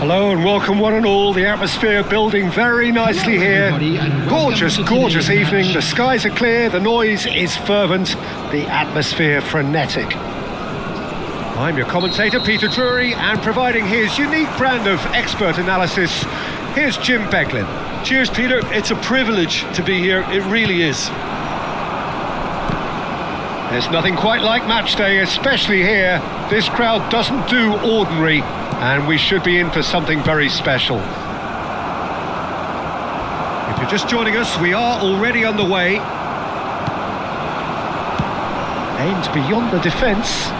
Hello and welcome one and all. The atmosphere building very nicely here. Gorgeous, gorgeous evening. The skies are clear, the noise is fervent, the atmosphere frenetic. I'm your commentator, Peter Drury, and providing his unique brand of expert analysis, here's Jim Beglin. Cheers, Peter. It's a privilege to be here. It really is. There's nothing quite like match day, especially here. This crowd doesn't do ordinary, and we should be in for something very special. If you're just joining us, we are already underway. Aimed beyond the defence.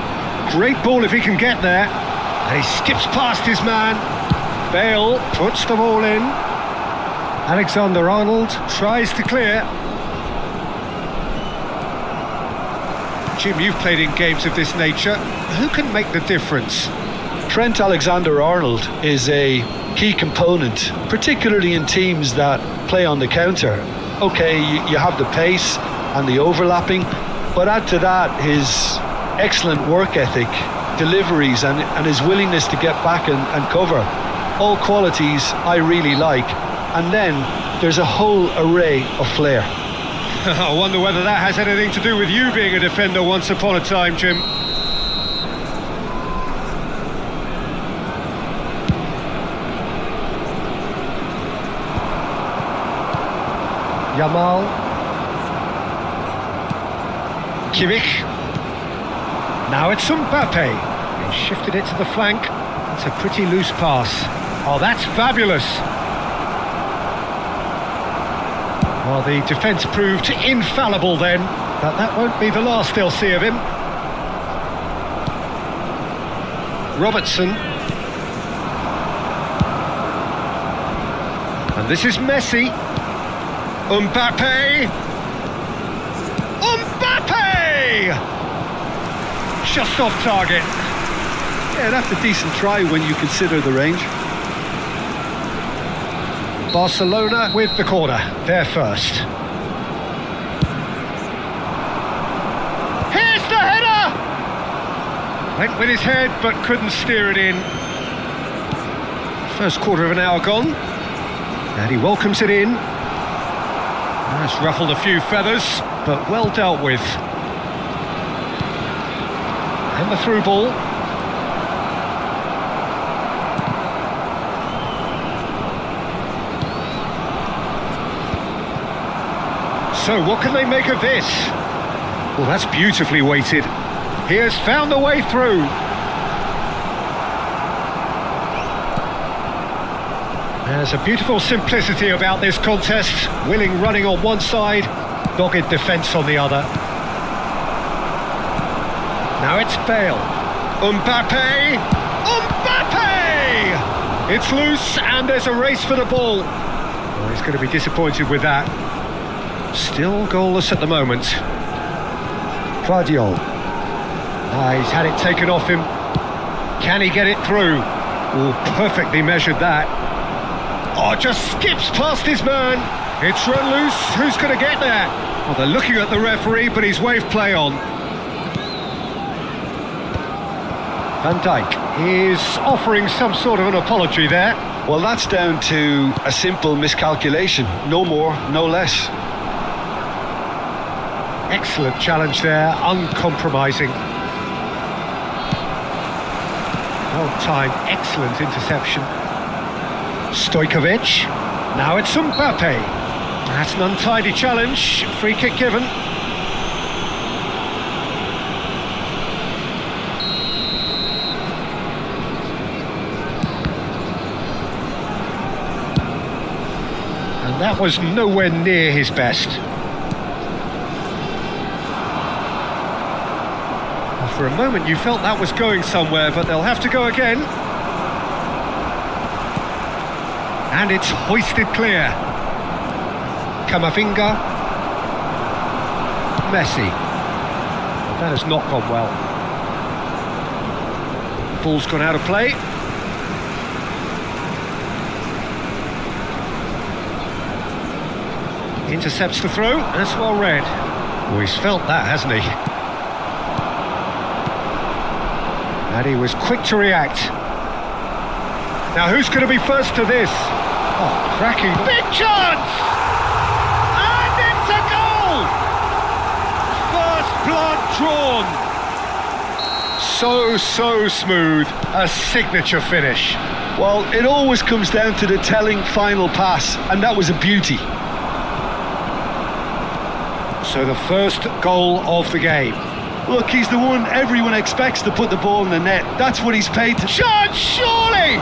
Great ball if he can get there. And he skips past his man. Bale puts the ball in. Alexander-Arnold tries to clear. Jim, you've played in games of this nature. Who can make the difference? Trent Alexander-Arnold is a key component, particularly in teams that play on the counter. Okay, you have the pace and the overlapping, but add to that his excellent work ethic, deliveries and his willingness to get back and cover. All qualities I really like. And then there's a whole array of flair. I wonder whether that has anything to do with you being a defender once upon a time, Jim. Yamal. Kimmich. Now it's Mbappe. He shifted it to the flank. It's a pretty loose pass. Oh, that's fabulous. Well, the defence proved infallible then, but that won't be the last they'll see of him. Robertson. And this is Messi. Mbappe! Mbappe! Just off target. Yeah, that's a decent try when you consider the range. Barcelona with the corner, they're first. Here's the header! Went with his head but couldn't steer it in. First quarter of an hour gone. And he welcomes it in. That's ruffled a few feathers, but well dealt with. And the through ball. So what can they make of this? Well, that's beautifully weighted. He has found a way through. There's a beautiful simplicity about this contest. Willing running on one side, dogged defence on the other. Now it's Bale. Mbappe! Mbappe! It's loose and there's a race for the ball. Oh, he's going to be disappointed with that. Still goalless at the moment. Guardiola. He's had it taken off him. Can he get it through? Oh, perfectly measured that. Oh, just skips past his man. It's run loose. Who's going to get there? Well, they're looking at the referee, but he's waved play on. Van Dijk is offering some sort of an apology there. Well, that's down to a simple miscalculation. No more, no less. Excellent challenge there, uncompromising. Well timed, excellent interception. Stojkovic. Now it's Mbappe. That's an untidy challenge. Free kick given. And that was nowhere near his best. For a moment you felt that was going somewhere, but they'll have to go again. And it's hoisted clear. Camavinga. Messi. That has not gone well. Ball's gone out of play. Intercepts the throw. That's well read. Oh, he's felt that, hasn't he? And he was quick to react. Now who's going to be first to this? Oh, cracking. Big chance! And it's a goal! First blood drawn. So smooth. A signature finish. Well, it always comes down to the telling final pass, and that was a beauty. So the first goal of the game. Look, he's the one everyone expects to put the ball in the net. That's what he's paid to... Chance, surely!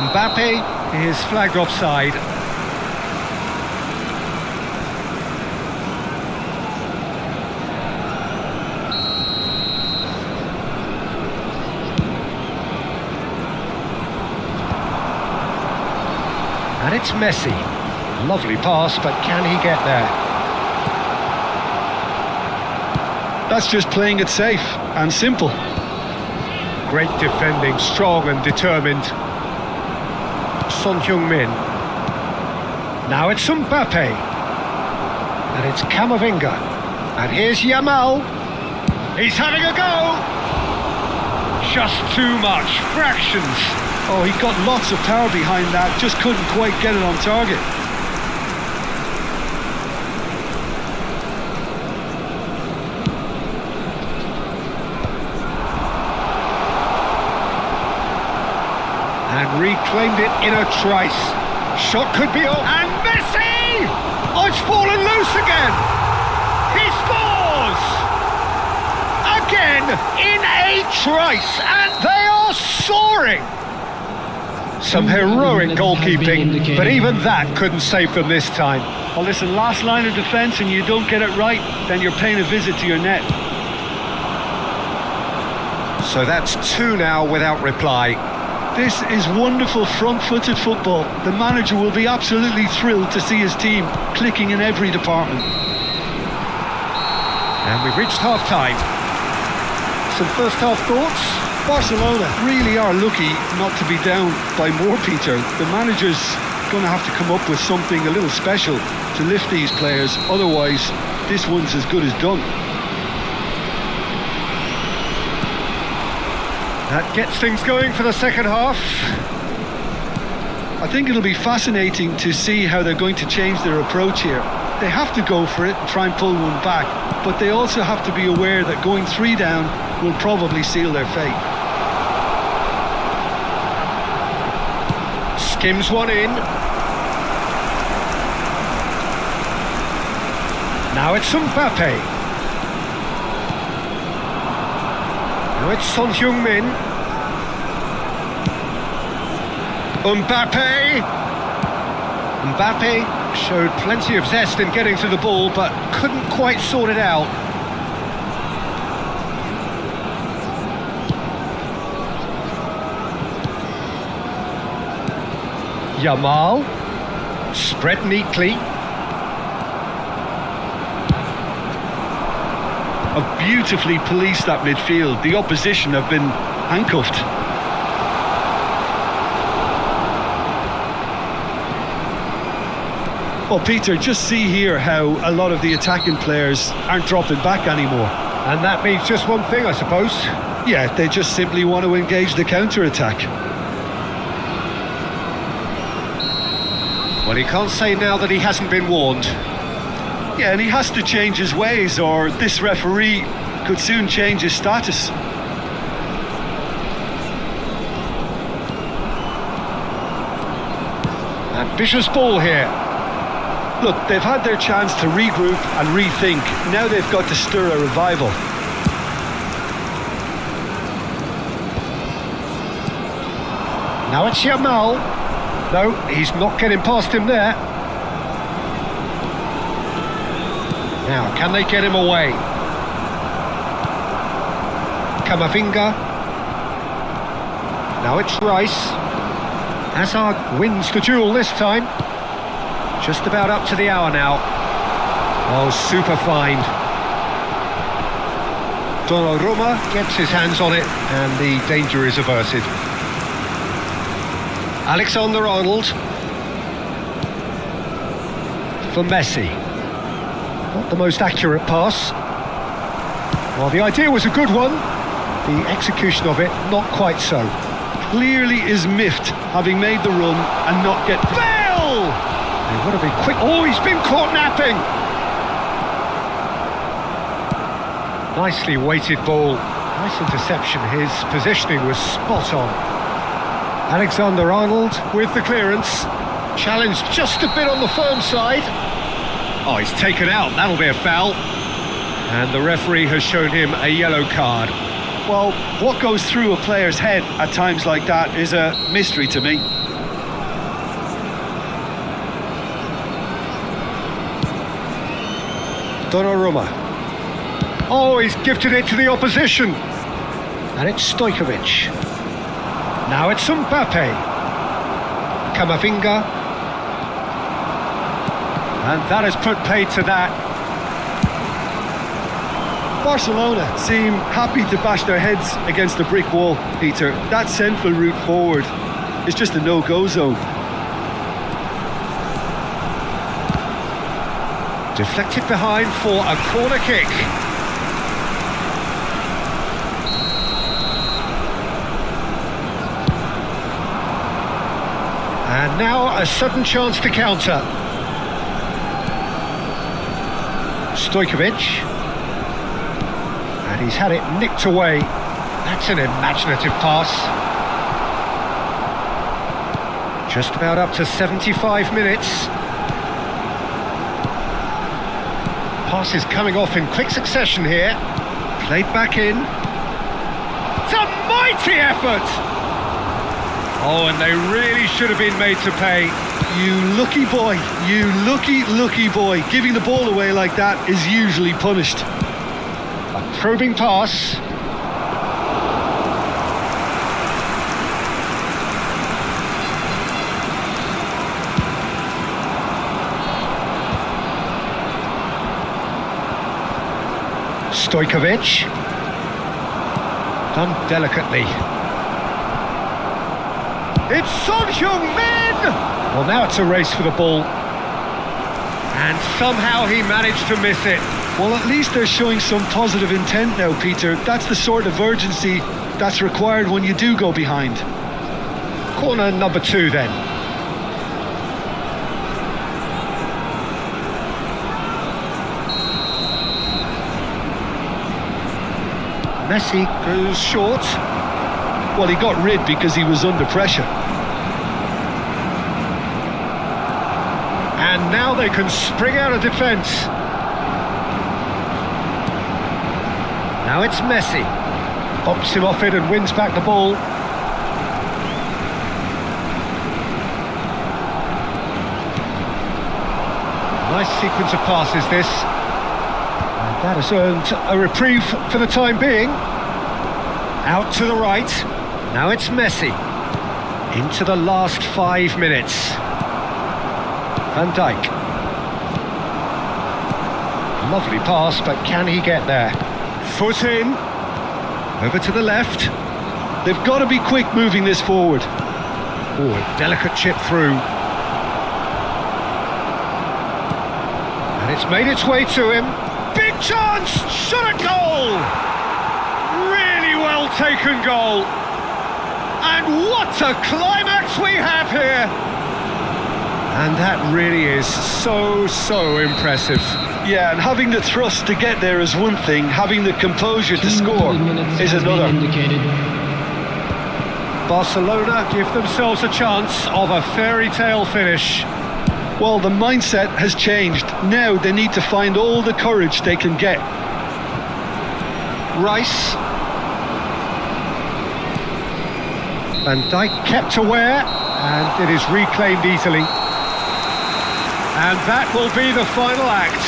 Mbappe is flagged offside. And it's Messi. Lovely pass, but can he get there? That's just playing it safe and simple. Great defending, strong and determined. Son Heung-min. Now it's Mbappe. And it's Camavinga. And here's Yamal. He's having a go. Just too much. Fractions. Oh, he got lots of power behind that, just couldn't quite get it on target. And reclaimed it in a trice. Shot could be on. And Messi! Oh, it's fallen loose again. He scores! Again in a trice. And they are soaring. Some heroic goalkeeping, but even that couldn't save them this time. Well, listen, last line of defence and you don't get it right, then you're paying a visit to your net. So that's 2 now without reply. This is wonderful front-footed football. The manager will be absolutely thrilled to see his team clicking in every department. And we've reached half-time. Some first-half thoughts? Barcelona really are lucky not to be down by more, Peter. The manager's going to have to come up with something a little special to lift these players. Otherwise, this one's as good as done. That gets things going for the second half. I think it'll be fascinating to see how they're going to change their approach here. They have to go for it and try and pull one back, but they also have to be aware that going 3 down will probably seal their fate. Skims one in. Now it's Mbappe. Now it's Son Heung-min. Mbappe showed plenty of zest in getting to the ball, but couldn't quite sort it out. Yamal, spread neatly. Have beautifully policed that midfield. The opposition have been handcuffed. Well, Peter, just see here how a lot of the attacking players aren't dropping back anymore. And that means just one thing, I suppose. Yeah, they just simply want to engage the counter-attack. Well, he can't say now that he hasn't been warned. Yeah, and he has to change his ways, or this referee could soon change his status. Ambitious ball here. Look, they've had their chance to regroup and rethink. Now they've got to stir a revival. Now it's Yamal. No, he's not getting past him there. Now, can they get him away? Camavinga. Now it's Rice. Hazard wins the duel this time. Just about up to the hour now. Oh, super find. Donnarumma gets his hands on it and the danger is averted. Alexander-Arnold for Messi. Not the most accurate pass. Well, the idea was a good one. The execution of it, not quite so. clearly is miffed, having made the run and not get... Bale! They would have been quick. Oh, he's been caught napping. Nicely weighted ball. Nice interception. His positioning was spot on. Alexander-Arnold with the clearance. Challenge just a bit on the firm side. Oh, he's taken out. That'll be a foul. And the referee has shown him a yellow card. Well, what goes through a player's head at times like that is a mystery to me. Donnarumma. Oh, he's gifted it to the opposition. And it's Stojkovic. Now it's Mbappe. Camavinga. And that has put paid to that. Barcelona seem happy to bash their heads against the brick wall, Peter. That central route forward is just a no-go zone. Deflected behind for a corner kick. And now a sudden chance to counter. Stojkovic. And he's had it nicked away. That's an imaginative pass. Just about up to 75 minutes. Pass is coming off in quick succession here. Played back in. It's a mighty effort! Oh, and they really should have been made to pay. You lucky boy, you lucky boy. Giving the ball away like that is usually punished. A probing pass. Stojkovic. Done delicately. It's Son Heung-min! Well, now it's a race for the ball. And somehow he managed to miss it. Well, at least they're showing some positive intent now, Peter. That's the sort of urgency that's required when you do go behind. Corner number 2 then. Messi goes short. Well, he got rid because he was under pressure. And now they can spring out of defence. Now it's Messi. Bops him off it and wins back the ball. Nice sequence of passes this. And that has earned a reprieve for the time being. Out to the right. Now it's Messi. Into the last 5 minutes. Van Dijk. Lovely pass, but can he get there? Foot in. Over to the left. They've got to be quick moving this forward. Oh, a delicate chip through. And it's made its way to him. Big chance! Shot at goal! Really well taken goal. And what a climax we have here! And that really is so impressive. Yeah, and having the thrust to get there is one thing, having the composure to score is another. Barcelona give themselves a chance of a fairy tale finish. Well, the mindset has changed. Now they need to find all the courage they can get. Rice. Van Dijk kept aware, and it is reclaimed easily. And that will be the final act.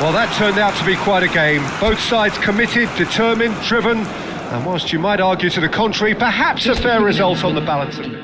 Well, that turned out to be quite a game. Both sides committed, determined, driven, and whilst you might argue to the contrary, perhaps a fair result on the balance of it.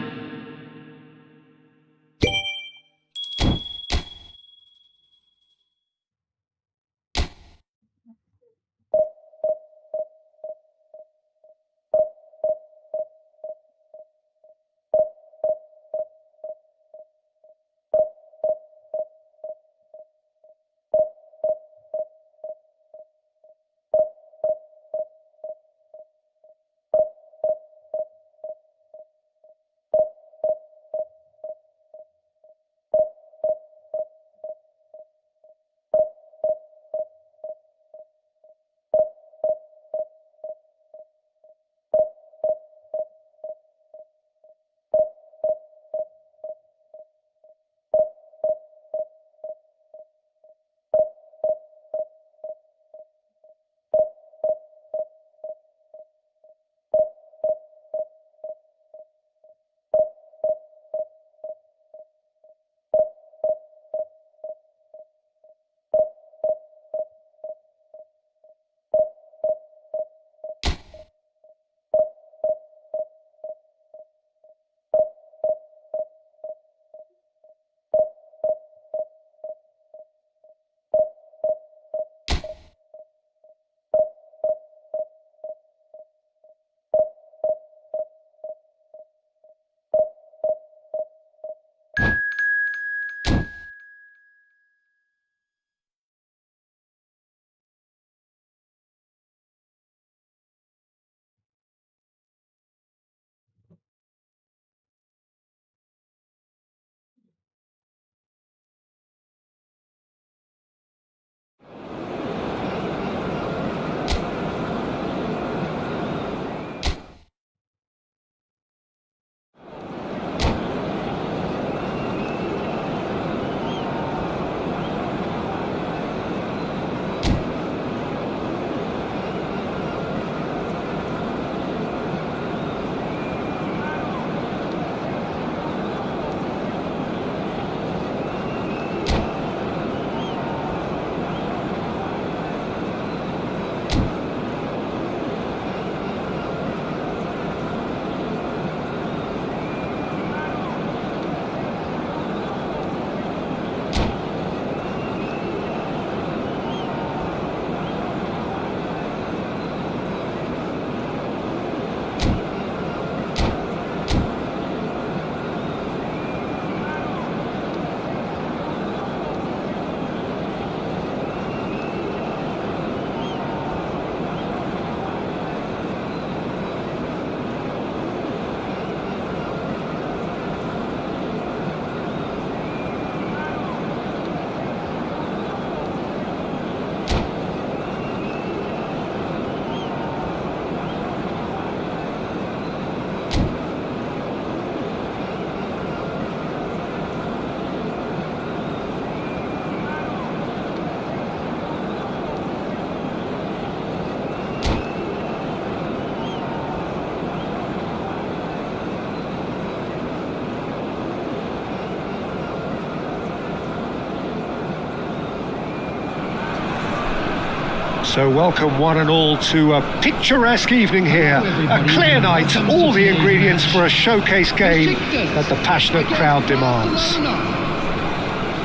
So welcome one and all to a picturesque evening here. A clear night, all the ingredients for a showcase game that the passionate crowd demands.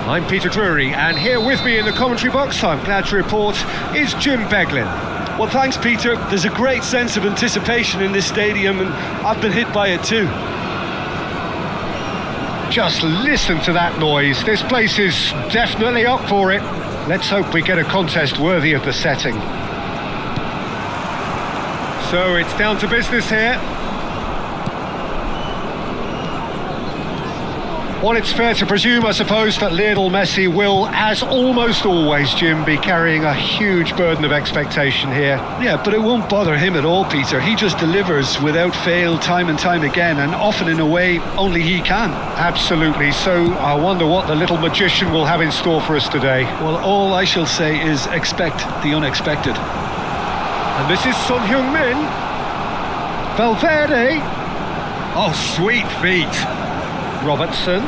I'm Peter Drury, and here with me in the commentary box, I'm glad to report, is Jim Beglin. Well, thanks, Peter. There's a great sense of anticipation in this stadium, and I've been hit by it too. Just listen to that noise. This place is definitely up for it. Let's hope we get a contest worthy of the setting. So it's down to business here. Well, it's fair to presume, I suppose, that Lionel Messi will, as almost always, Jim, be carrying a huge burden of expectation here. Yeah, but it won't bother him at all, Peter. He just delivers without fail time and time again, and often in a way only he can. Absolutely. So I wonder what the little magician will have in store for us today. Well, all I shall say is expect the unexpected. And this is Son Heung-min. Valverde. Oh, sweet feet. Robertson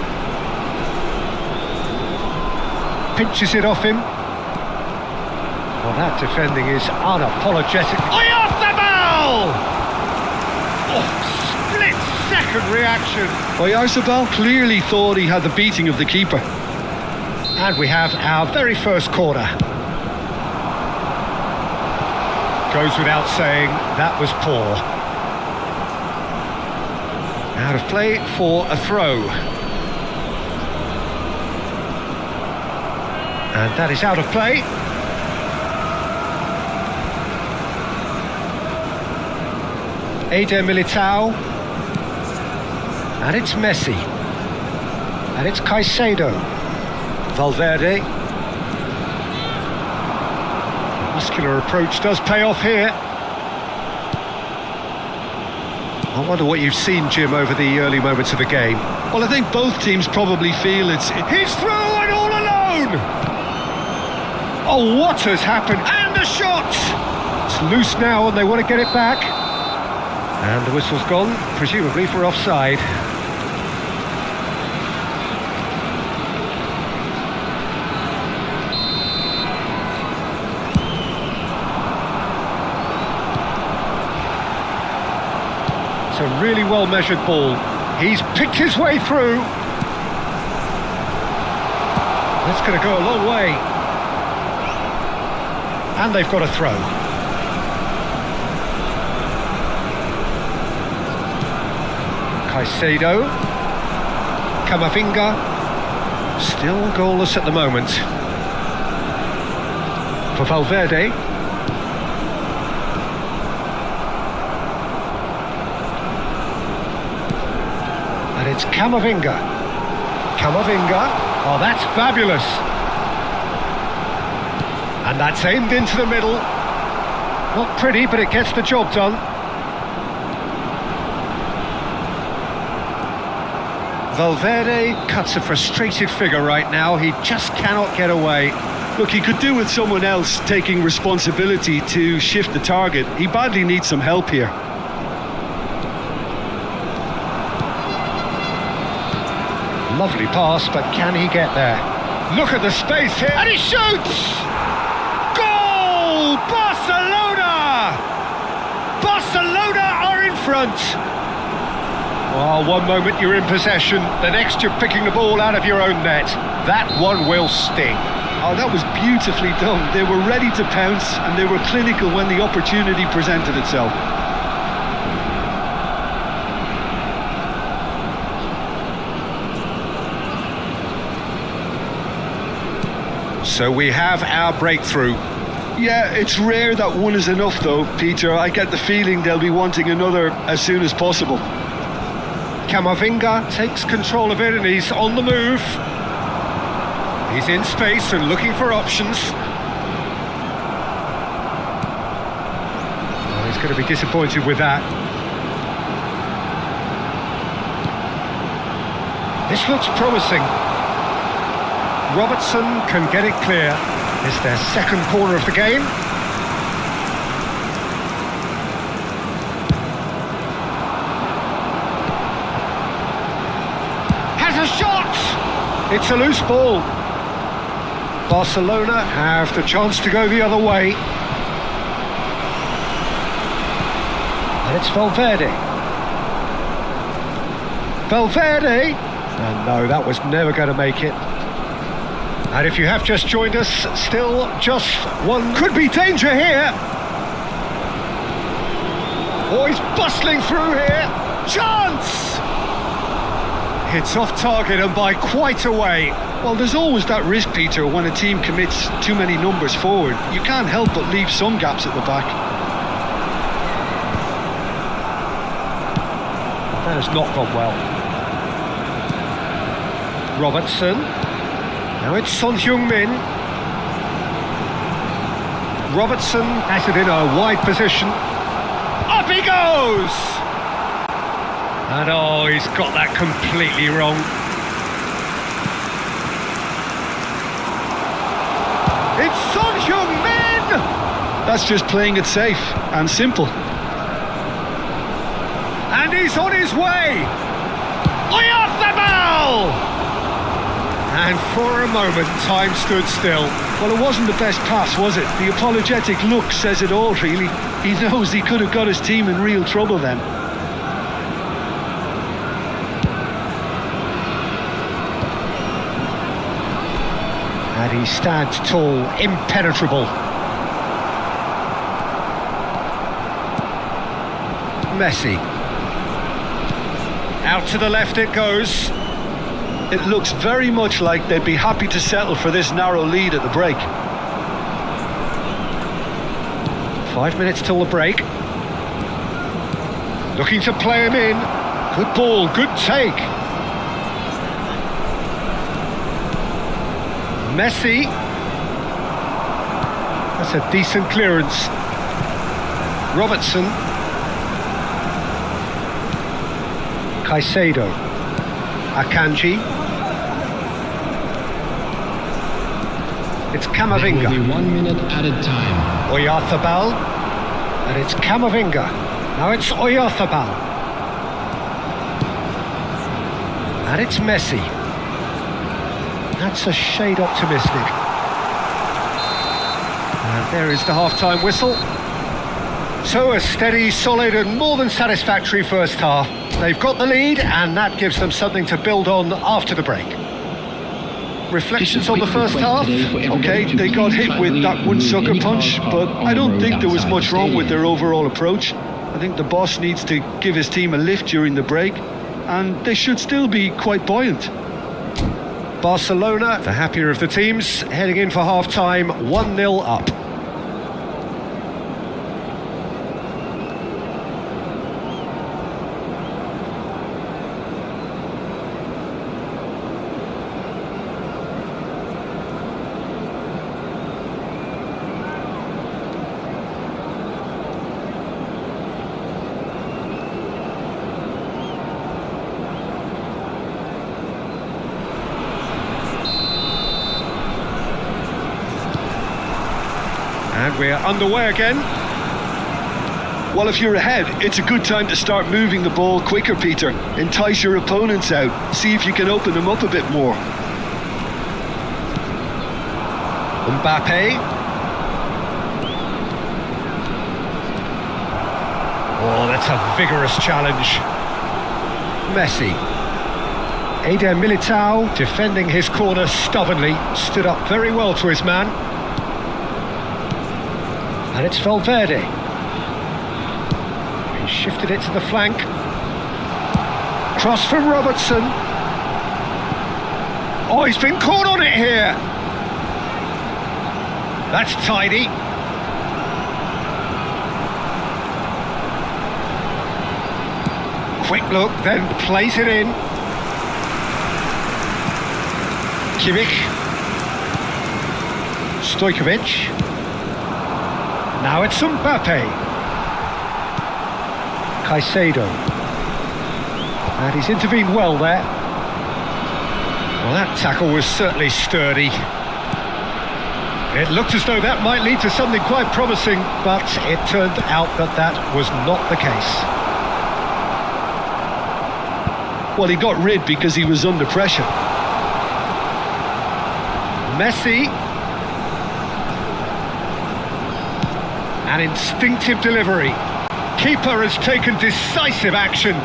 pinches it off him. Well, that defending is unapologetic. Oyarzabal! Oh, split-second reaction. Oyarzabal clearly thought he had the beating of the keeper. And we have our very first corner. Goes without saying, that was poor. Out of play for a throw. And that is out of play. Eder Militao. And it's Messi. And it's Caicedo. Valverde. Muscular approach does pay off here. I wonder what you've seen, Jim, over the early moments of the game. Well, I think both teams probably feel it's... He's through and all alone! Oh, what has happened? And the shot! It's loose now and they want to get it back. And the whistle's gone, presumably for offside. A really well measured ball. He's picked his way through. That's going to go a long way. And they've got a throw. Caicedo. Camavinga. Still goalless at the moment. For Valverde. And it's Camavinga. Camavinga. Oh, that's fabulous. And that's aimed into the middle. Not pretty, but it gets the job done. Valverde cuts a frustrated figure right now. He just cannot get away. Look, he could do with someone else taking responsibility to shift the target. He badly needs some help here. Lovely pass, but can he get there? Look at the space here, and he shoots! Goal! Barcelona! Barcelona are in front! Oh, one moment you're in possession, the next you're picking the ball out of your own net. That one will sting. Oh, that was beautifully done. They were ready to pounce, and they were clinical when the opportunity presented itself. So we have our breakthrough. Yeah, it's rare that one is enough though, Peter. I get the feeling they'll be wanting another as soon as possible. Camavinga takes control of it and he's on the move. He's in space and looking for options. Well, he's going to be disappointed with that. This looks promising. Robertson can get it clear. It's their second corner of the game. Has a shot! It's a loose ball. Barcelona have the chance to go the other way. And it's Valverde. Valverde! And no, that was never going to make it. And if you have just joined us, still just one. Could be danger here. Oh, he's bustling through here. Chance! Hits off target and by quite a way. Well, there's always that risk, Peter, when a team commits too many numbers forward. You can't help but leave some gaps at the back. That has not gone well. Robertson. Now it's Son Heung-min. Robertson has it in a wide position. Up he goes! And oh, he's got that completely wrong. It's Son Heung-min! That's just playing it safe and simple. And he's on his way! Oyarzabal! And for a moment, time stood still. Well, it wasn't the best pass, was it? The apologetic look says it all, really. He knows he could have got his team in real trouble then. And he stands tall, impenetrable. Messi. Out to the left it goes. It looks very much like they'd be happy to settle for this narrow lead at the break. 5 minutes till the break. Looking to play him in. Good ball, good take. Messi. That's a decent clearance. Robertson. Caicedo. Akanji. It's Camavinga. There will be 1 minute added time. Oyarzabal. And it's Camavinga. Now it's Oyarzabal. And it's Messi. That's a shade optimistic. And there is the half-time whistle. So a steady, solid and more than satisfactory first half. They've got the lead and that gives them something to build on after the break. Reflections on the first half? Okay, they got hit with that one sucker punch, but I don't think there was much wrong with their overall approach. I think the boss needs to give his team a lift during the break, and they should still be quite buoyant. Barcelona, the happier of the teams, heading in for half-time, 1-0 up. And we're underway again. Well, if you're ahead, it's a good time to start moving the ball quicker, Peter. Entice your opponents out. See if you can open them up a bit more. Mbappe. Oh, that's a vigorous challenge. Messi. Eder Militao, defending his corner stubbornly, stood up very well to his man. And it's Valverde. He shifted it to the flank. Cross from Robertson. Oh, he's been caught on it here. That's tidy. Quick look, then plays it in. Kimmich. Stojkovic. Now it's Mbappe. Caicedo. And he's intervened well there. Well, that tackle was certainly sturdy. It looked as though that might lead to something quite promising, but it turned out that that was not the case. Well, he got rid because he was under pressure. Messi. An instinctive delivery. keeper has taken decisive action.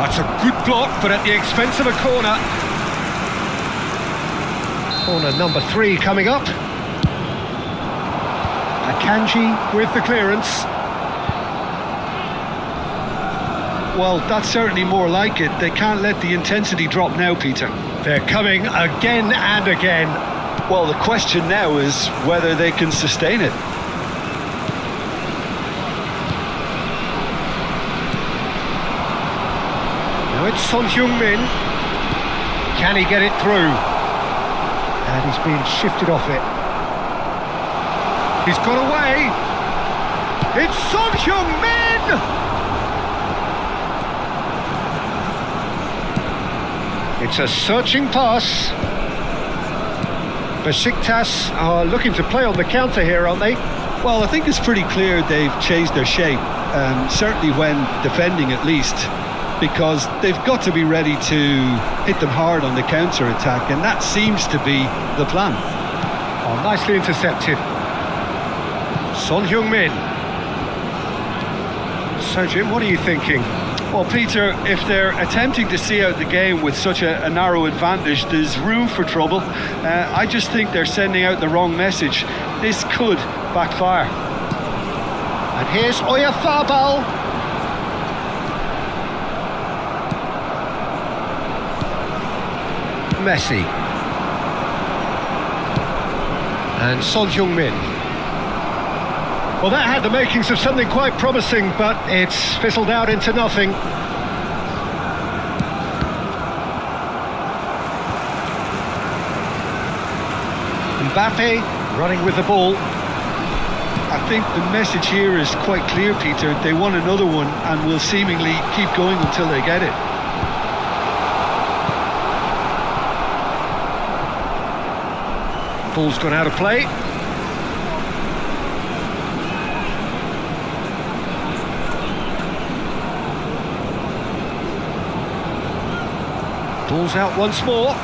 That's a good block, but at the expense of a corner. Corner number 3 coming up. Akanji with the clearance. Well, that's certainly more like it. They can't let the intensity drop now, Peter. They're coming again and again. Well, the question now is whether they can sustain it. Now it's Son Heung-min. Can he get it through? And he's being shifted off it. He's got away. It's Son Heung-min! It's a searching pass. Besiktas are looking to play on the counter here, aren't they? Well, I think it's pretty clear they've changed their shape, certainly when defending at least, because they've got to be ready to hit them hard on the counter-attack, and that seems to be the plan. Oh, nicely intercepted. Son Heung-min. So, Jim, what are you thinking? Well, Peter, if they're attempting to see out the game with such a narrow advantage, there's room for trouble. I just think they're sending out the wrong message. This could backfire. And here's Oyarzabal. Messi. And Son Heung-min. Well, that had the makings of something quite promising, but it's fizzled out into nothing. Mbappe running with the ball. I think the message here is quite clear, Peter. They want another one and will seemingly keep going until they get it. Ball's gone out of play. Ball's out once more.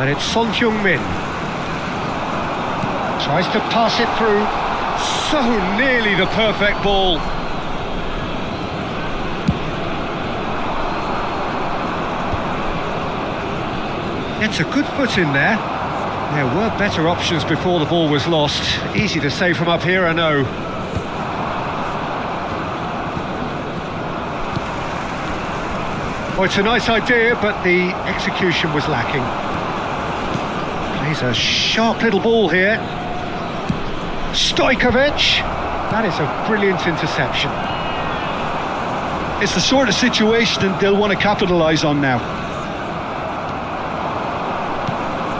And it's Son Heung-min. Tries to pass it through. So nearly the perfect ball. It's a good foot in there. There were better options before the ball was lost. Easy to say from up here, I know. Well, it's a nice idea, but the execution was lacking. Plays a sharp little ball here. Stojkovic. That is a brilliant interception. It's the sort of situation that they'll want to capitalise on now.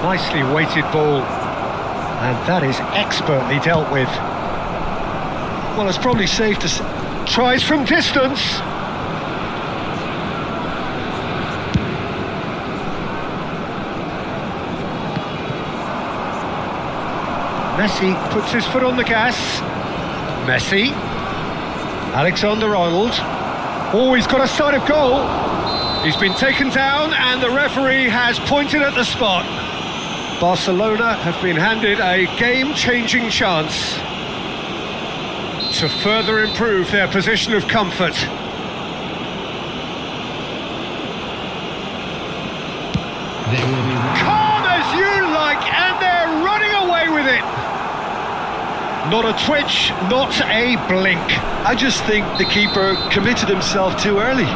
Nicely weighted ball, and that is expertly dealt with. Well, it's probably safe to tries from distance. Messi puts his foot on the gas. Messi. Alexander-Arnold. Oh, he's got a sight of goal. He's been taken down and the referee has pointed at the spot. Barcelona have been handed a game-changing chance to further improve their position of comfort. They will be Calm as you like, and they're running away with it. Not a twitch, not a blink. I just think the keeper committed himself too early.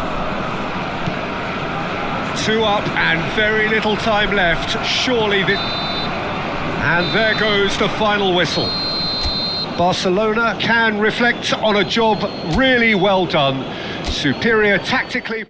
2 up and very little time left. Surely the... And there goes the final whistle. Barcelona can reflect on a job really well done. Superior tactically.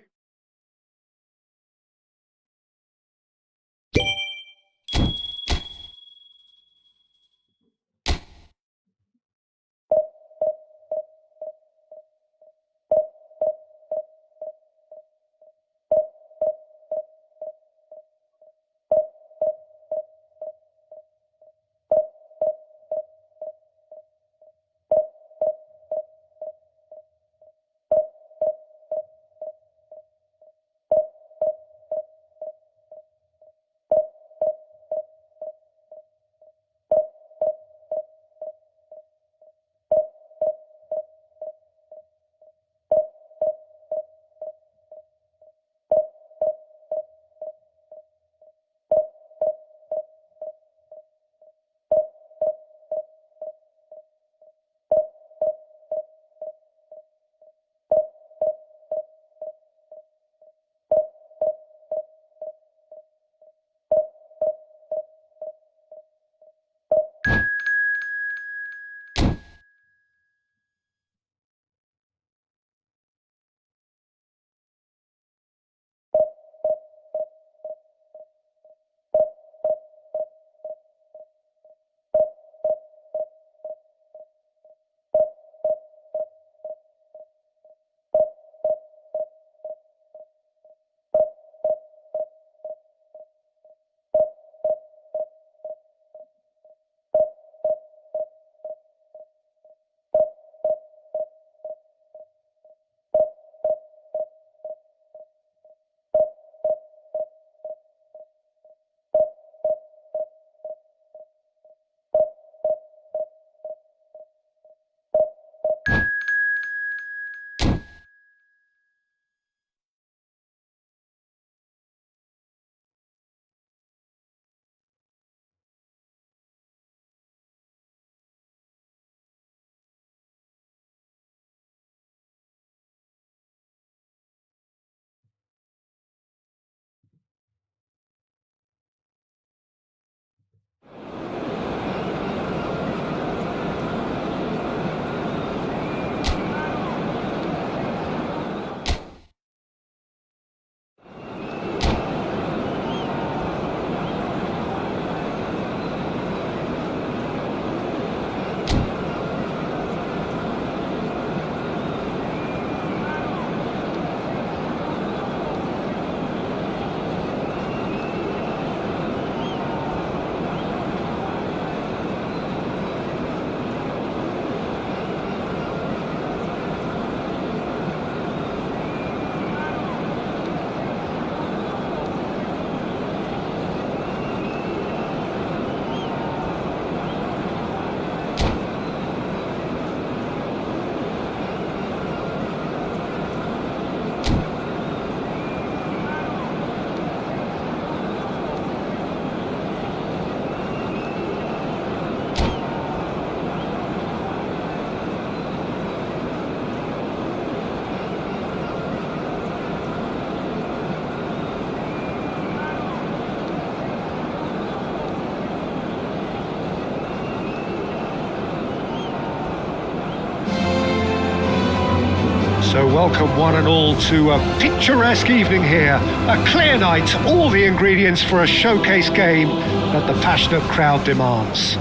So welcome one and all to a picturesque evening here. A clear night, all the ingredients for a showcase game that the passionate crowd demands.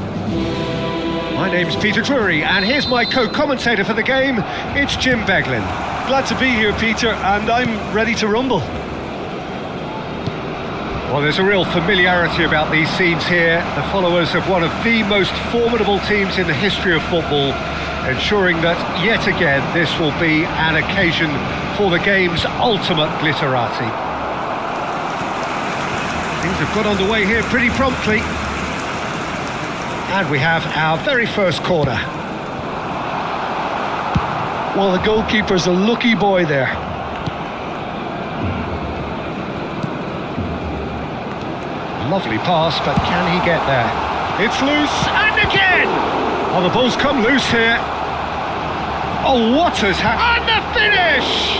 My name's Peter Drury, and here's my co-commentator for the game. It's Jim Beglin. Glad to be here, Peter, and I'm ready to rumble. Well, there's a real familiarity about these scenes here. The followers of one of the most formidable teams in the history of football, ensuring that, yet again, this will be an occasion for the game's ultimate glitterati. Things have got underway here pretty promptly. And we have our very first corner. Well, the goalkeeper's a lucky boy there. Lovely pass, but can he get there? It's loose, and again! Oh, the ball's come loose here. Oh, what has happened? And the finish!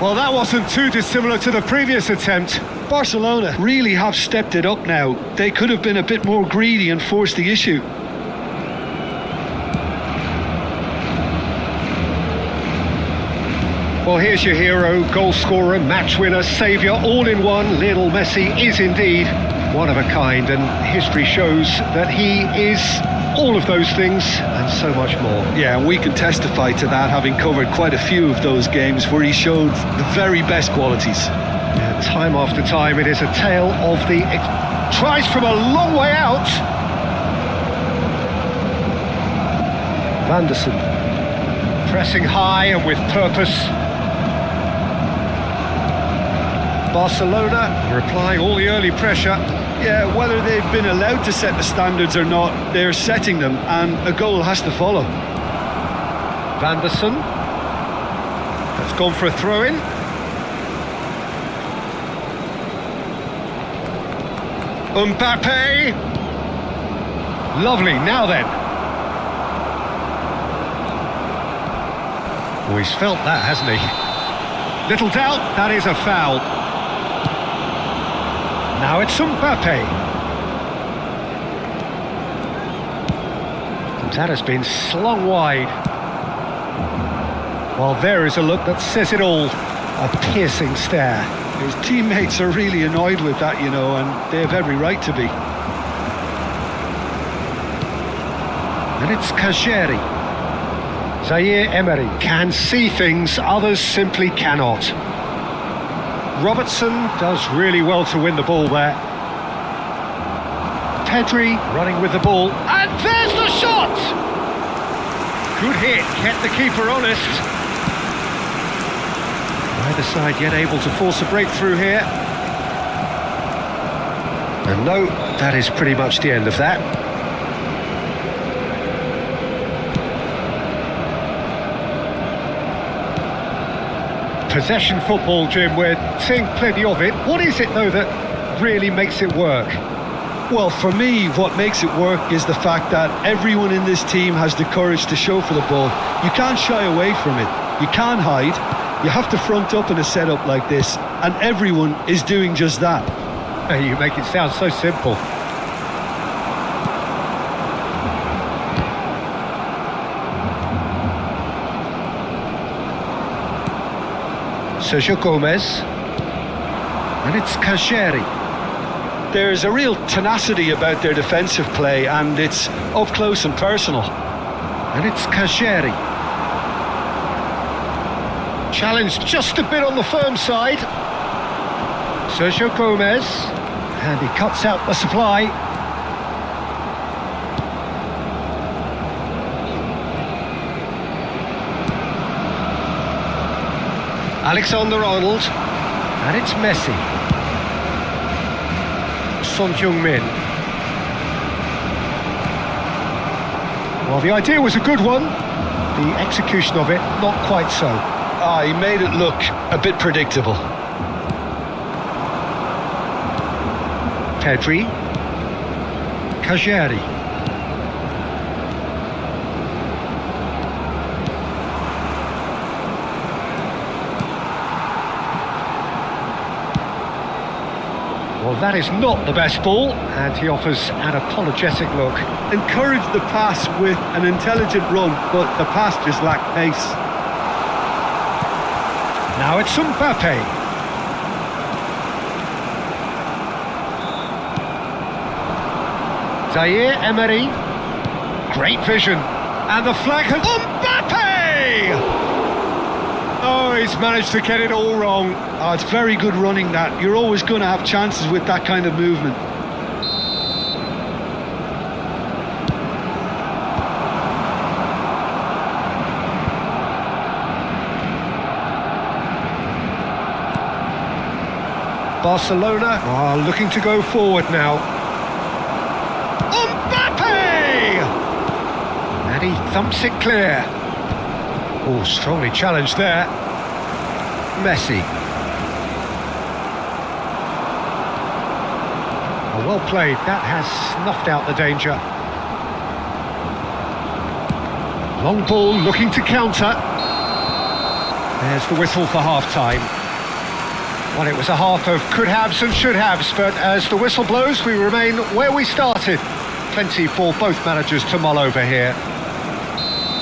Well, that wasn't too dissimilar to the previous attempt. Barcelona really have stepped it up now. They could have been a bit more greedy and forced the issue. Well, here's your hero, goal scorer, match winner, saviour, all in one. Lionel Messi is indeed one of a kind, and history shows that he is all of those things and so much more. Yeah, and we can testify to that, having covered quite a few of those games where he showed the very best qualities. Yeah, time after time, it is a tale of the... tries from a long way out. Van der Sar, pressing high and with purpose. Barcelona replying all the early pressure. Yeah, whether they've been allowed to set the standards or not, they're setting them, and a goal has to follow. Van der Sar has gone for a throw-in. Mbappe. Lovely, now then. Oh, he's felt that, hasn't he? Little doubt, that is a foul. Now it's Mbappe. That has been slung wide. Well, there is a look that says it all. A piercing stare. His teammates are really annoyed with that, you know, and they have every right to be. And it's Kajeri. Zaire Emery can see things others simply cannot. Robertson does really well to win the ball there. Pedri running with the ball, and there's the shot! Good hit, kept the keeper honest. Neither side yet able to force a breakthrough here. And no, that is pretty much the end of that. Possession football, Jim, we're seeing plenty of it. What is it, though, that really makes it work? Well, for me, what makes it work is the fact that everyone in this team has the courage to show for the ball. You can't shy away from it. You can't hide. You have to front up in a setup like this, and everyone is doing just that. You make it sound so simple. Sergio Gomez, and it's Kajeri. There's a real tenacity about their defensive play, and it's up close and personal. And it's Kajeri. Challenged just a bit on the firm side. Sergio Gomez, and he cuts out the supply. Alexander-Arnold, and it's Messi. Son Heung-min. Well, the idea was a good one. The execution of it, not quite so. He made it look a bit predictable. Pedri. Kajeri. Well, that is not the best ball, and he offers an apologetic look. Encouraged the pass with an intelligent run, but the pass just lacked pace. Now it's Mbappe. Zaire Emery. Great vision. And the flag has... Mbappe! Oh, he's managed to get it all wrong. Oh, it's very good running that. You're always going to have chances with that kind of movement. Barcelona are looking to go forward now. Mbappe! And he thumps it clear. Oh, strongly challenged there. Messi. Oh, well played. That has snuffed out the danger. Long ball looking to counter. There's the whistle for half-time. Well, it was a half of could-haves and should-haves, but as the whistle blows, we remain where we started. Plenty for both managers to mull over here.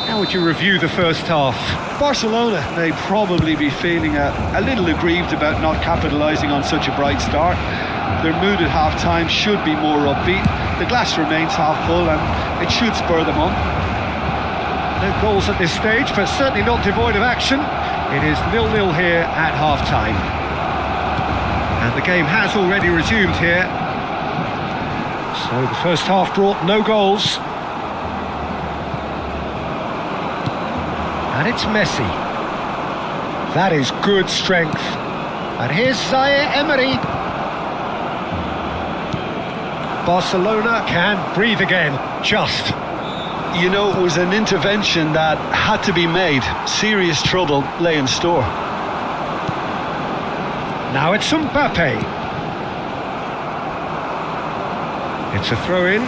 How would you review the first half? Barcelona may probably be feeling a little aggrieved about not capitalising on such a bright start. Their mood at half-time should be more upbeat. The glass remains half full and it should spur them on. No goals at this stage, but certainly not devoid of action. It is 0-0 here at half-time. And the game has already resumed here. So the first half brought no goals. And it's Messi. That is good strength. And here's Zaire Emery. Barcelona can breathe again, just. You know, it was an intervention that had to be made. Serious trouble lay in store. Now it's Mbappe. It's a throw-in.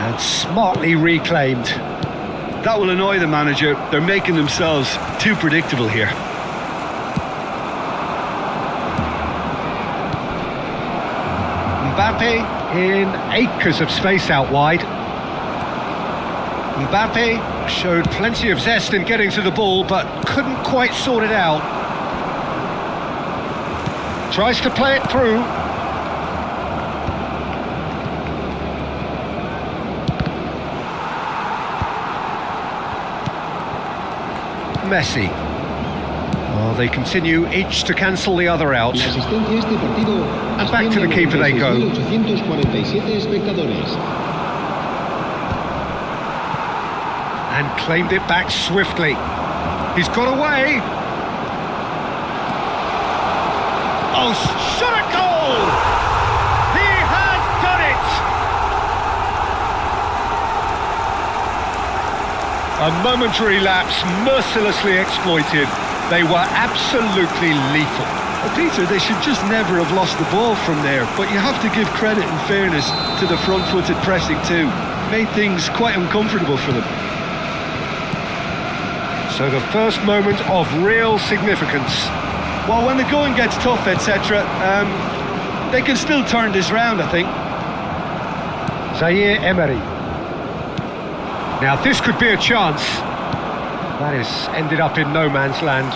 And smartly reclaimed. That will annoy the manager. They're making themselves too predictable here. Mbappe in acres of space out wide. Mbappe showed plenty of zest in getting to the ball, but couldn't quite sort it out. Tries to play it through. Messi. Oh, they continue each to cancel the other out. And back to the keeper they go. And claimed it back swiftly. He's got away. Oh, shot a goal! He has done it! A momentary lapse mercilessly exploited. They were absolutely lethal. Well, Peter, they should just never have lost the ball from there, but you have to give credit and fairness to the front-footed pressing too. Made things quite uncomfortable for them. So the first moment of real significance. Well, when the going gets tough, etc., they can still turn this round, I think. Zaire Emery. Now this could be a chance. That has ended up in no man's land.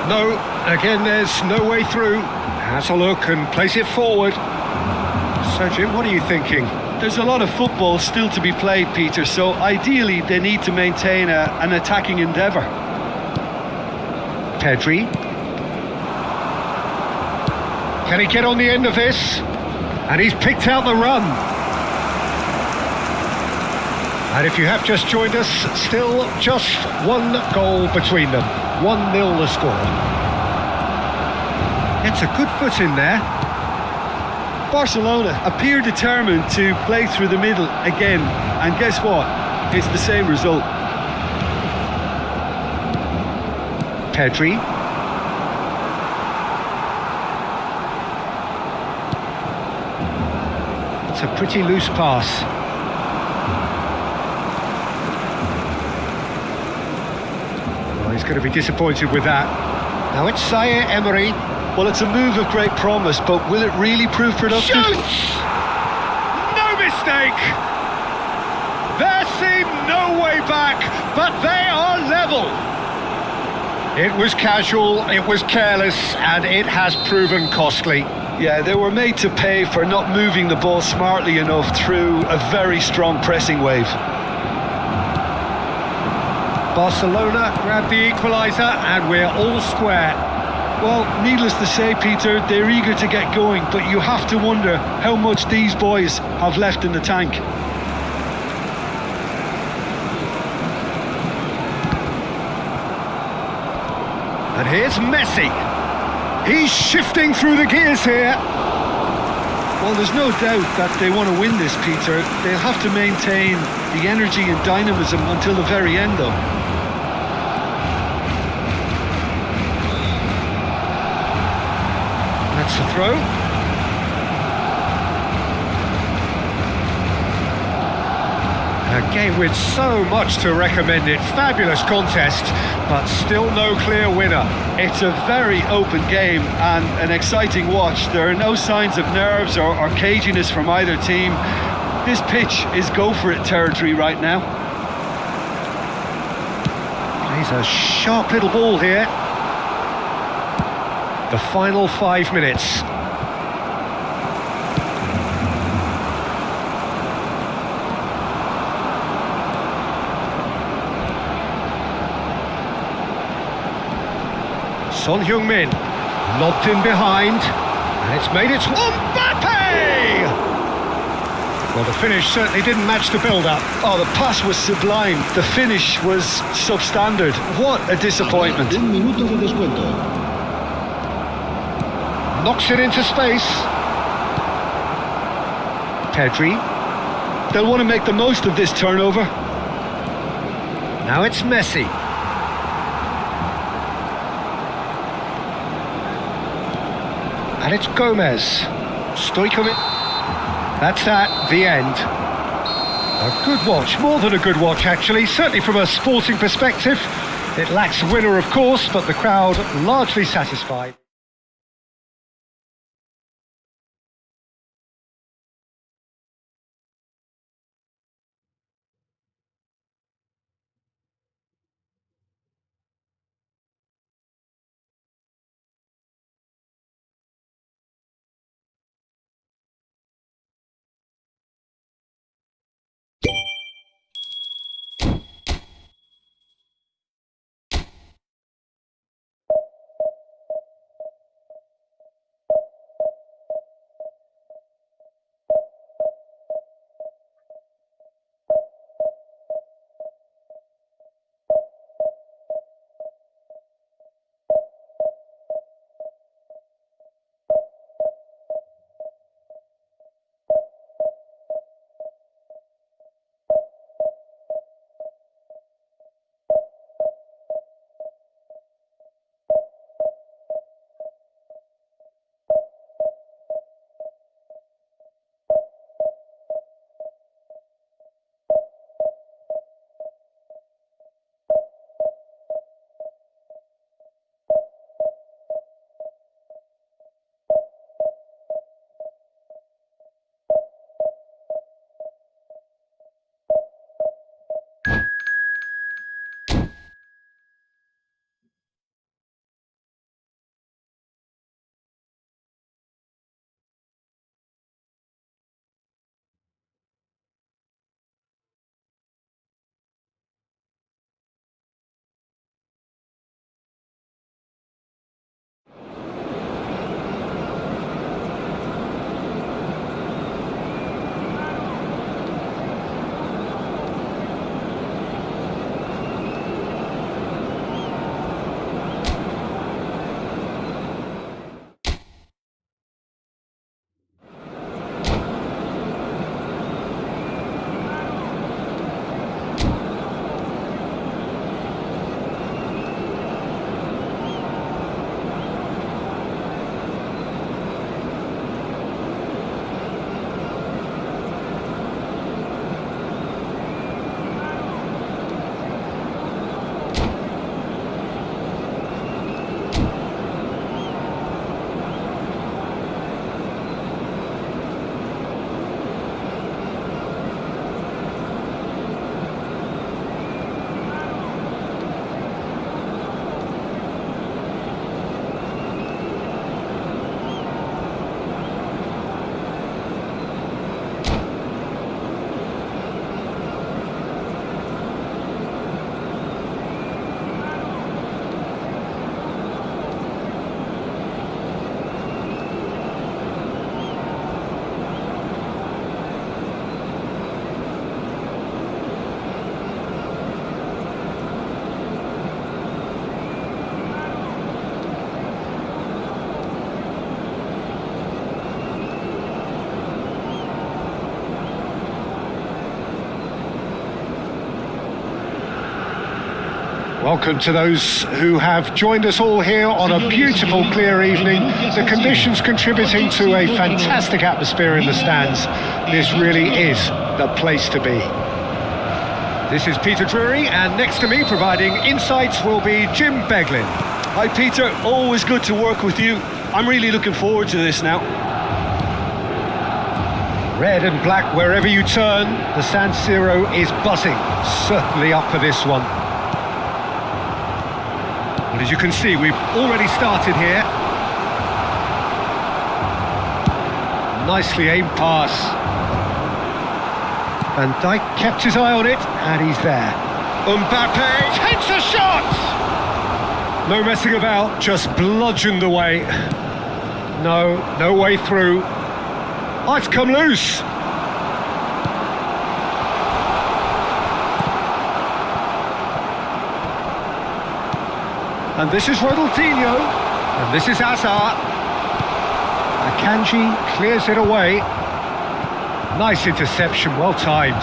No, again there's no way through. Has a look and plays it forward. So Jim, what are you thinking? There's a lot of football still to be played, Peter, so ideally they need to maintain an attacking endeavour. Pedri. Can he get on the end of this? And he's picked out the run. And if you have just joined us, still just one goal between them. 1-0 the score. It's a good foot in there. Barcelona appear determined to play through the middle again. And guess what? It's the same result. Pedri. It's a pretty loose pass. Well, he's going to be disappointed with that. Now it's Zaire Emery. Well, it's a move of great promise, but will it really prove productive? Shoots! No mistake! There seemed no way back, but they are level. It was casual, it was careless, and it has proven costly. Yeah, they were made to pay for not moving the ball smartly enough through a very strong pressing wave. Barcelona grabbed the equaliser, and we're all square. Well, needless to say, Peter, they're eager to get going, but you have to wonder how much these boys have left in the tank. And here's Messi. He's shifting through the gears here. Well, there's no doubt that they want to win this, Peter. They'll have to maintain the energy and dynamism until the very end, though. That's a throw. A game with so much to recommend it. Fabulous contest, but still no clear winner. It's a very open game and an exciting watch. There are no signs of nerves or caginess from either team. This pitch is go-for-it territory right now. Plays a sharp little ball here. The final 5 minutes. Son Heung-min, lobbed in behind, and it's made its Mbappe! Well, the finish certainly didn't match the build-up. Oh, the pass was sublime. The finish was substandard. What a disappointment. Un minuto de descuento. Knocks it into space. Pedri. They'll want to make the most of this turnover. Now it's Messi. And it's Gomez. Stojkovic. That's that, the end. A good watch, more than a good watch actually, certainly from a sporting perspective. It lacks a winner, of course, but the crowd largely satisfied. Welcome to those who have joined us all here on a beautiful, clear evening. The conditions contributing to a fantastic atmosphere in the stands. This really is the place to be. This is Peter Drury, and next to me providing insights will be Jim Beglin. Hi Peter, always good to work with you. I'm really looking forward to this now. Red and black wherever you turn, the San Siro is buzzing. Certainly up for this one. But as you can see, we've already started here. Nicely aimed pass. Van Dijk kept his eye on it, and he's there. Mbappe takes a shot! No messing about, just bludgeoned away. No way through. Oh, it's come loose. And this is Ronaldinho. And this is Hazard. Akanji clears it away. Nice interception, well timed.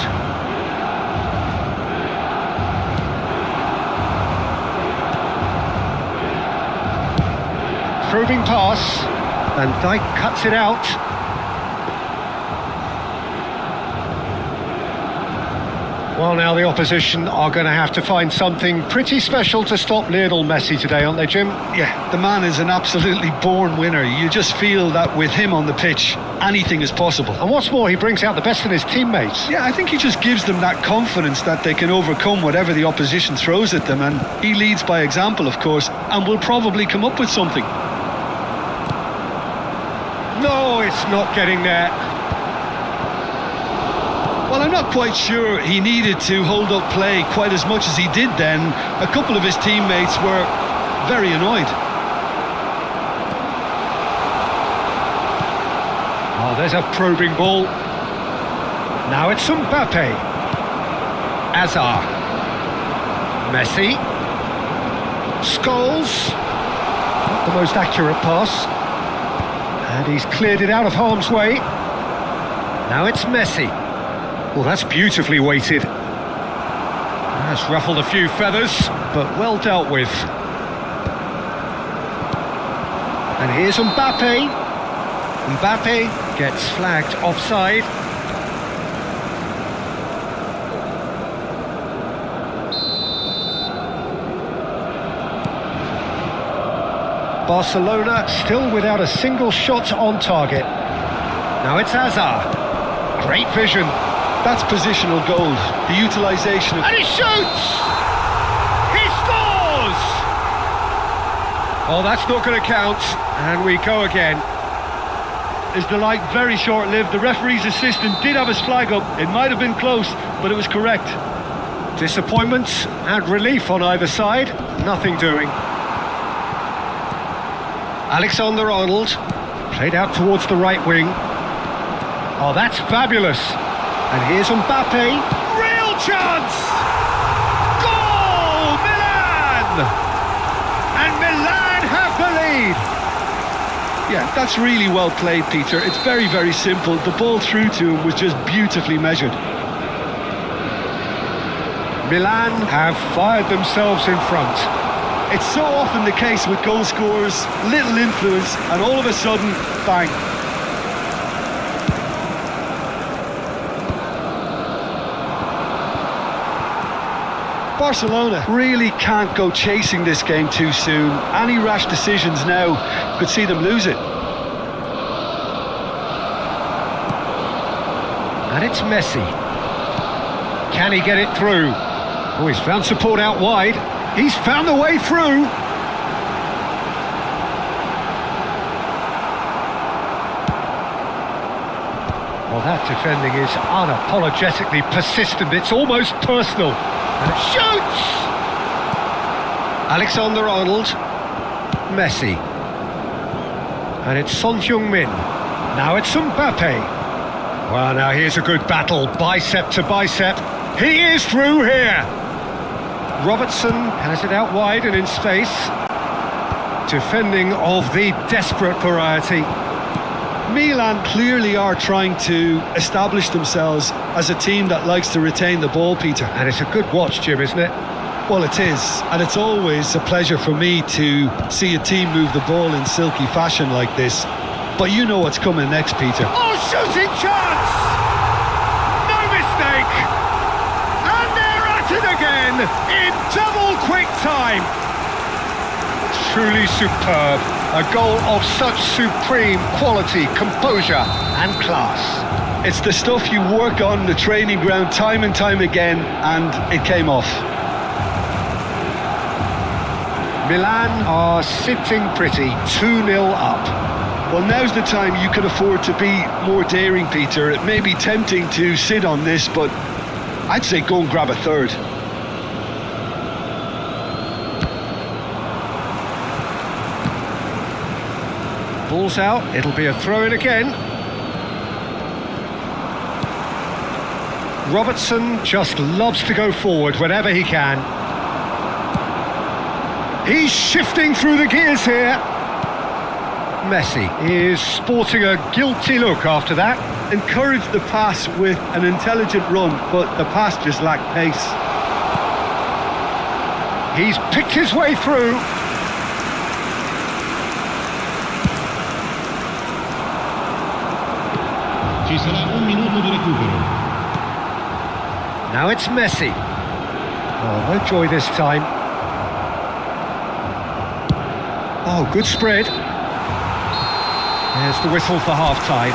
Probing pass. Van Dijk cuts it out. Well, now the opposition are going to have to find something pretty special to stop Lionel Messi today, aren't they, Jim? Yeah, the man is an absolutely born winner. You just feel that with him on the pitch, anything is possible. And what's more, he brings out the best in his teammates. Yeah, I think he just gives them that confidence that they can overcome whatever the opposition throws at them, and he leads by example, of course, and will probably come up with something. No, it's not getting there. Well, I'm not quite sure he needed to hold up play quite as much as he did then. A couple of his teammates were very annoyed. Oh, there's a probing ball. Now it's Mbappe. Hazard. Messi. Scholes. Not the most accurate pass. And he's cleared it out of harm's way. Now it's Messi. Well, that's beautifully weighted. That's ruffled a few feathers, but well dealt with. And here's Mbappe. Mbappe gets flagged offside. Barcelona still without a single shot on target. Now it's Hazard. Great vision. That's positional gold. The utilisation of... And he shoots! He scores! Oh, that's not going to count. And we go again. His delight very short-lived. The referee's assistant did have his flag up. It might have been close, but it was correct. Disappointment and relief on either side. Nothing doing. Alexander-Arnold played out towards the right wing. Oh, that's fabulous. And here's Mbappe. Real chance! Goal! Milan! And Milan have the lead. Yeah, that's really well played, Peter. It's very, very simple. The ball through to him was just beautifully measured. Milan have fired themselves in front. It's so often the case with goal scorers, little influence, and all of a sudden, bang. Barcelona really can't go chasing this game too soon. Any rash decisions now could see them lose it. And it's Messi. Can he get it through? Oh, he's found support out wide. He's found the way through. Well, that defending is unapologetically persistent. It's almost personal. And it shoots! Alexander-Arnold. Messi. And it's Son Heung-min. Now it's Mbappe. Well, now here's a good battle. Bicep to bicep. He is through here. Robertson has it out wide and in space. Defending of the desperate variety. Milan clearly are trying to establish themselves as a team that likes to retain the ball, Peter. And it's a good watch, Jim, isn't it? Well, it is, and it's always a pleasure for me to see a team move the ball in silky fashion like this. But you know what's coming next, Peter. Oh, shooting chance! No mistake! And they're at it again in double quick time. Truly superb. A goal of such supreme quality, composure and class. It's the stuff you work on the training ground time and time again, and it came off. Milan are sitting pretty, 2-0 up. Well, now's the time you can afford to be more daring, Peter. It may be tempting to sit on this, but I'd say go and grab a third. Ball's out, it'll be a throw-in again. Robertson just loves to go forward whenever he can. He's shifting through the gears here. Messi is sporting a guilty look after that. Encouraged the pass with an intelligent run, but the pass just lacked pace. He's picked his way through. Ci sarà un minuto di recupero. Now it's Messi. Oh, no joy this time. Oh, good spread. There's the whistle for half-time.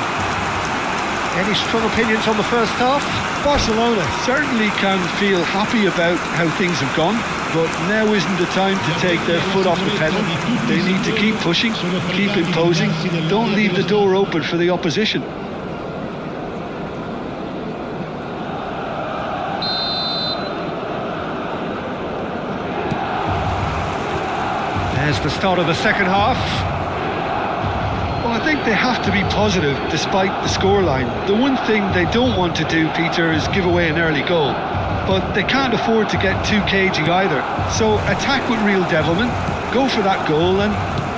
Any strong opinions on the first half? Barcelona certainly can feel happy about how things have gone, but now isn't the time to take their foot off the pedal. They need to keep pushing, keep imposing, don't leave the door open for the opposition. There's the start of the second half. Well, I think they have to be positive despite the scoreline. The one thing they don't want to do, Peter, is give away an early goal. But they can't afford to get too cagey either. So attack with real devilment, go for that goal and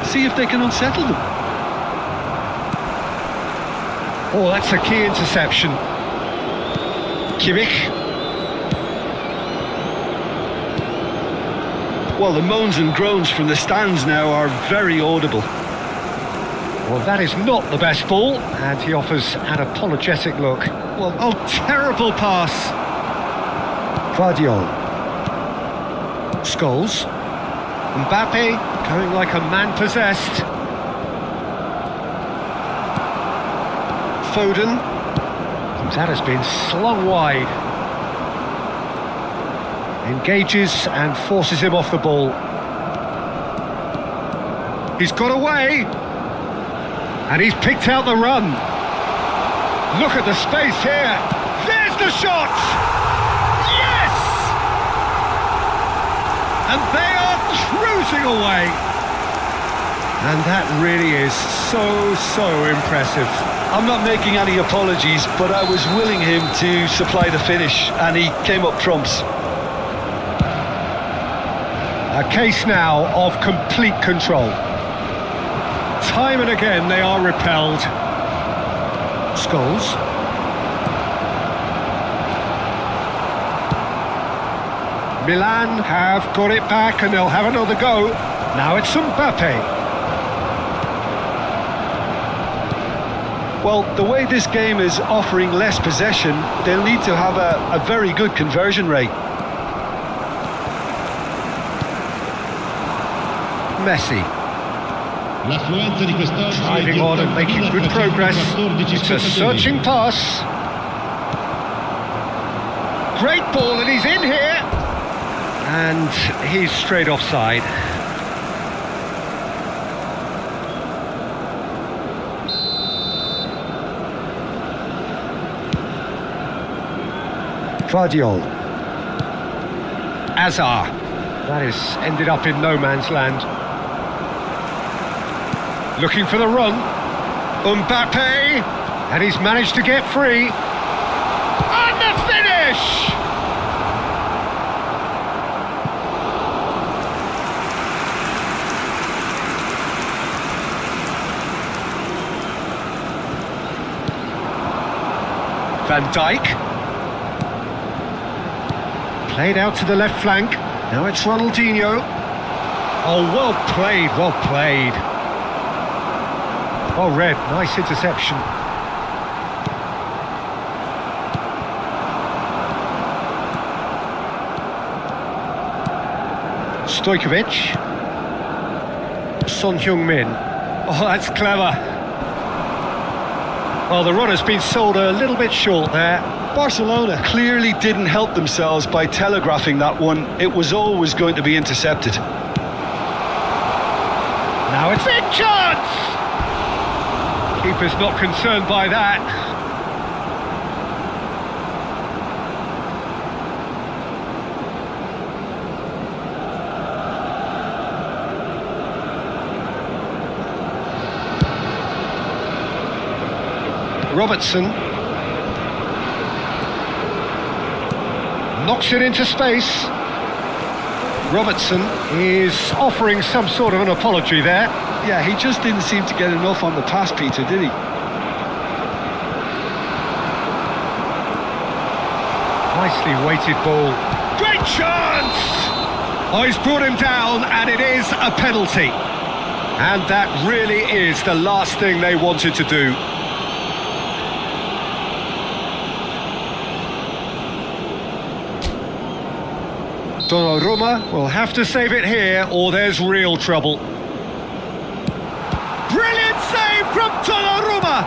see if they can unsettle them. Oh, that's a key interception. Kimmich. Well, the moans and groans from the stands now are very audible. Well, that is not the best ball, and he offers an apologetic look. Well, oh, terrible pass. Guardiola. Scholes. Mbappe going like a man possessed. Foden. That has been slung wide. Engages and forces him off the ball. He's got away. And he's picked out the run. Look at the space here. There's the shot. Yes! And they are cruising away. And that really is so impressive. I'm not making any apologies, but I was willing him to supply the finish, and he came up trumps. A case now of complete control. Time and again they are repelled. Scholes. Milan have got it back and they'll have another go. Now it's Mbappe. Well, the way this game is offering less possession, they'll need to have a very good conversion rate. Messi. L'affluenza di quest'oggi Driving on and making good progress. It's a searching pass. Great ball and he's in here. And he's straight offside. Guardiola. Azar. That is ended up in no man's land. Looking for the run. Mbappe. And he's managed to get free. And the finish! Van Dijk. Played out to the left flank. Now it's Ronaldinho. Oh, well played, well played. Well read, nice interception. Stojkovic. Son Heung-min. Oh, that's clever. Well, the runner's been sold a little bit short there. Barcelona clearly didn't help themselves by telegraphing that one. It was always going to be intercepted. Now it's big chance! Keeper's not concerned by that. Robertson knocks it into space. Robertson is offering some sort of an apology there. Yeah, he just didn't seem to get enough on the pass, Peter, did he? Nicely weighted ball. Great chance! Oh, he's brought him down, and it is a penalty. And that really is the last thing they wanted to do. Donnarumma will have to save it here, or there's real trouble. Brilliant save from Donnarumma!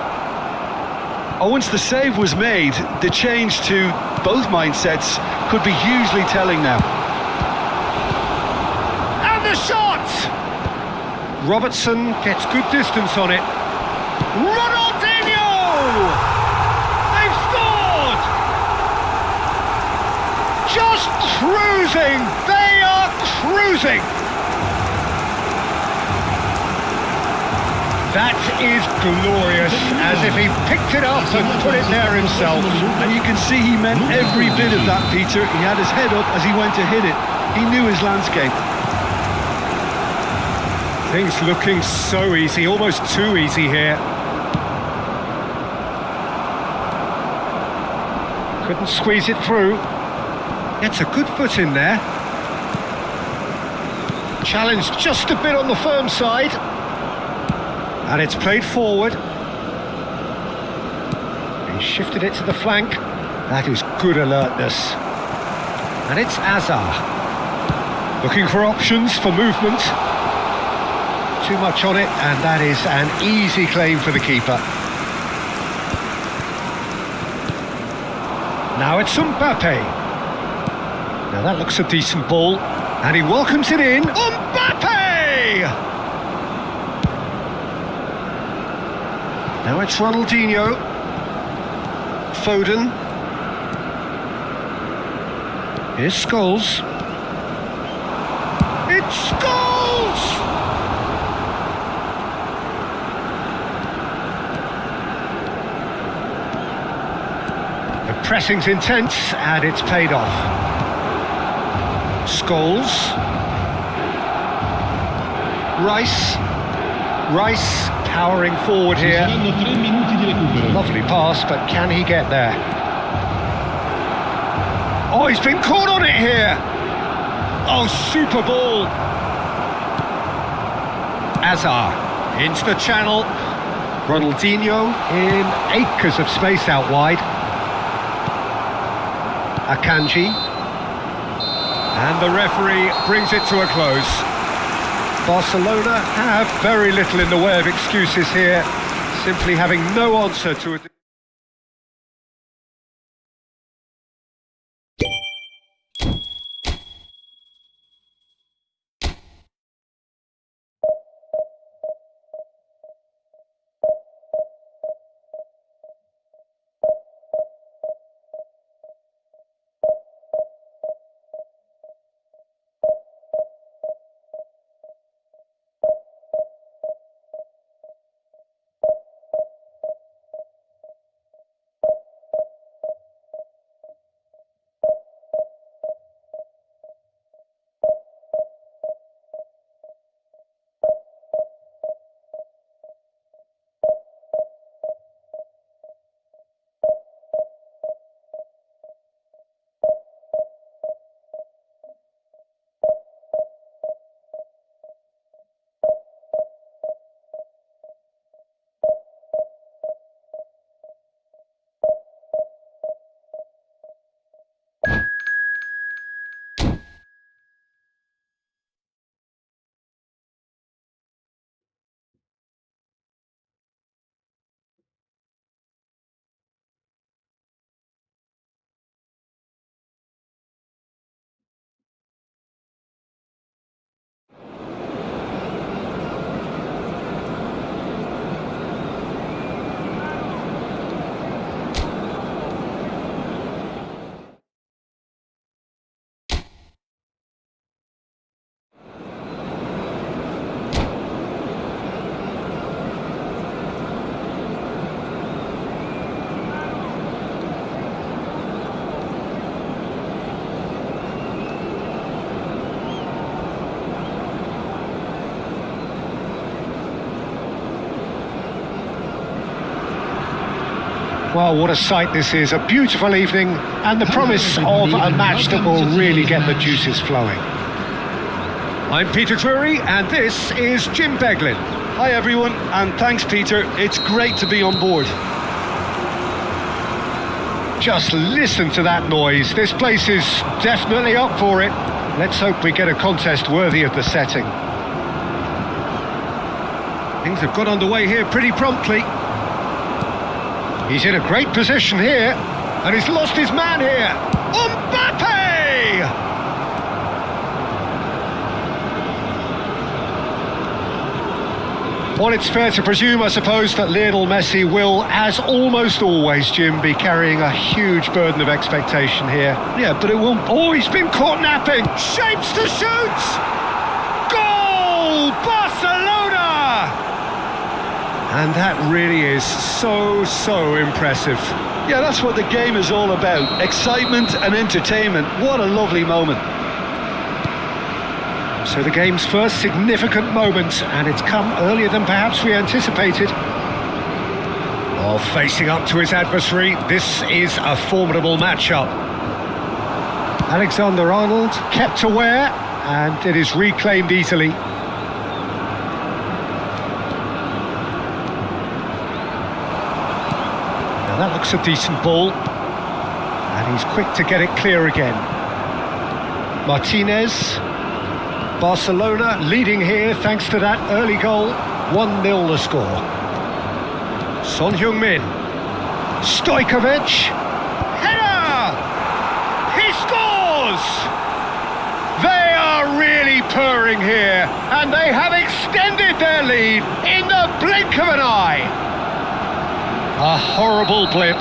Oh, once the save was made, the change to both mindsets could be hugely telling now. And the shot! Robertson gets good distance on it. Ronaldinho! They've scored! Just cruising! They are cruising! That is glorious, as if he picked it up and put it there himself. And you can see he meant every bit of that, Peter. He had his head up as he went to hit it. He knew his landscape. Things looking so easy, almost too easy here. Couldn't squeeze it through. Gets a good foot in there. Challenge just a bit on the firm side. And it's played forward. He shifted it to the flank. That is good alertness. And it's Azar. Looking for options for movement. Too much on it, and that is an easy claim for the keeper. Now it's Mbappe. Now that looks a decent ball, and he welcomes it in. Mbappe! Now it's Ronaldinho. Foden. Here's Scholes. It's Scholes! The pressing's intense, and it's paid off. Scholes. Rice powering forward here. Lovely pass, but can he get there? Oh, he's been caught on it here. Oh, super ball. Azar into the channel. Ronaldinho in acres of space out wide. Akanji. And the referee brings it to a close. Barcelona have very little in the way of excuses here, simply having no answer to it. Well, what a sight this is. A beautiful evening and the promise of a match that will really get the juices flowing. I'm Peter Drury and this is Jim Beglin. Hi everyone, and thanks Peter. It's great to be on board. Just listen to that noise. This place is definitely up for it. Let's hope we get a contest worthy of the setting. Things have got underway here pretty promptly. He's in a great position here, and he's lost his man here. Mbappe! Well, it's fair to presume, I suppose, that Lionel Messi will, as almost always, Jim, be carrying a huge burden of expectation here. Yeah, but it won't... Oh, he's been caught napping! Shapes to shoot! Goal! Barcelona! And that really is so impressive. Yeah, that's what the game is all about. Excitement and entertainment. What a lovely moment. So the game's first significant moment, and it's come earlier than perhaps we anticipated. Oh, facing up to his adversary, this is a formidable matchup. Alexander-Arnold kept aware, and it is reclaimed easily. Now that looks a decent ball, and he's quick to get it clear again. Martinez. Barcelona leading here thanks to that early goal. 1-0 the score. Son Heung-min. Stojkovic. Header! He scores! They are really purring here, and they have extended their lead in the blink of an eye. A horrible blip,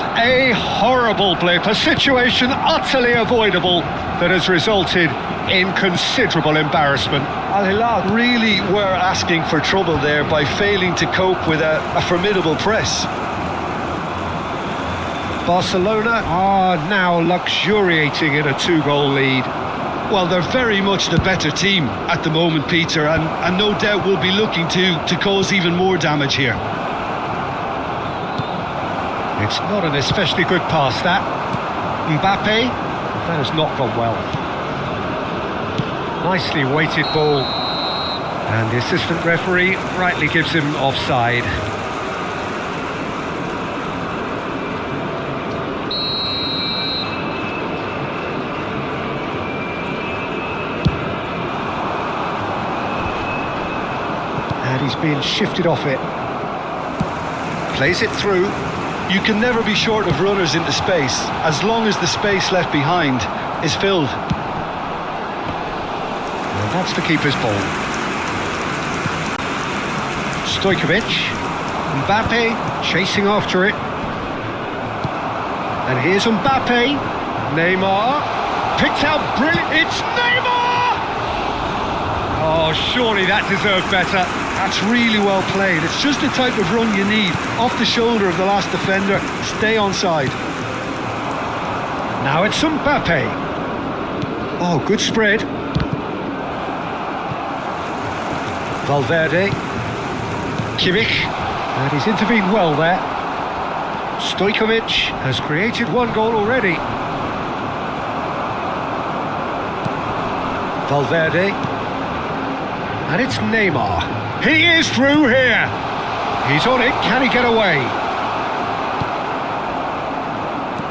a situation utterly avoidable that has resulted in considerable embarrassment. Al Hilal really were asking for trouble there by failing to cope with a formidable press. Barcelona are now luxuriating in a 2-goal lead. Well, they're very much the better team at the moment, Peter, and no doubt will be looking to cause even more damage here. It's not an especially good pass, that. Mbappe, that has not gone well. Nicely weighted ball. And the assistant referee rightly gives him offside. And he's being shifted off it. Plays it through. You can never be short of runners into space, as long as the space left behind is filled. And that's the keeper's ball. Stojkovic. Mbappe chasing after it. And here's Mbappe. Neymar. Picked out brilliant. It's Neymar! Oh, surely that deserved better. That's really well played. It's just the type of run you need. Off the shoulder of the last defender. Stay onside. Now it's Mbappe. Oh, good spread. Valverde. Kimmich. And he's intervened well there. Stojkovic has created 1 goal already. Valverde. And it's Neymar. He is through here. He's on it. Can he get away?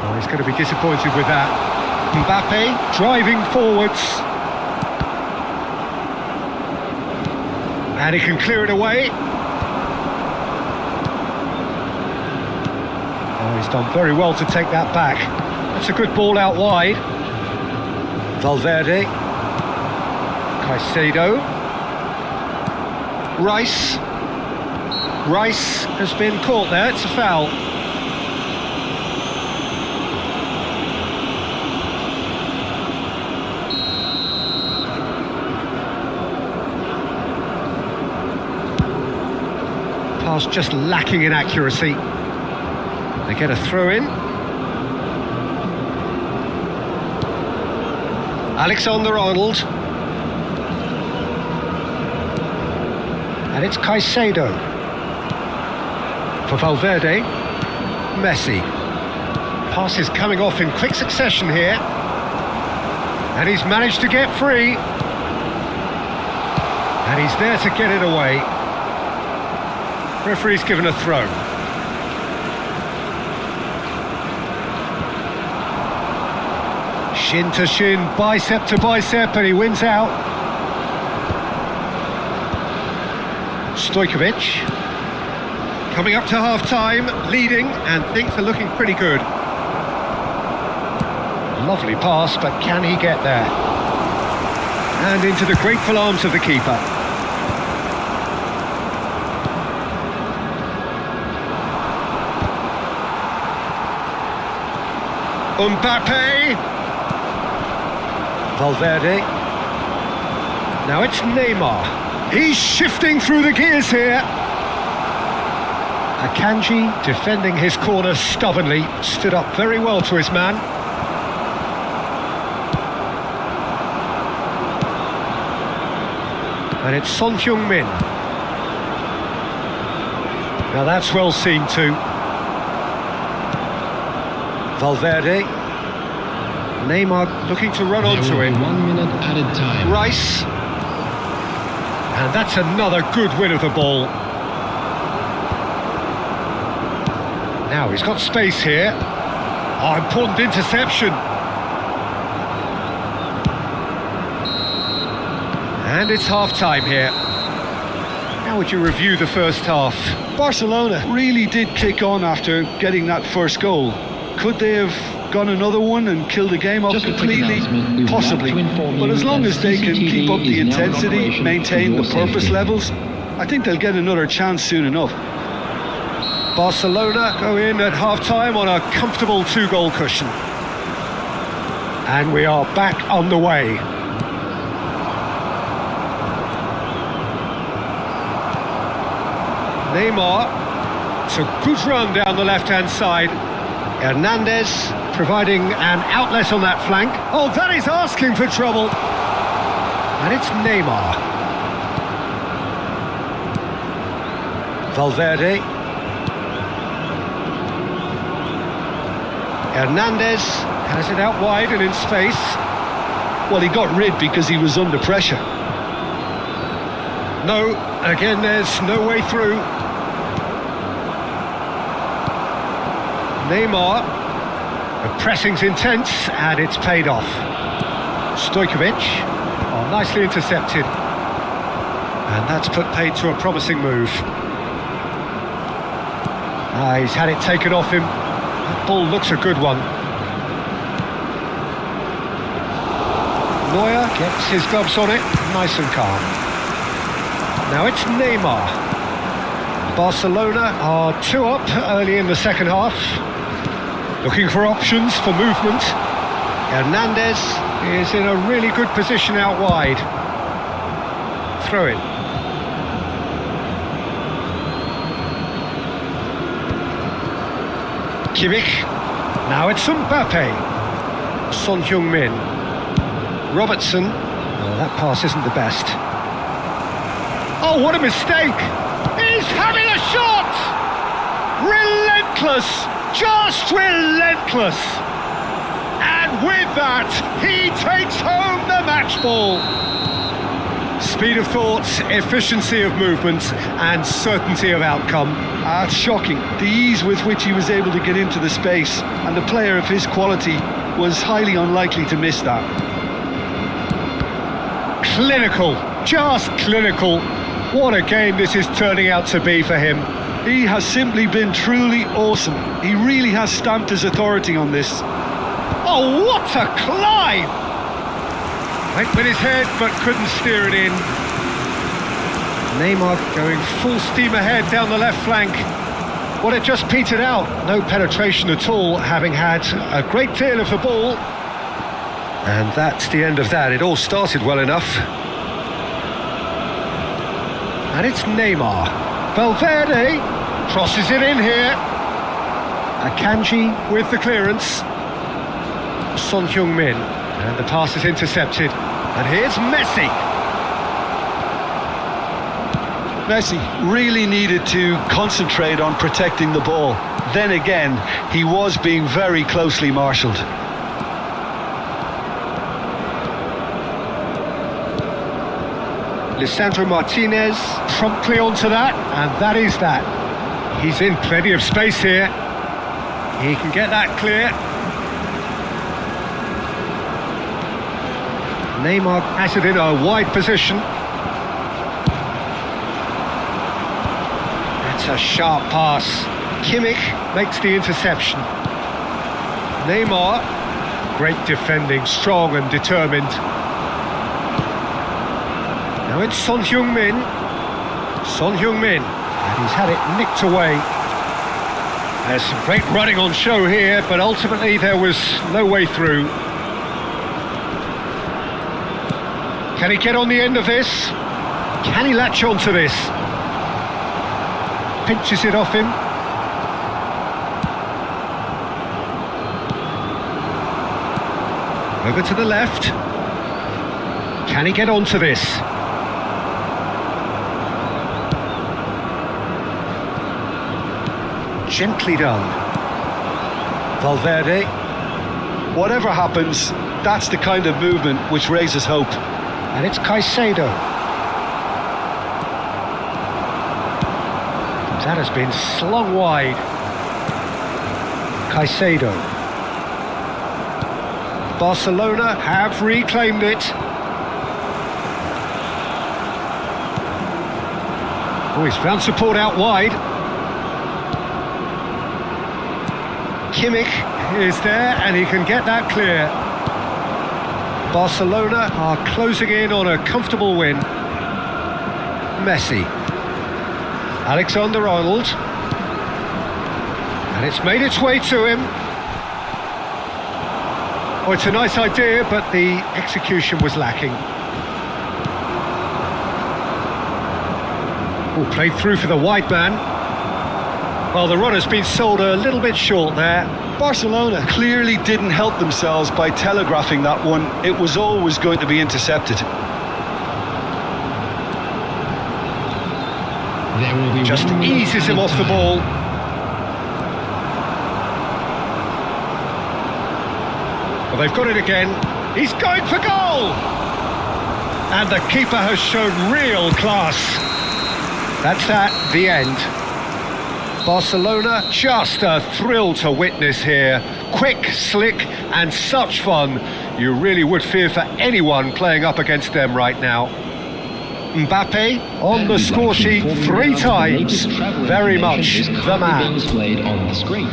Oh, he's going to be disappointed with that. Mbappe driving forwards. And he can clear it away. Oh, he's done very well to take that back. That's a good ball out wide. Valverde. Caicedo. Rice has been caught there, it's a foul. Pass just lacking in accuracy. They get a throw in. Alexander-Arnold. And it's Caicedo. For Valverde, Messi. Passes coming off in quick succession here. And he's managed to get free. And he's there to get it away. Referee's given a throw. Shin to shin, bicep to bicep, and he wins out. Stojkovic. Coming up to half-time, leading, and things are looking pretty good. Lovely pass, but can he get there? And into the grateful arms of the keeper. Mbappe. Valverde. Now it's Neymar. He's shifting through the gears here. Akanji defending his corner stubbornly, stood up very well to his man. And it's Son Heung-min. Now that's well seen too. Valverde. Neymar looking to run onto him. 1 minute added time. Rice. And that's another good win of the ball. Now he's got space here. Oh, important interception. And it's half-time here. How would you review the first half? Barcelona really did kick on after getting that first goal. Could they have gone another one and killed the game off Just a quick completely? announcement. We would Possibly. like to inform But you as long that as they can CCTV keep up the is now in intensity, operation maintain for the your purpose safety. levels, I think they'll get another chance soon enough. Barcelona go in at half-time on a comfortable 2-goal cushion. And we are back on the way. Neymar. It's a good run down the left-hand side. Hernandez providing an outlet on that flank. Oh, that is asking for trouble. And it's Neymar. Valverde. Hernandez has it out wide and in space. Well, he got rid because he was under pressure. No, again there's no way through. Neymar. The pressing's intense and it's paid off. Stojkovic. Oh, nicely intercepted. And that's put paid to a promising move. He's had it taken off him. That ball looks a good one. Neuer gets his gloves on it, nice and calm. Now it's Neymar. Barcelona are 2 up early in the second half. Looking for options for movement. Hernandez is in a really good position out wide. Throw it. Kimmich. Now it's Mbappe. Son Heung-min. Robertson. Oh, that pass isn't the best. Oh, what a mistake! He's having a shot! Relentless! Just relentless! And with that, he takes home the match ball. Speed of thought, efficiency of movement, and certainty of outcome. It's shocking, the ease with which he was able to get into the space, and a player of his quality was highly unlikely to miss that. Clinical, just clinical. What a game this is turning out to be for him. He has simply been truly awesome. He really has stamped his authority on this. Oh, what a climb! Went with his head, but couldn't steer it in. Neymar going full steam ahead down the left flank. Well, it just petered out. No penetration at all, having had a great deal of the ball. And that's the end of that. It all started well enough. And it's Neymar. Valverde crosses it in here. Akanji with the clearance. Son Heung-min. And the pass is intercepted. And here's Messi. Messi really needed to concentrate on protecting the ball. Then again, he was being very closely marshalled. Lisandro Martinez promptly onto that, and that is that. He's in plenty of space here. He can get that clear. Neymar has it in a wide position. That's a sharp pass. Kimmich makes the interception. Neymar, great defending, strong and determined. Now it's Son Heung-min. Son Heung-min, and he's had it nicked away. There's some great running on show here, but ultimately there was no way through. Can he get on the end of this? Can he latch onto this? Pinches it off him. Over to the left. Can he get onto this? Gently done. Valverde. Whatever happens, that's the kind of movement which raises hope. And it's Caicedo. That has been slung wide. Caicedo. Barcelona have reclaimed it. Oh, he's found support out wide. Kimmich is there and he can get that clear. Barcelona are closing in on a comfortable win. Messi. Alexander-Arnold. And it's made its way to him. Oh, it's a nice idea, but the execution was lacking. Oh, played through for the wide man. Well, the runner's been sold a little bit short there. Barcelona clearly didn't help themselves by telegraphing that one. It was always going to be intercepted. There will be Just eases him off the ball. Well, they've got it again. He's going for goal! And the keeper has shown real class. That's at the end. Barcelona, just a thrill to witness here. Quick, slick, and such fun. You really would fear for anyone playing up against them right now. Mbappe on the score sheet 3 times. Very much the man. Displayed on the screen.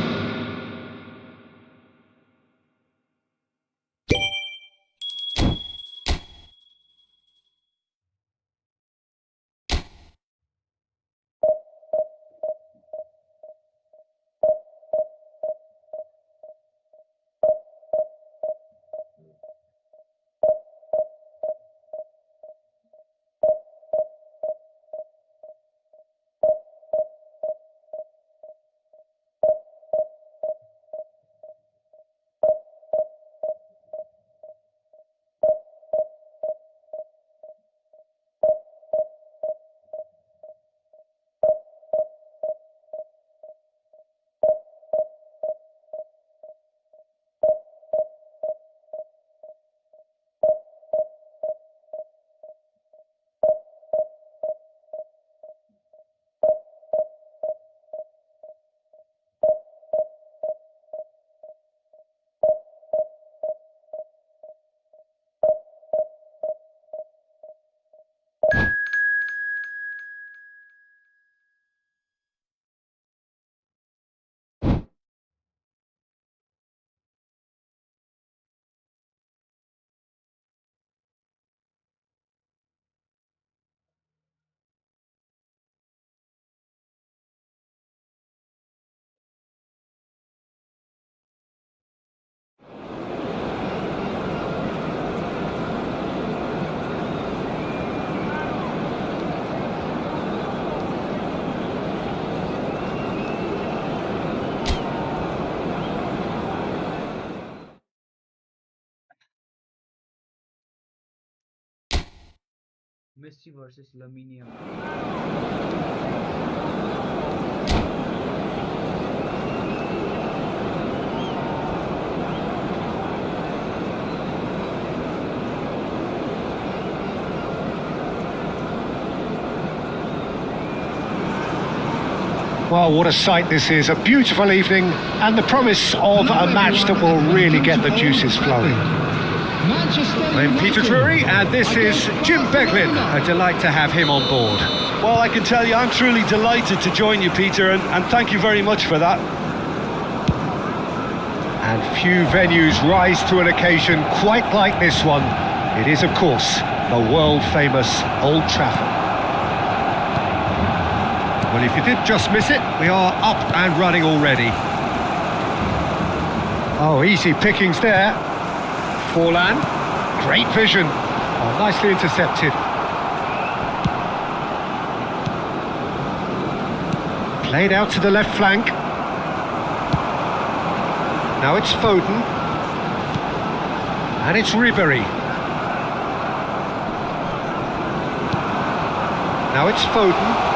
Messi versus Lamine. Well, what a sight this is. A beautiful evening and the promise of a match that will really get the juices flowing. I'm Peter Drury and this is Jim Beglin. A delight to have him on board. Well, I can tell you I'm truly delighted to join you, Peter, and thank you very much for that. And few venues rise to an occasion quite like this one. It is, of course, the world-famous Old Trafford. Well, if you did just miss it, we are up and running already. Oh, easy pickings there. Forlan, great vision. Oh, nicely intercepted. Played out to the left flank. Now it's Foden. And it's Ribery. Now it's Foden.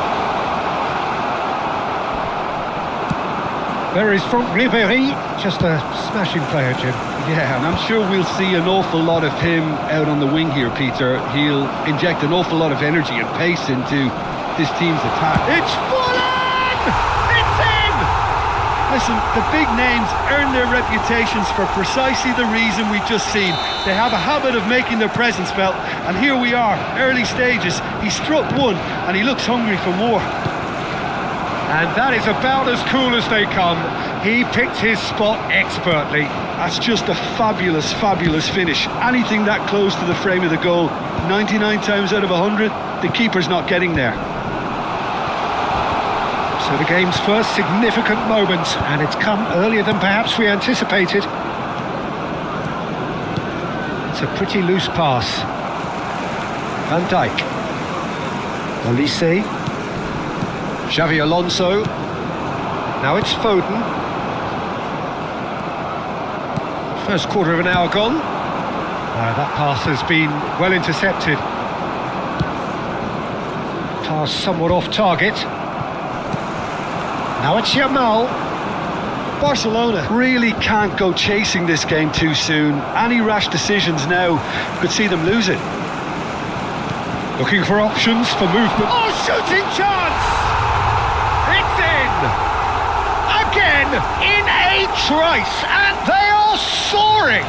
There is from Ribery, just a smashing player, Jim. Yeah, and I'm sure we'll see an awful lot of him out on the wing here, Peter. He'll inject an awful lot of energy and pace into this team's attack. It's Forlan! It's in! Listen, the big names earn their reputations for precisely the reason we've just seen. They have a habit of making their presence felt, and here we are, early stages. He struck one, and he looks hungry for more. And that is about as cool as they come. He picked his spot expertly. That's just a fabulous, fabulous finish. Anything that close to the frame of the goal, 99 times out of 100, the keeper's not getting there. So the game's first significant moment, and it's come earlier than perhaps we anticipated. It's a pretty loose pass. Van Dijk. Olise. Xavi Alonso. Now it's Foden. First quarter of an hour gone. That pass has been well intercepted. Pass somewhat off target. Now it's Yamal. Barcelona really can't go chasing this game too soon. Any rash decisions now could see them lose it. Looking for options for movement. Oh, shooting chance! It's in! Again, in a trice, and they are soaring!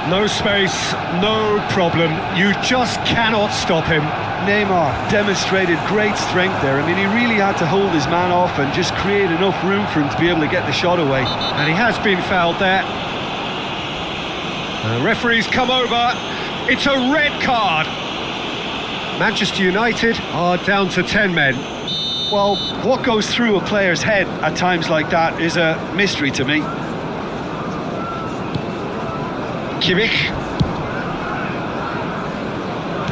No space, no problem. You just cannot stop him. Neymar demonstrated great strength there. I mean, he really had to hold his man off and just create enough room for him to be able to get the shot away. And he has been fouled there. The referee's come over. It's a red card. Manchester United are down to 10 men. Well, what goes through a player's head at times like that is a mystery to me. Kimmich.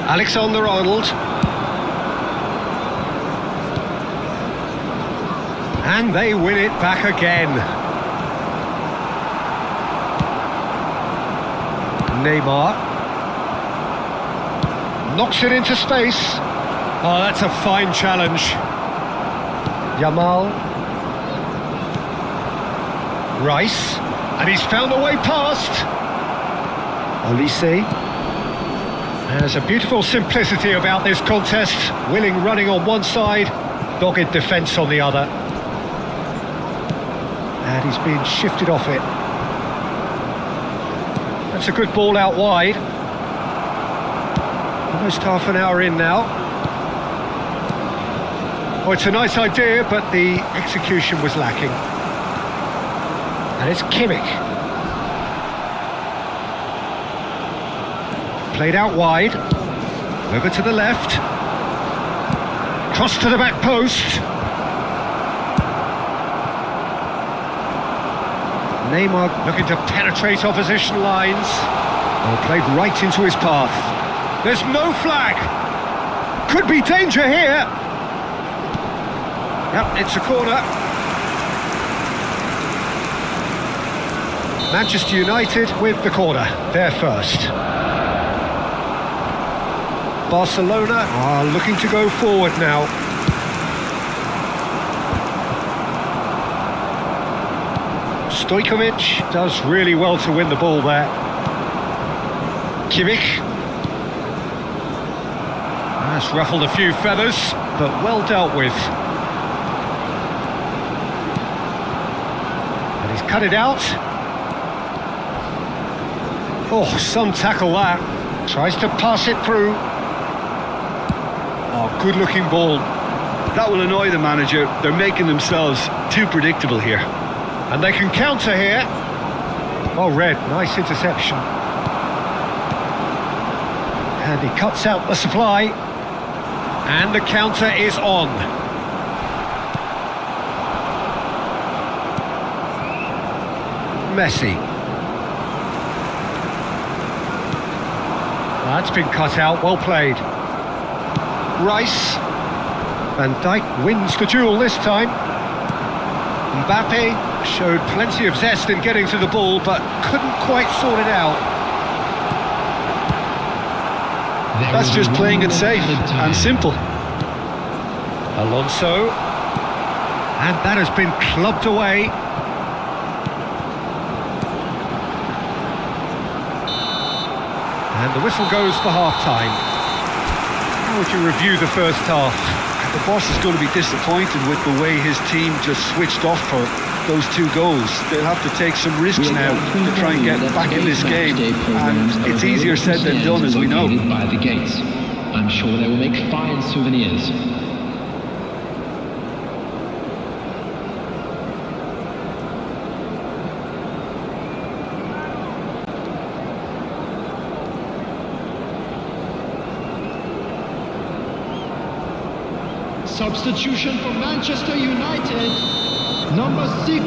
Alexander-Arnold. And they win it back again. Neymar. Knocks it into space. Oh, that's a fine challenge. Yamal. Rice. And he's found a way past. Olise. There's a beautiful simplicity about this contest. Willing running on one side, dogged defence on the other. And he's being shifted off it. That's a good ball out wide. Almost half an hour in now. Oh, it's a nice idea, but the execution was lacking. And it's Kimmich. Played out wide. Over to the left. Cross to the back post. Neymar looking to penetrate opposition lines. Oh, played right into his path. There's no flag. Could be danger here. Yep, it's a corner. Manchester United with the corner. They're first. Barcelona are looking to go forward now. Stojkovic does really well to win the ball there. Kimmich. That's ruffled a few feathers, but well dealt with. And he's cut it out. Oh, some tackle that. Tries to pass it through. Oh, good looking ball. That will annoy the manager. They're making themselves too predictable here. And they can counter here. Oh, Red, nice interception. And he cuts out the supply. And the counter is on. Messi. That's been cut out, well played. Rice. Van Dijk wins the duel this time. Mbappe showed plenty of zest in getting to the ball, but couldn't quite sort it out. That's just playing it safe and simple. Alonso. And that has been clubbed away. And the whistle goes for half-time. How would you review the first half? The boss is going to be disappointed with the way his team just switched off for those 2 goals. They'll have to take some risks now to try and get back in this game. And it's easier said than done, as we know. By the gates. I'm sure they will make fine souvenirs. Substitution for Manchester United, number 6,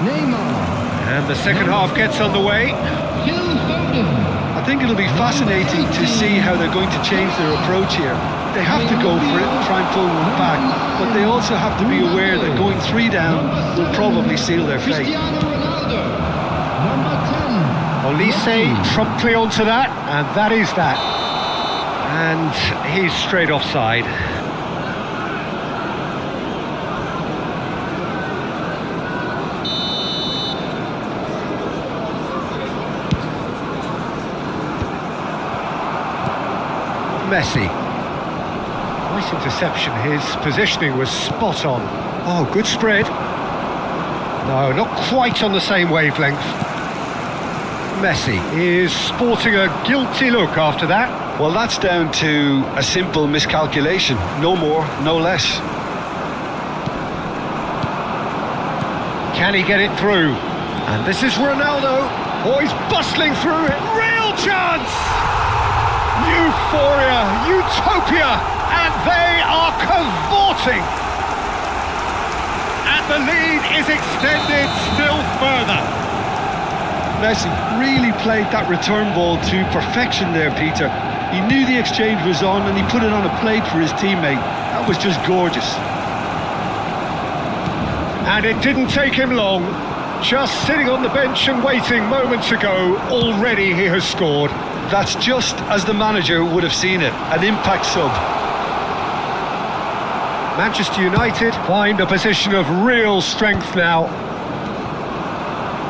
Neymar. And the second half gets underway. Phil Foden. I think it'll be fascinating to see how they're going to change their approach here. They have to go for it and try and pull one back, but they also have to be aware that going 3 down will probably seal their fate. Cristiano Ronaldo, number 10. Olise promptly onto that, and that is that. And he's straight offside. Messi. Nice interception. His positioning was spot on. Oh, good spread. No, not quite on the same wavelength. Messi is sporting a guilty look after that. Well, that's down to a simple miscalculation. No more, no less. Can he get it through? And this is Ronaldo. Oh, he's bustling through it. Real chance! Euphoria, utopia, and they are cavorting. And the lead is extended still further. Messi really played that return ball to perfection there, Peter. He knew the exchange was on and he put it on a plate for his teammate. That was just gorgeous. And it didn't take him long. Just sitting on the bench and waiting moments ago, already he has scored. That's just as the manager would have seen it, an impact sub. Manchester United find a position of real strength now.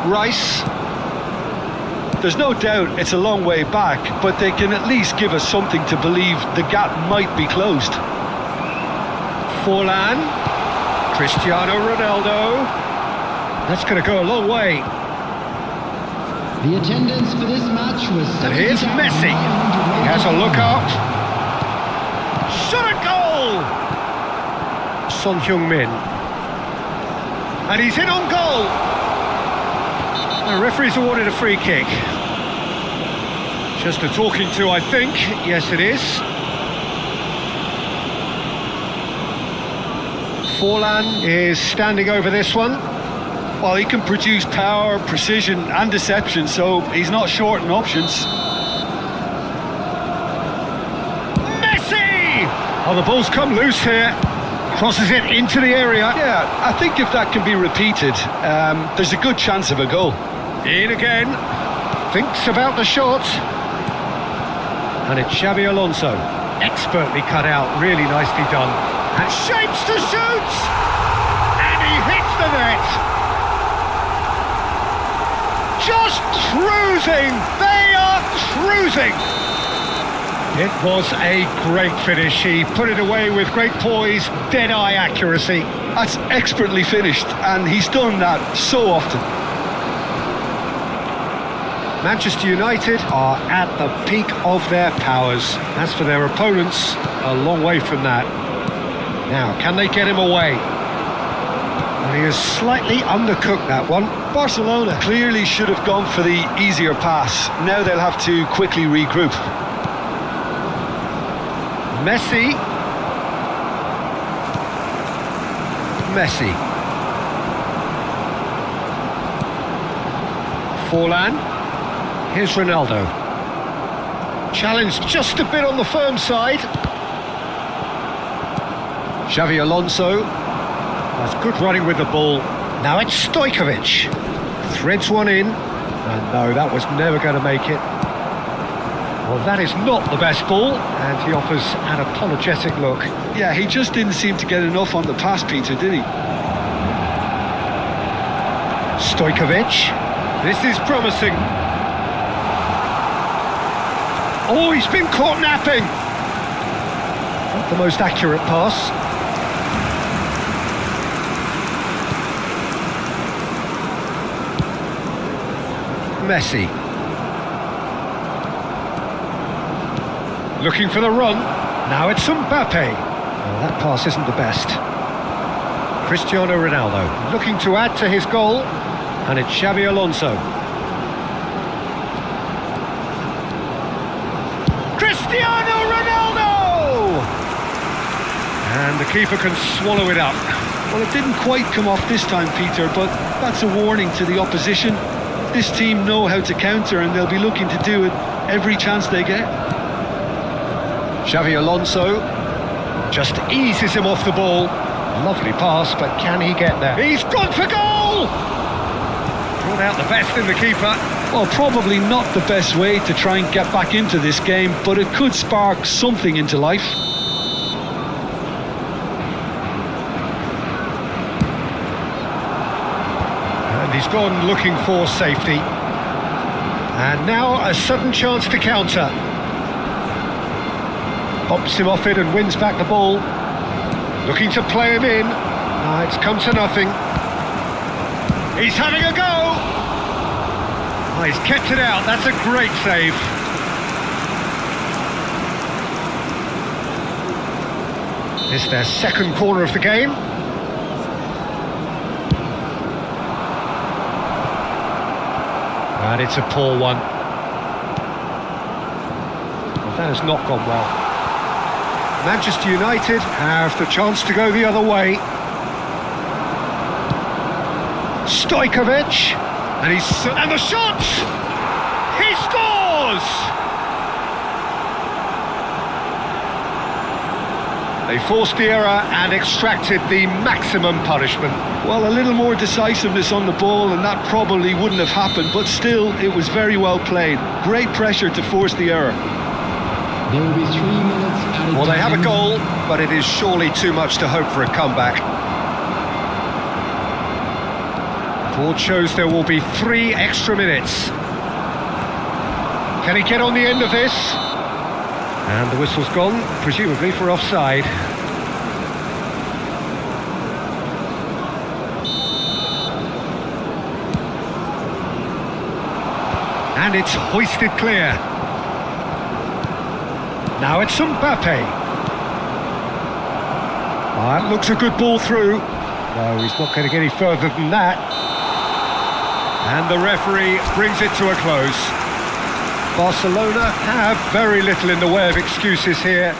Rice. There's no doubt it's a long way back, but they can at least give us something to believe the gap might be closed. Forlan. Cristiano Ronaldo. That's going to go a long way. The attendance for this match was... And here's Messi. He has a look up. Shot a goal! Son Heung-min. And he's in on goal. The referee's awarded a free kick. Just a talking to, I think. Yes, it is. Forlan is standing over this one. Well, he can produce power, precision and deception, so he's not short on options. Messi! Oh, the ball's come loose here. Crosses it into the area. Yeah, I think if that can be repeated, there's a good chance of a goal. In again. Thinks about the shot. And it's Xabi Alonso. Expertly cut out, really nicely done. And shapes to shoot! And he hits the net! Just cruising! They are cruising! It was a great finish. He put it away with great poise, dead-eye accuracy. That's expertly finished, and he's done that so often. Manchester United are at the peak of their powers. As for their opponents, a long way from that. Now, can they get him away? Well, he has slightly undercooked that one. Barcelona clearly should have gone for the easier pass. Now they'll have to quickly regroup. Messi. Forlan. Here's Ronaldo. Challenge just a bit on the firm side. Xabi Alonso. That's good running with the ball. Now it's Stojkovic. Threads one in. And no, that was never going to make it. Well, that is not the best ball. And he offers an apologetic look. Yeah, he just didn't seem to get enough on the pass, Peter, did he? Stojkovic. This is promising. Oh, he's been caught napping. Not the most accurate pass. Messi. Looking for the run. Now it's Mbappe. Well, that pass isn't the best. Cristiano Ronaldo looking to add to his goal. And it's Xabi Alonso. Cristiano Ronaldo! And the keeper can swallow it up. Well, it didn't quite come off this time, Peter, but that's a warning to the opposition. This team know how to counter, and they'll be looking to do it every chance they get. Xabi Alonso just eases him off the ball. Lovely pass, but can he get there? He's gone for goal! Brought out the best in the keeper. Well, probably not the best way to try and get back into this game, but it could spark something into life. And he's gone looking for safety. And now a sudden chance to counter. Pops him off it and wins back the ball. Looking to play him in. It's come to nothing. He's having a go! Oh, he's kept it out, that's a great save. It's their second corner of the game. And it's a poor one. Well, that has not gone well. Manchester United have the chance to go the other way. Stojkovic, and the shot! He scores! They forced the error and extracted the maximum punishment. Well, a little more decisiveness on the ball and that probably wouldn't have happened, but still, it was very well played. Great pressure to force the error. There will be 3 minutes added. Well, they have a goal, but it is surely too much to hope for a comeback. Board shows there will be 3 extra minutes. Can he get on the end of this? And the whistle's gone, presumably for offside. And it's hoisted clear. Now it's Mbappe. Oh, that looks a good ball through. No, he's not going to get any further than that. And the referee brings it to a close. Barcelona have very little in the way of excuses here.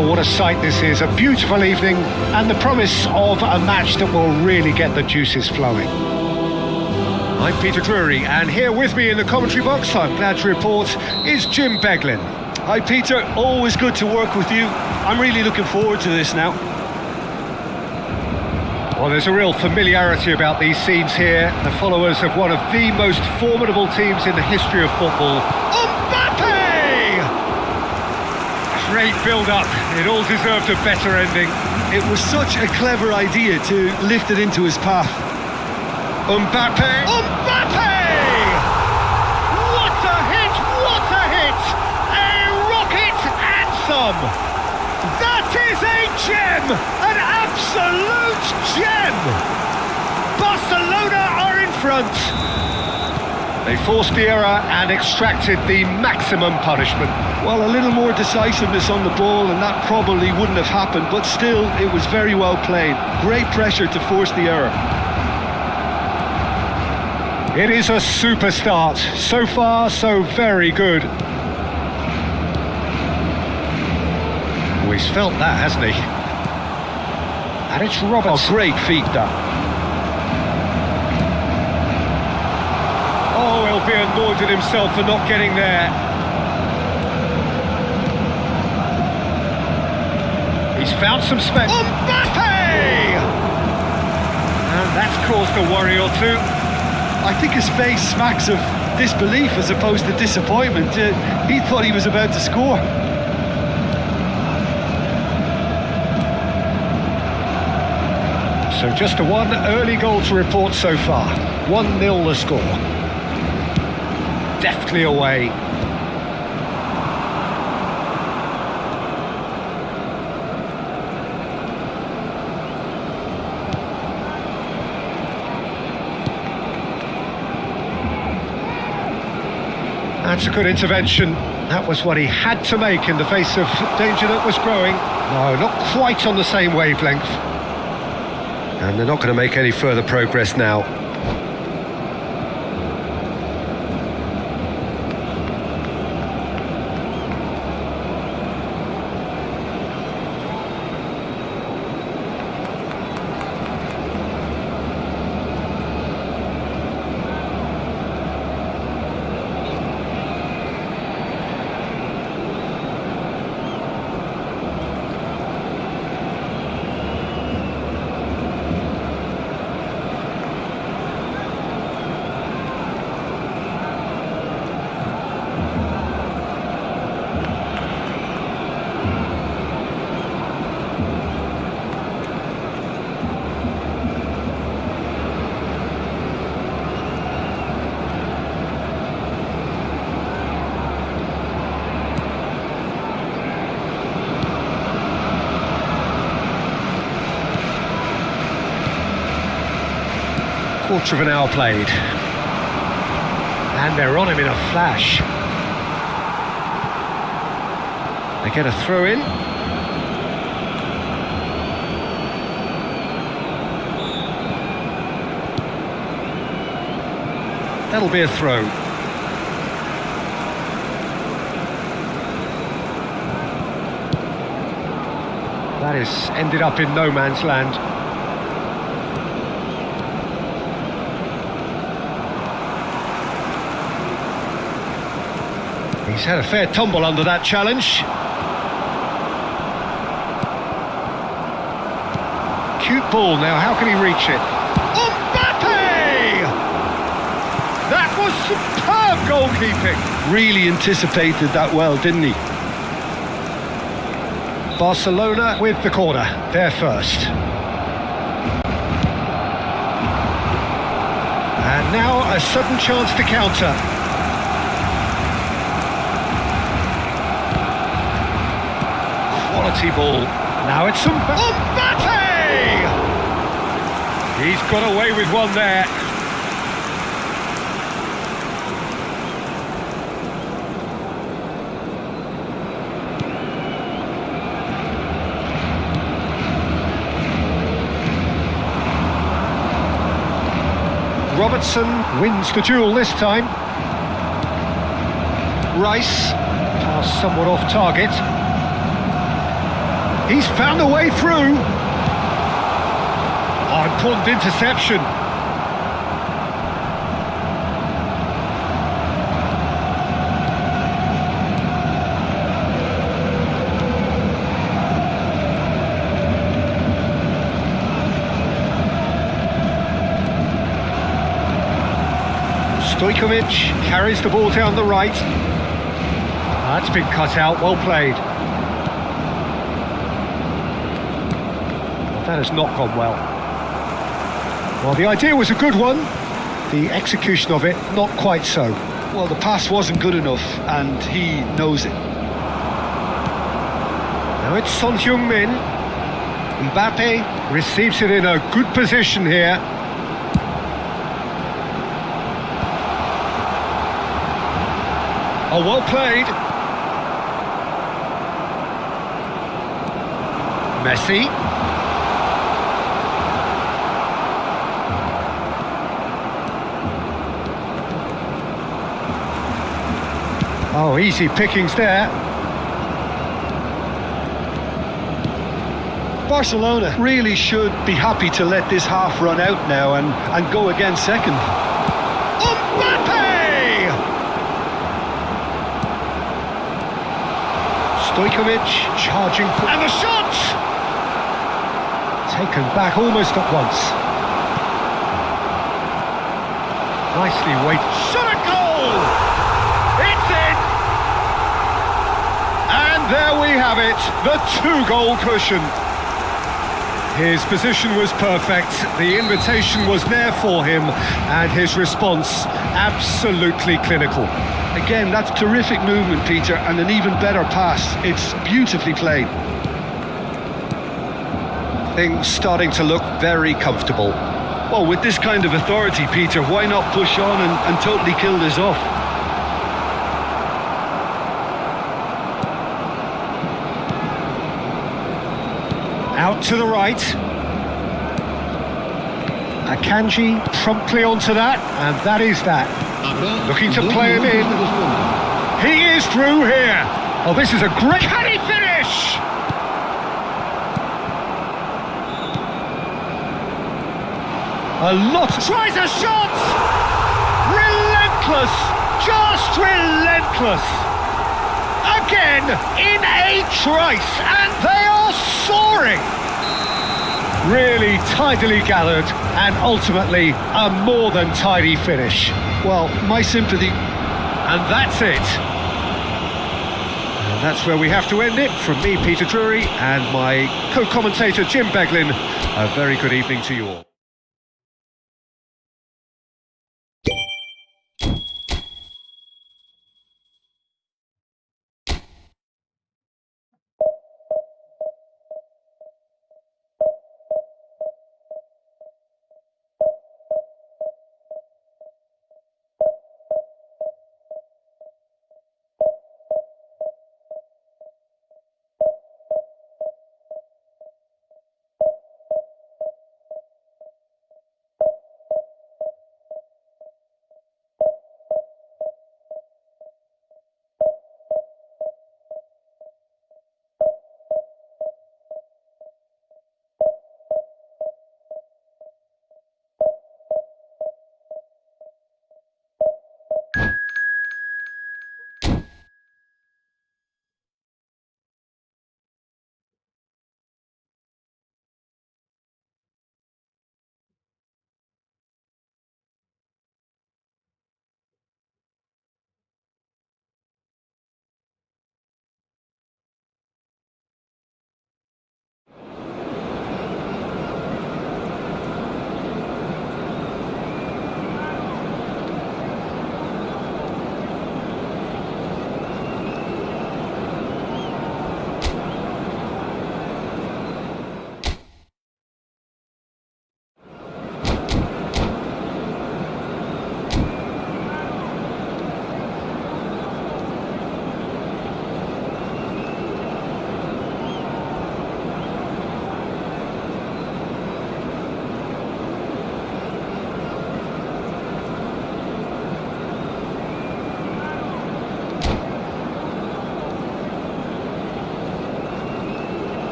Wow, what a sight this is. A beautiful evening and the promise of a match that will really get the juices flowing. I'm Peter Drury, and here with me in the commentary box, I'm glad to report, is Jim Beglin. Hi Peter, always good to work with you. I'm really looking forward to this now. Well, there's a real familiarity about these scenes here. The followers of one of the most formidable teams in the history of football. Mbappe! Great build-up. It all deserved a better ending. It was such a clever idea to lift it into his path. Mbappe! Mbappe! What a hit! What a hit! A rocket anthem! That is a gem! An absolute gem! Barcelona are in front. They forced the error and extracted the maximum punishment. Well, a little more decisiveness on the ball and that probably wouldn't have happened, but still, it was very well played. Great pressure to force the error. It is a super start. So far, so very good. Oh, he's felt that, hasn't he? And it's Roberts. Oh, great feat, that. Oh, he'll be annoyed at himself for not getting there. He's found some space. Mbappe! And that's caused a worry or two. I think his face smacks of disbelief as opposed to disappointment. He thought he was about to score. So just a one early goal to report so far. 1-0 the score. Deftly away. That's a good intervention. That was what he had to make in the face of danger that was growing. No, not quite on the same wavelength. And they're not going to make any further progress now. Quarter of an hour played. And they're on him in a flash. They get a throw in. That'll be a throw. That is ended up in no man's land. He's had a fair tumble under that challenge. Cute ball now, how can he reach it? Mbappe! That was superb goalkeeping. Really anticipated that well, didn't he? Barcelona with the corner, they're first. And now a sudden chance to counter. Quality ball. Now it's Mbappe! He's got away with one there. Robertson wins the duel this time. Rice, pass somewhat off target. He's found a way through. Oh, important interception. Stojkovic carries the ball down the right. That's been cut out, well played. Well, that has not gone well. Well, the idea was a good one. The execution of it, not quite so. Well, the pass wasn't good enough, and he knows it. Now it's Son Heung-min. Mbappe receives it in a good position here. Oh, well played. Messi. Oh, easy pickings there. Barcelona really should be happy to let this half run out now and go again second. Mbappe! Stojkovic charging for... And the shot! Taken back almost at once. Nicely weighted. Shot a goal! It's in! And there we have it, the 2-goal cushion. His position was perfect, the invitation was there for him, and his response absolutely clinical. Again, that's terrific movement, Peter, and an even better pass. It's beautifully played. Things starting to look very comfortable. Well, with this kind of authority, Peter, why not push on and totally kill this off? Out to the right. Akanji promptly onto that, and that is that. Looking to play him in. He is through here. Oh, this is a great... Can he finish? A lot... Tries a shot! Relentless! Just relentless! Again, in a trice, and they are soaring! Really tidily gathered, and ultimately a more than tidy finish. Well, my sympathy. And that's it. And that's where we have to end it. From me, Peter Drury, and my co-commentator, Jim Beglin. A very good evening to you all.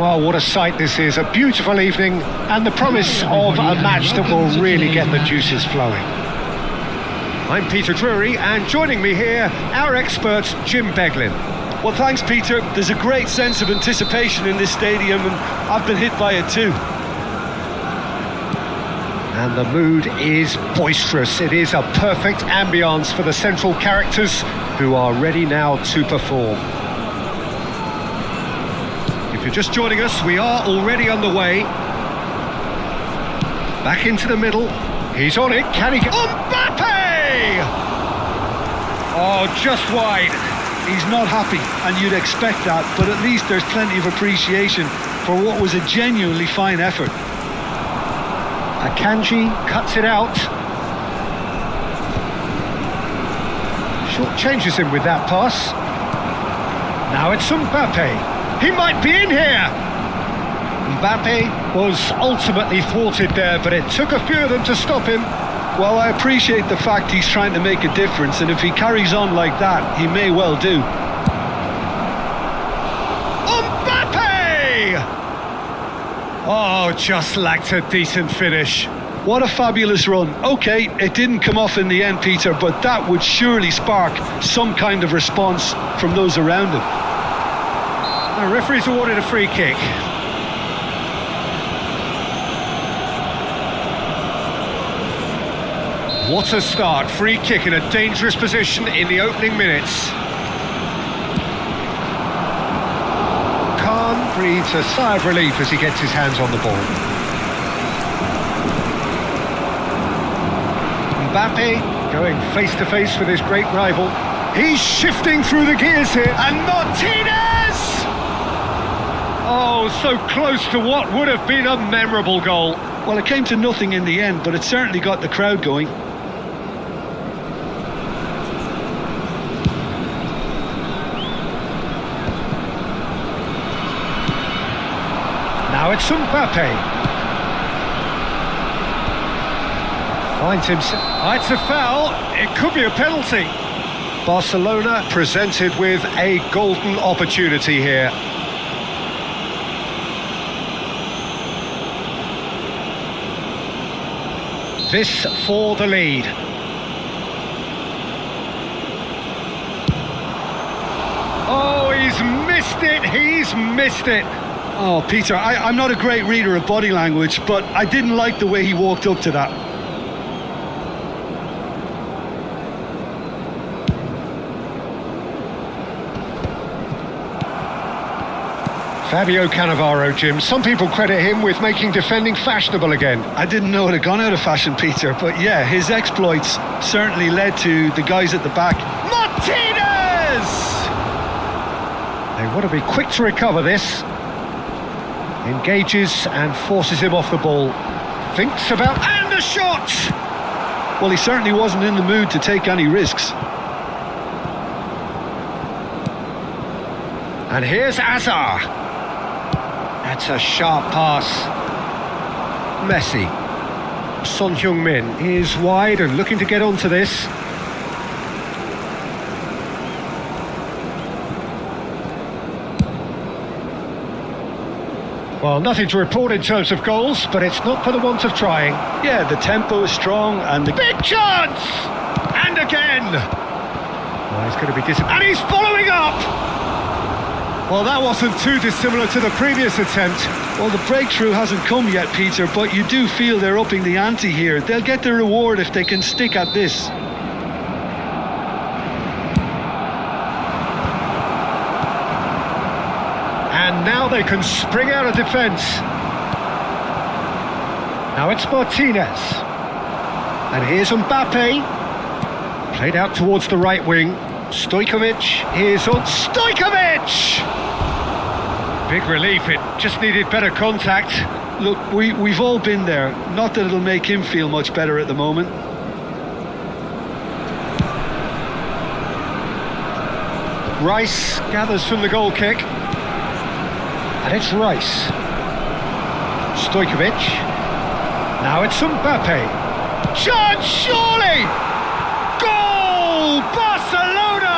Well, what a sight this is. A beautiful evening and the promise of a match that will really get the juices flowing. I'm Peter Drury, and joining me here, our expert, Jim Beglin. Well, thanks, Peter. There's a great sense of anticipation in this stadium, and I've been hit by it too. And the mood is boisterous. It is a perfect ambience for the central characters who are ready now to perform. If you're just joining us, we are already underway. Back into the middle. He's on it. Can he get... Mbappe! Oh, just wide. He's not happy, and you'd expect that, but at least there's plenty of appreciation for what was a genuinely fine effort. Akanji cuts it out. Short changes him with that pass. Now it's Mbappe. He might be in here. Mbappe was ultimately thwarted there, but it took a few of them to stop him. Well, I appreciate the fact he's trying to make a difference, and if he carries on like that, he may well do. Mbappe! Oh, just lacked a decent finish. What a fabulous run. Okay, it didn't come off in the end, Peter, but that would surely spark some kind of response from those around him. The referee's awarded a free kick. What a start. Free kick in a dangerous position in the opening minutes. Khan breathes a sigh of relief as he gets his hands on the ball. Mbappe going face to face with his great rival. He's shifting through the gears here. And Martinez! Oh, so close to what would have been a memorable goal. Well, it came to nothing in the end, but it certainly got the crowd going. Now it's Mbappe. Finds himself. Oh, it's a foul. It could be a penalty. Barcelona presented with a golden opportunity here. This for the lead. Oh, he's missed it. He's missed it. Oh, Peter, I'm not a great reader of body language, but I didn't like the way he walked up to that. Fabio Cannavaro, Jim. Some people credit him with making defending fashionable again. I didn't know it had gone out of fashion, Peter, but yeah, his exploits certainly led to the guys at the back. Martinez! They want to be quick to recover this. Engages and forces him off the ball. Thinks about... And the shot! Well, he certainly wasn't in the mood to take any risks. And here's Azar. That's a sharp pass. Messi. Son Heung-min is wide and looking to get onto this. Well, nothing to report in terms of goals, but it's not for the want of trying. Yeah, the tempo is strong and the... Big chance! And again! Oh, he's going to be disappointed. And he's following up! Well, that wasn't too dissimilar to the previous attempt. Well, the breakthrough hasn't come yet, Peter, but you do feel they're upping the ante here. They'll get their reward if they can stick at this. And now they can spring out of defence. Now it's Martinez. And here's Mbappe. Played out towards the right wing. Stojkovic is on. Stojkovic! Big relief, it just needed better contact. Look, we've all been there. Not that it'll make him feel much better at the moment. Rice gathers from the goal kick. And it's Rice. Stojkovic. Now it's Mbappe. Chance, surely! Goal! Barcelona!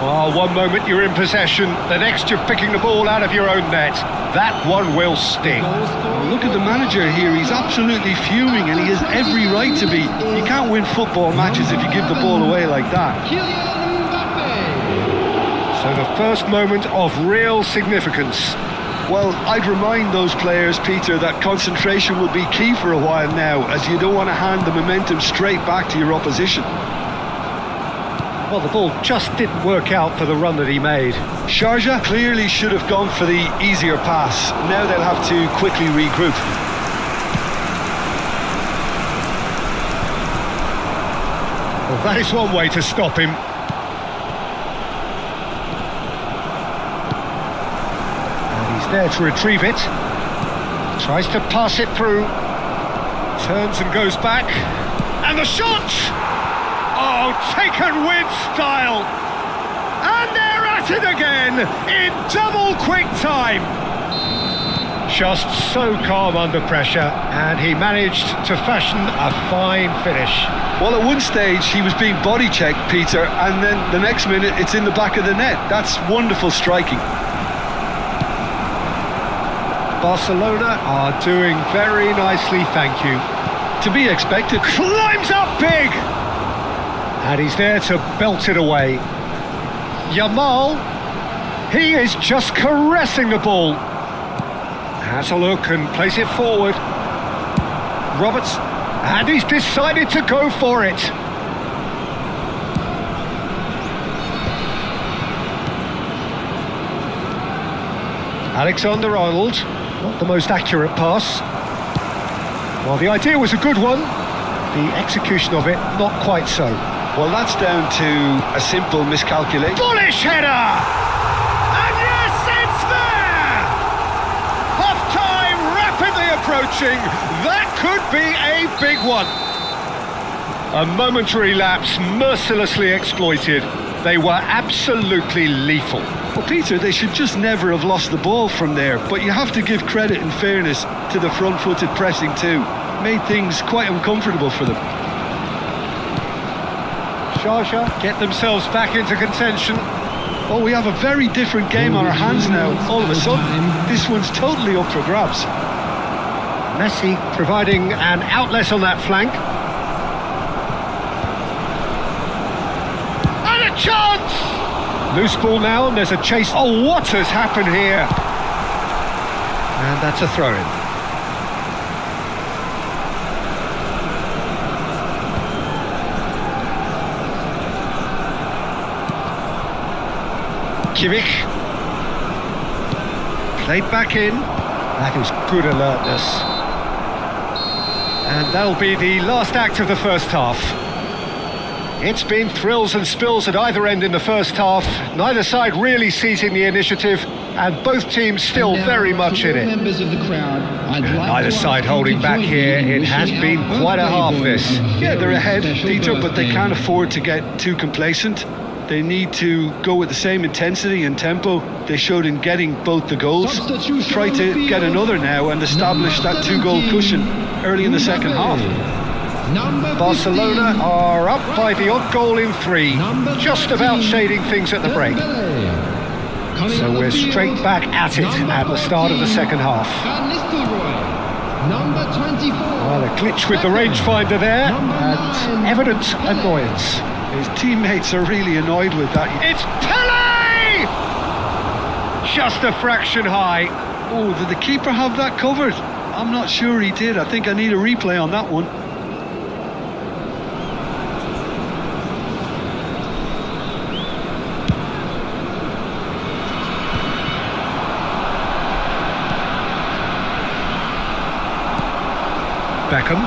Oh, Oh, one moment you're in possession, the next you're picking the ball out of your own net. That one will sting. Look at the manager here, he's absolutely fuming and he has every right to be. You can't win football matches if you give the ball away like that. So the first moment of real significance. Well, I'd remind those players, Peter, that concentration will be key for a while now, as you don't want to hand the momentum straight back to your opposition. Well, the ball just didn't work out for the run that he made. Sharjah clearly should have gone for the easier pass. Now they'll have to quickly regroup. Well, that is one way to stop him. There to retrieve it, tries to pass it through, turns and goes back, and the shot! Oh, taken with style! And they're at it again, in double quick time! Just so calm under pressure, and he managed to fashion a fine finish. Well, at one stage he was being body checked, Peter, and then the next minute it's in the back of the net. That's wonderful striking. Barcelona are doing very nicely, thank you. To be expected. Climbs up big! And he's there to belt it away. Yamal, he is just caressing the ball. Has a look and plays it forward. Roberts, and he's decided to go for it. Alexander-Arnold. Not the most accurate pass. Well, the idea was a good one. The execution of it, not quite so. Well, that's down to a simple miscalculation. Bullish header! And yes, it's there! Half-time rapidly approaching. That could be a big one. A momentary lapse mercilessly exploited. They were absolutely lethal. Well, Peter, they should just never have lost the ball from there, but you have to give credit and fairness to the front-footed pressing too. Made things quite uncomfortable for them. Sharjah get themselves back into contention. Oh, we have a very different game on our hands now. All of a sudden, this one's totally up for grabs. Messi providing an outlet on that flank. And a chance! Loose ball now, and there's a chase. Oh, what has happened here? And that's a throw-in. Kimmich. Played back in. That was good alertness. And that'll be the last act of the first half. It's been thrills and spills at either end in the first half. Neither side really seizing the initiative, and both teams still very much in it. Neither side holding back here. It has been quite a half, this. Yeah, they're ahead, Peter, but they can't afford to get too complacent. They need to go with the same intensity and tempo they showed in getting both the goals. Try to get another now and establish that two-goal cushion early in the second half. Barcelona are up by the odd goal in 3, just about shading things at the break. So we're straight back at it at the start of the second half. Well, a glitch with the rangefinder there, and evident annoyance. His teammates are really annoyed with that. It's Pele! Just a fraction high. Oh, did the keeper have that covered? I'm not sure he did. I think I need a replay on that one. Beckham.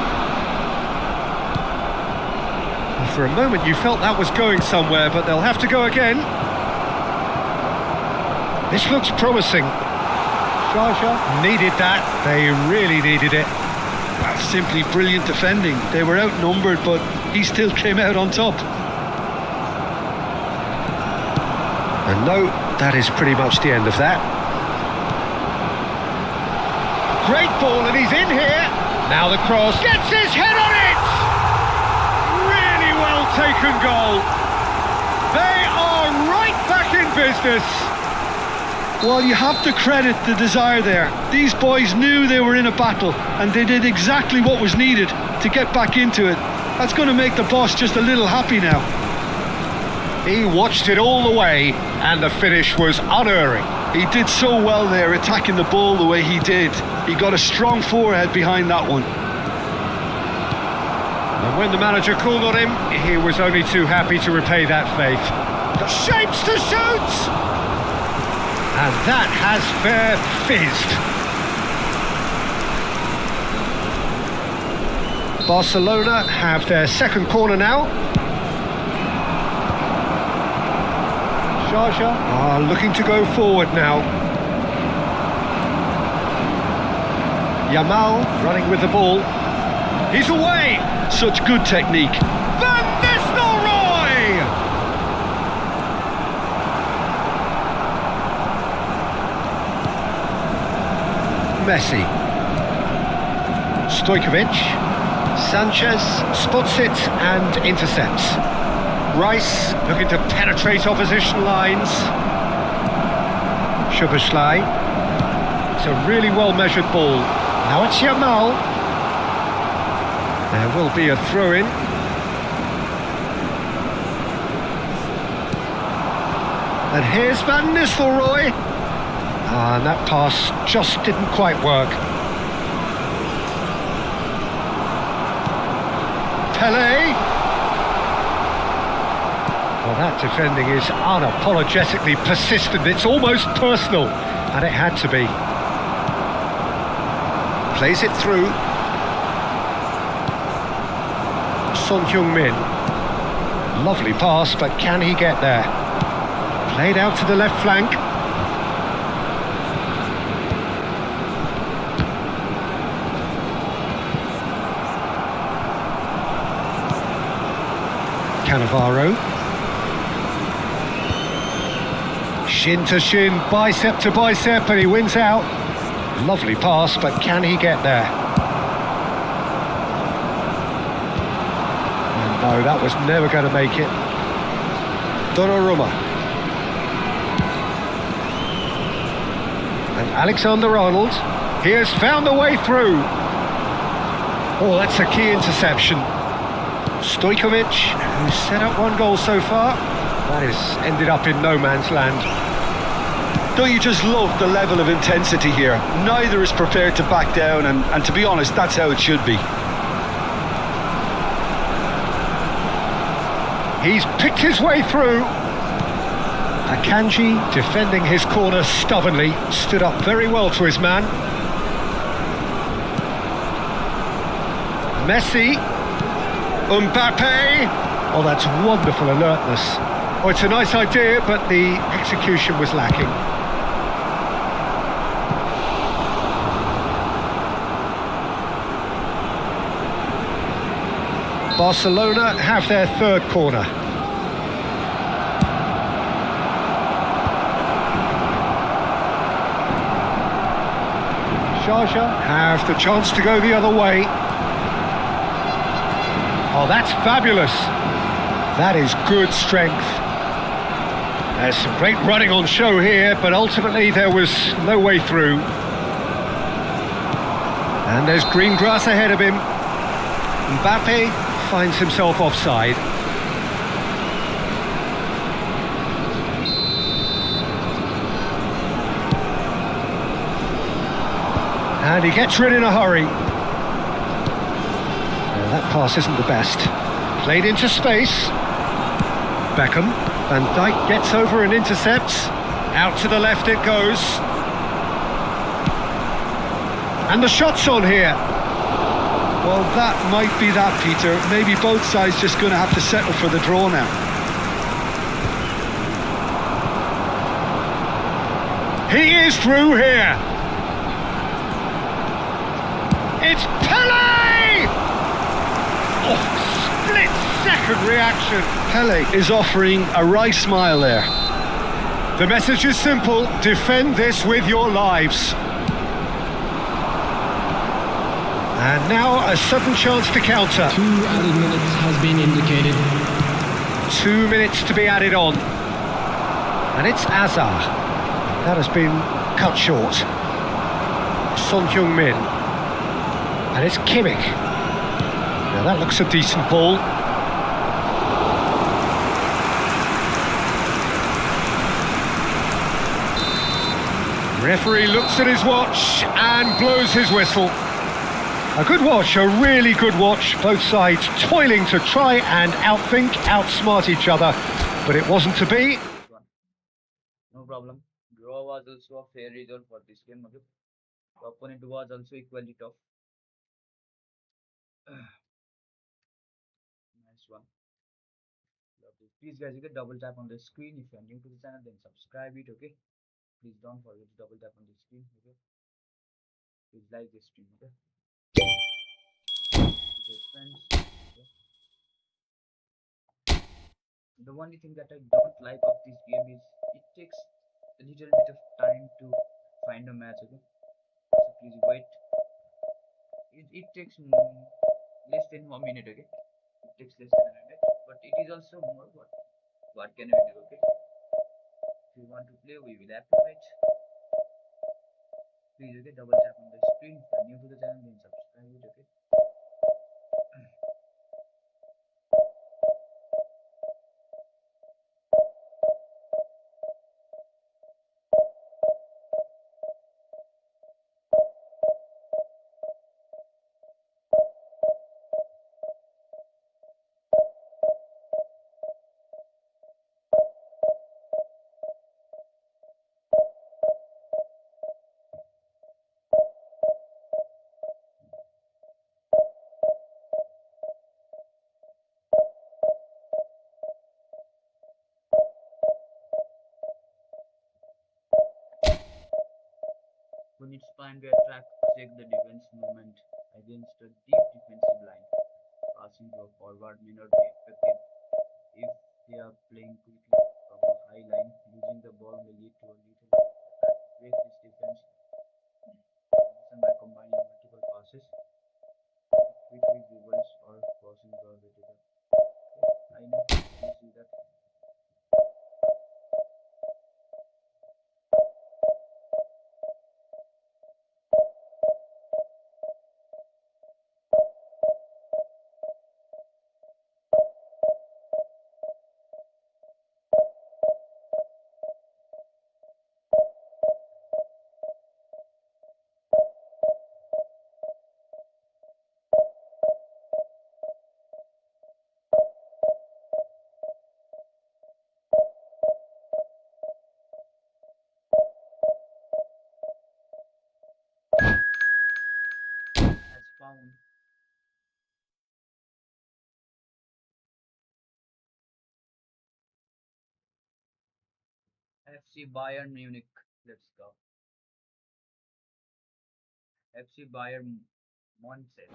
For a moment you felt that was going somewhere, but they'll have to go again. This looks promising. Sharjah needed that. They really needed it. That's simply brilliant defending. They were outnumbered, but he still came out on top. And no, that is pretty much the end of that. Great ball, and he's in here. Now the cross, gets his head on it! Really well taken goal. They are right back in business. Well, you have to credit the desire there. These boys knew they were in a battle and they did exactly what was needed to get back into it. That's going to make the boss just a little happy now. He watched it all the way and the finish was unerring. He did so well there, attacking the ball the way he did. He got a strong forehead behind that one. And when the manager called on him, he was only too happy to repay that faith. Shapes to shoot! And that has fair fizzed. Barcelona have their second corner now. Sharjah are looking to go forward now. Yamal running with the ball. He's away! Such good technique. Van Nistelrooy! Messi. Stojkovic. Sanchez spots it and intercepts. Rice looking to penetrate opposition lines. Szoboszlai. It's a really well-measured ball. Now it's Yamal. There will be a throw-in. And here's Van Nistelrooy. And that pass just didn't quite work. Pelé. Well, that defending is unapologetically persistent. It's almost personal, and it had to be. Plays it through. Son Heung-min. Lovely pass, but can he get there? Played out to the left flank. Cannavaro. Shin to shin, bicep to bicep, and he wins out. Lovely pass, but can he get there? And no, that was never going to make it. Donnarumma. And Alexander-Arnold. He has found a way through. Oh, that's a key interception. Stojkovic, who's set up one goal so far. That has ended up in no man's land. Don't you just love the level of intensity here? Neither is prepared to back down, and to be honest, that's how it should be. He's picked his way through. Akanji, defending his corner stubbornly, stood up very well to his man. Messi. Mbappe. Oh, that's wonderful alertness. Oh, it's a nice idea, but the execution was lacking. Barcelona have their third corner. Sharjah have the chance to go the other way. Oh, that's fabulous. That is good strength. There's some great running on show here, but ultimately there was no way through. And there's green grass ahead of him. Mbappe finds himself offside. And he gets rid in a hurry. That pass isn't the best. Played into space. Beckham. Van Dijk gets over and intercepts. Out to the left it goes. And the shot's on here. Well, that might be that, Peter. Maybe both sides just going to have to settle for the draw now. He is through here. It's Pelé! Oh, split-second reaction. Pelé is offering a right smile there. The message is simple. Defend this with your lives. And now a sudden chance to counter. 2 added minutes has been indicated. 2 minutes to be added on. And it's Azar. That has been cut short. Son Heung-min. And it's Kimmich. Now that looks a decent ball. Referee looks at his watch and blows his whistle. A good watch, a really good watch. Both sides toiling to try and outthink, outsmart each other, but it wasn't to be. No problem. Draw was also a fair result for this game. Okay? The opponent was also equally tough. Nice one. Lovely. Please guys, you can double tap on the screen. If you are new to the channel, then subscribe it. Okay. Please don't forget to double tap on the screen. Okay. Please like this stream. Okay. Okay, friends. Okay. The only thing that I don't like of this game is it takes a little bit of time to find a match. Okay. So please wait. It takes less than 1 minute. Okay. It takes less than a minute, but it is also more. What can we do? Okay. If you want to play, we will have to wait. Please, okay, double tap on the screen. If you are new to the channel, then subscribe it. Okay. When it's time to attack, check the defense movement against a deep defensive line. Passing to a forward may not be effective if they are playing quickly from a high line. Losing the ball may lead to a little attack. Break this defense by combining multiple passes, quick dribbles, or crossing the way to the. I know you see that. Has found. FC Bayern Munich. Let's go. FC Bayern Munich.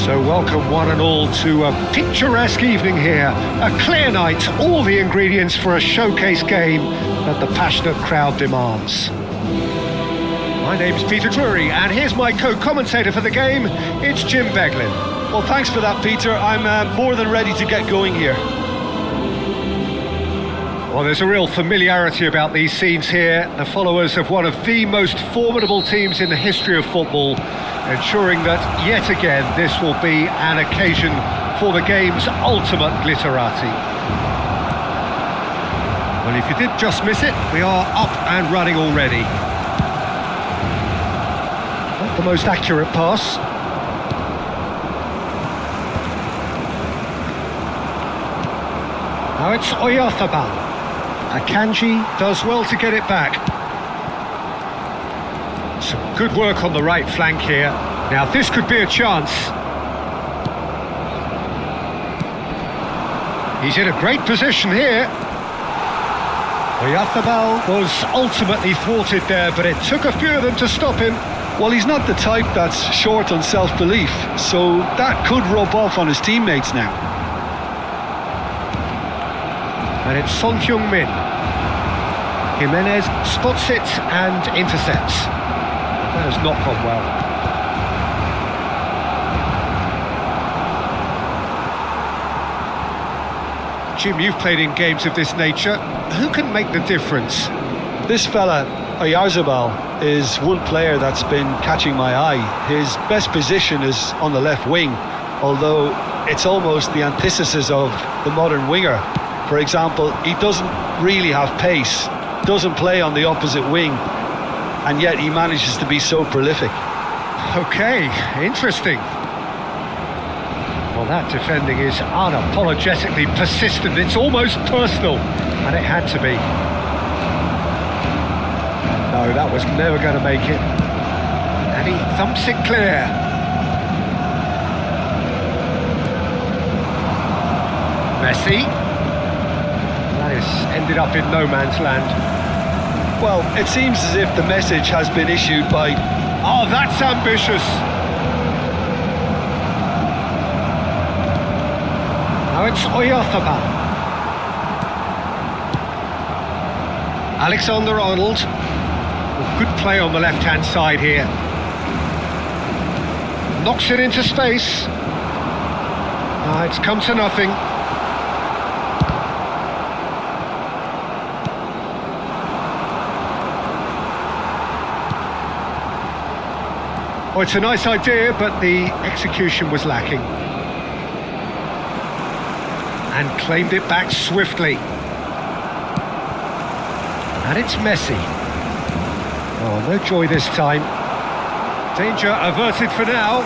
So welcome one and all to a picturesque evening here. A clear night, all the ingredients for a showcase game that the passionate crowd demands. My name's Peter Drury, and here's my co-commentator for the game. It's Jim Beglin. Well, thanks for that, Peter. I'm more than ready to get going here. Well, there's a real familiarity about these scenes here. The followers of one of the most formidable teams in the history of football, ensuring that, yet again, this will be an occasion for the game's ultimate glitterati. Well, if you did just miss it, we are up and running already. Not the most accurate pass. Now it's Oyarzabal. Akanji does well to get it back. Some good work on the right flank here. Now this could be a chance. He's in a great position here. Oyarzabal was ultimately thwarted there, but it took a few of them to stop him. Well, he's not the type that's short on self-belief, so that could rub off on his teammates now. And it's Son Heung-min. Jimenez spots it and intercepts. That has not gone well. Jim, you've played in games of this nature. Who can make the difference? This fella, Oyarzabal, is one player that's been catching my eye. His best position is on the left wing, although it's almost the antithesis of the modern winger. For example, he doesn't really have pace, doesn't play on the opposite wing, and yet he manages to be so prolific. Okay, interesting. Well, that defending is unapologetically persistent. It's almost personal, and it had to be. And no, that was never going to make it. And he thumps it clear. Messi. That has ended up in no man's land. Well, it seems as if the message has been issued by... Oh, that's ambitious. Now it's Oyarzabal. Alexander-Arnold. Good play on the left-hand side here. Knocks it into space. It's come to nothing. Oh, it's a nice idea, but the execution was lacking. And claimed it back swiftly. And it's Messi. Oh, no joy this time. Danger averted for now.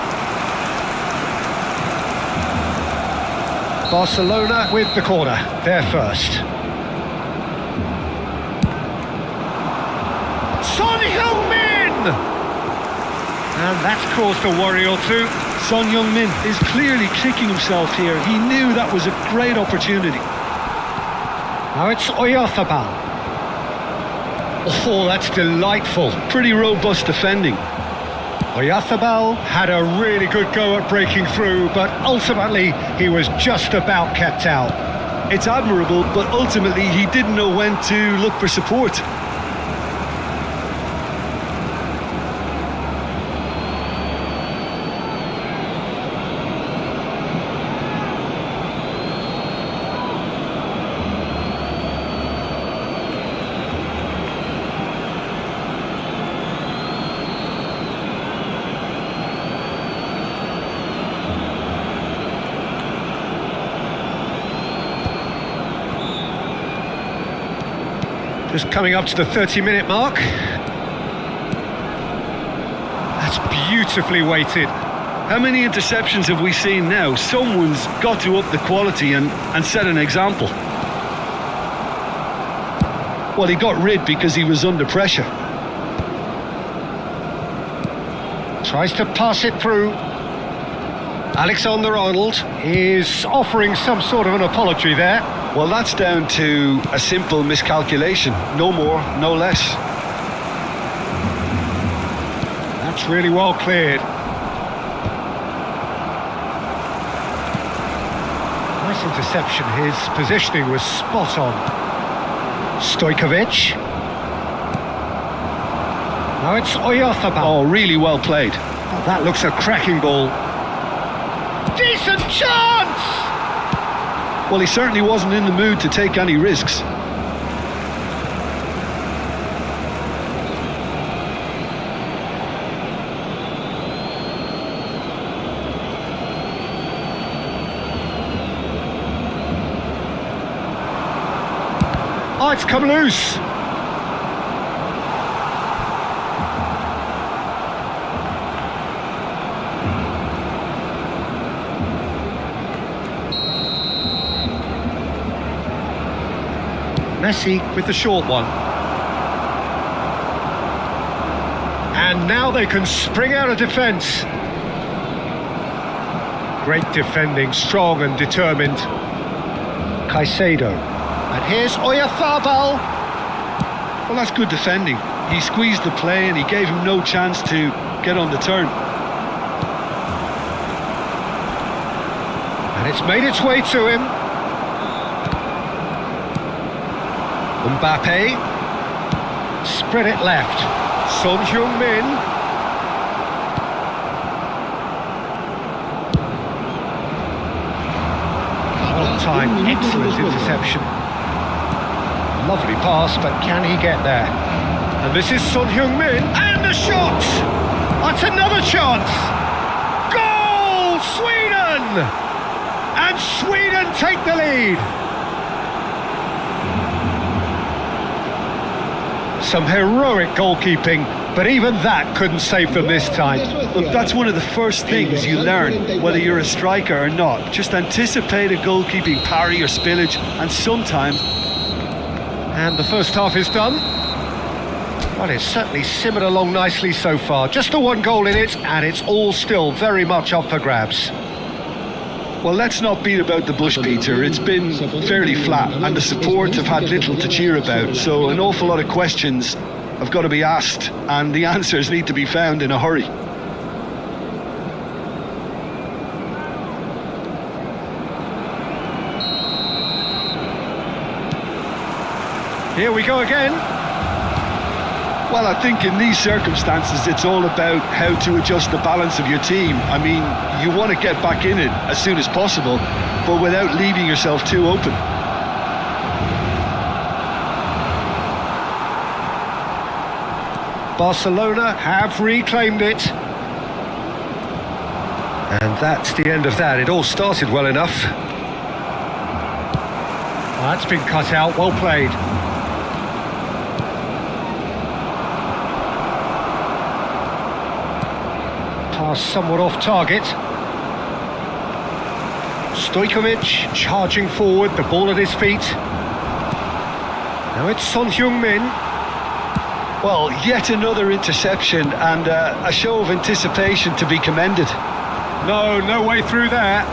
Barcelona with the corner. They're first. Son Heung-min! And that's caused a worry or two. Son Heung-min is clearly kicking himself here. He knew that was a great opportunity. Now it's Oyarzabal. Oh, that's delightful. Pretty robust defending. Oyarzabal had a really good go at breaking through, but ultimately he was just about kept out. It's admirable, but ultimately he didn't know when to look for support. Just coming up to the 30-minute mark. That's beautifully weighted. How many interceptions have we seen now? Someone's got to up the quality and set an example. Well, he got rid because he was under pressure. Tries to pass it through. Alexander-Arnold is offering some sort of an apology there. Well, that's down to a simple miscalculation. No more, no less. That's really well cleared. Nice interception. His positioning was spot on. Stojkovic. Now it's Oyarzabal. Oh, really well played. Oh, that looks a cracking ball. Decent chance! Well, he certainly wasn't in the mood to take any risks. Oh, it's come loose. Messi with the short one. And now they can spring out of defence. Great defending, strong and determined. Caicedo. And here's Oyarzabal. Well, that's good defending. He squeezed the play and he gave him no chance to get on the turn. And it's made its way to him. Mbappe. Spread it left. Son Heung-min. Well timed, excellent interception. Lovely pass, but can he get there? And this is Son Heung-min. And the shot! That's another chance! Goal! Sweden! And Sweden take the lead! Some heroic goalkeeping, but even that couldn't save them this time. Look, that's one of the first things you learn, whether you're a striker or not. Just anticipate a goalkeeping parry or spillage, and sometimes... And the first half is done. Well, it's certainly simmered along nicely so far. Just the one goal in it, and it's all still very much up for grabs. Well, let's not beat about the bush, Peter. It's been fairly flat, and the support have had little to cheer about. So an awful lot of questions have got to be asked, and the answers need to be found in a hurry. Here we go again. Well, I think in these circumstances, it's all about how to adjust the balance of your team. I mean, you want to get back in it as soon as possible, but without leaving yourself too open. Barcelona have reclaimed it. And that's the end of that. It all started well enough. That's been cut out, well played. Pass somewhat off target. Stojkovic charging forward, the ball at his feet. Now it's Son Heung-min. Well, yet another interception and a show of anticipation to be commended. No way through there.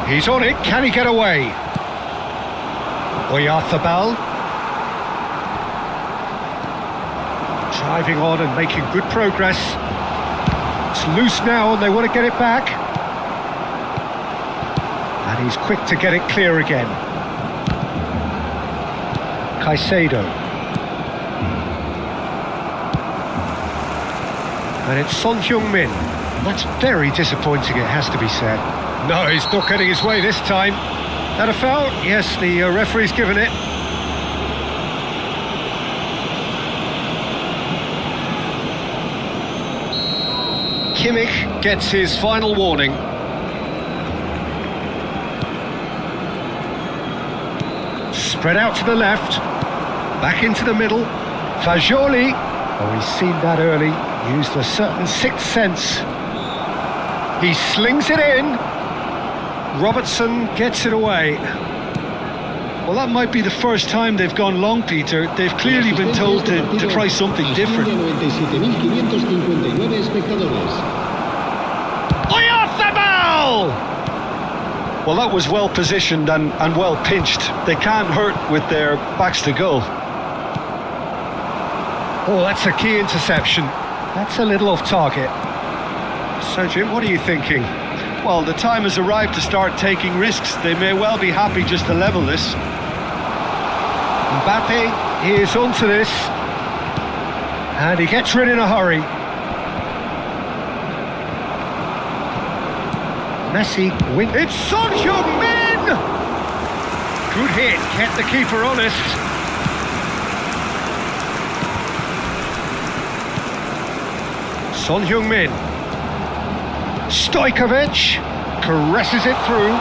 He's on it, can he get away? Oyarzabal. Driving on and making good progress. It's loose now and they want to get it back. And he's quick to get it clear again. Caicedo. And it's Son Heung-min. That's very disappointing, it has to be said. No, he's not getting his way this time. That a foul? Yes, the referee's given it. Kimmich gets his final warning. Spread out to the left. Back into the middle. Fagioli. Oh, he's seen that early. Used a certain sixth sense. He slings it in. Robertson gets it away. Well, that might be the first time they've gone long, Peter. They've clearly been told to try something different. Oyarzabal! Well, that was well positioned and well pinched. They can't hurt with their backs to goal. Oh, that's a key interception. That's a little off target. So, Jim, what are you thinking? Well, the time has arrived to start taking risks. They may well be happy just to level this. Mbappe, he is onto this. And he gets rid in a hurry. Messi wins. It's Son Heung-min! Good hit, kept the keeper honest. Son Heung-min. Stojkovic caresses it through.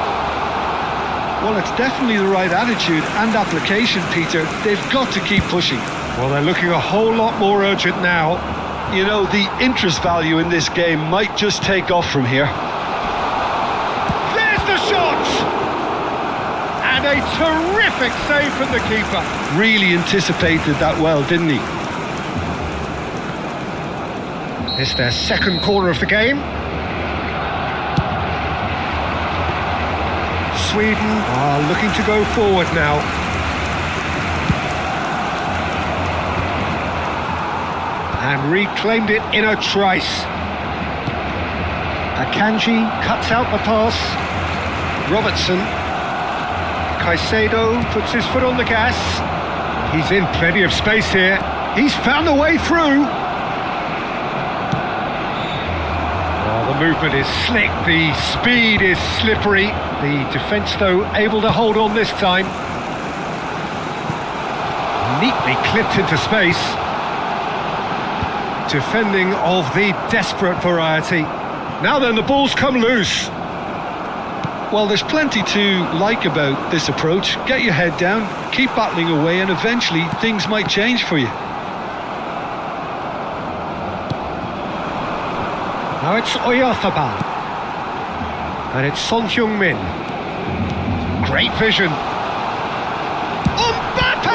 Well, it's definitely the right attitude and application, Peter. They've got to keep pushing. Well, they're looking a whole lot more urgent now. You know, the interest value in this game might just take off from here. There's the shot! And a terrific save from the keeper. Really anticipated that well, didn't he? It's their second corner of the game. Sweden are looking to go forward now. And reclaimed it in a trice. Akanji cuts out the pass. Robertson. Caicedo puts his foot on the gas. He's in plenty of space here. He's found a way through. Oh, the movement is slick, the speed is slippery. The defence, though, able to hold on this time. Neatly clipped into space. Defending of the desperate variety. Now then, the ball's come loose. Well, there's plenty to like about this approach. Get your head down, keep battling away, and eventually things might change for you. Now it's Oyarzabal. And it's Son Heung-min. Great vision. Mbappe!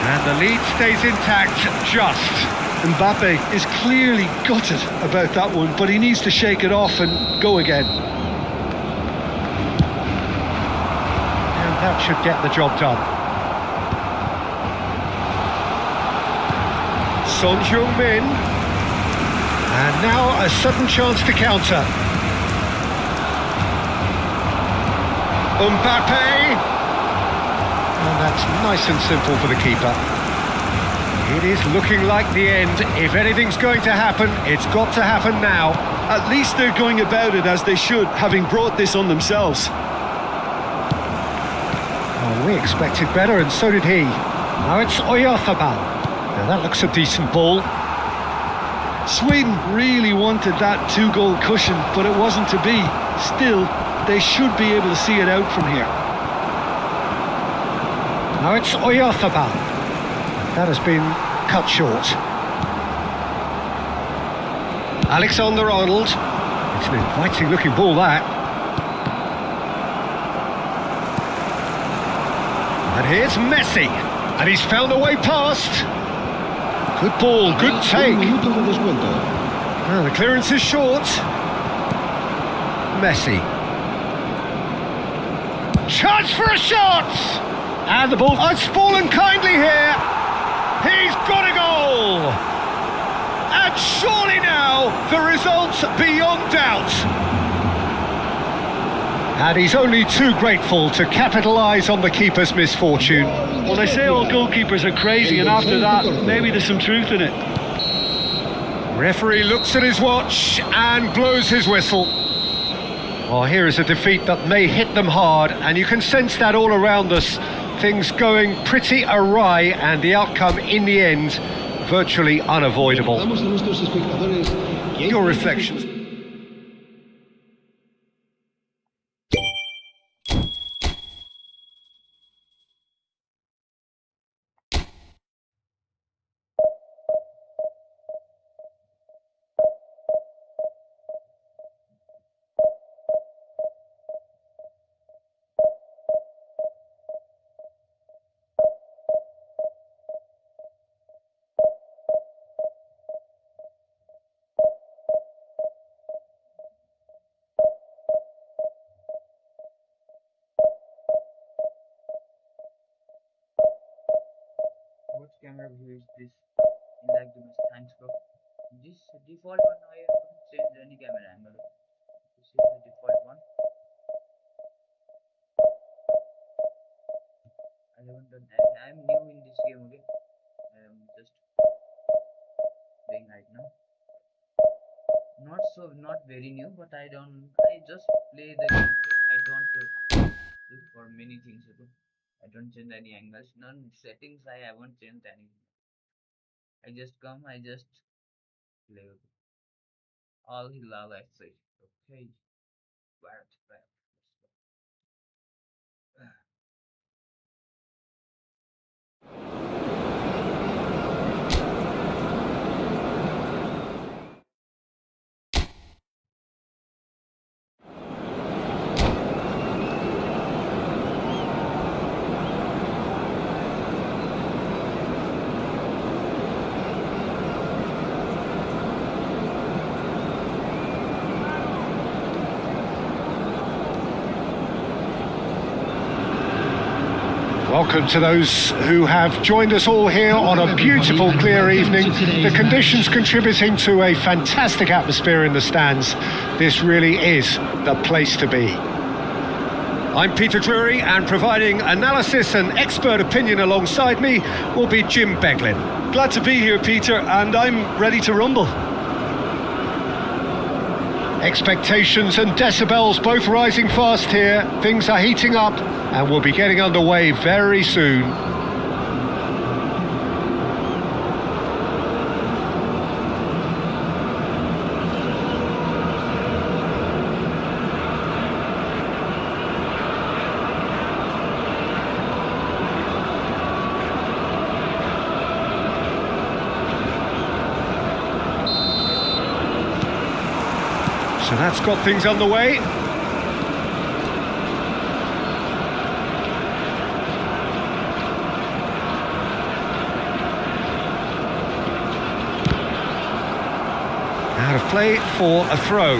And the lead stays intact, just. Mbappe is clearly gutted about that one, but he needs to shake it off and go again. And that should get the job done. Son Heung-min. And now a sudden chance to counter. Mbappe! And that's nice and simple for the keeper. It is looking like the end. If anything's going to happen, it's got to happen now. At least they're going about it as they should, having brought this on themselves. Oh, we expected better, and so did he. Now it's Oyarzabal. Now that looks a decent ball. Sweden really wanted that two-goal cushion, but it wasn't to be. Still, they should be able to see it out from here. Now it's Oyarzabal. That has been cut short. Alexander-Arnold. It's an inviting looking ball, that. And here's Messi. And he's found a way past. Good ball, good take. Oh, the clearance is short. Messi. Chance for a shot! And the ball has fallen kindly here. He's got a goal! And surely now, the result's beyond doubt. And he's only too grateful to capitalise on the keeper's misfortune. Well, they say all goalkeepers are crazy, and after that, maybe there's some truth in it. Referee looks at his watch and blows his whistle. Well, here is a defeat that may hit them hard, and you can sense that all around us. Things going pretty awry, and the outcome in the end virtually unavoidable. Your reflections? Which camera view is this? You like the best? Thanks, bro. This default one, I haven't changed any camera angle. This is the default one. I haven't done. I'm new in this game, okay? I am just playing right now. Not very new, but I just play the game. I don't look for many things, okay? I don't change any angles, none settings. I haven't changed anything. I just come, I just play. All he love, I say. Okay, right. Welcome to those who have joined us all here on a beautiful, clear evening. The conditions contributing to a fantastic atmosphere in the stands. This really is the place to be. I'm Peter Drury, and providing analysis and expert opinion alongside me will be Jim Beglin. Glad to be here, Peter, and I'm ready to rumble. Expectations and decibels both rising fast here. Things are heating up and we'll be getting underway very soon. So that's got things underway. Out of play for a throw.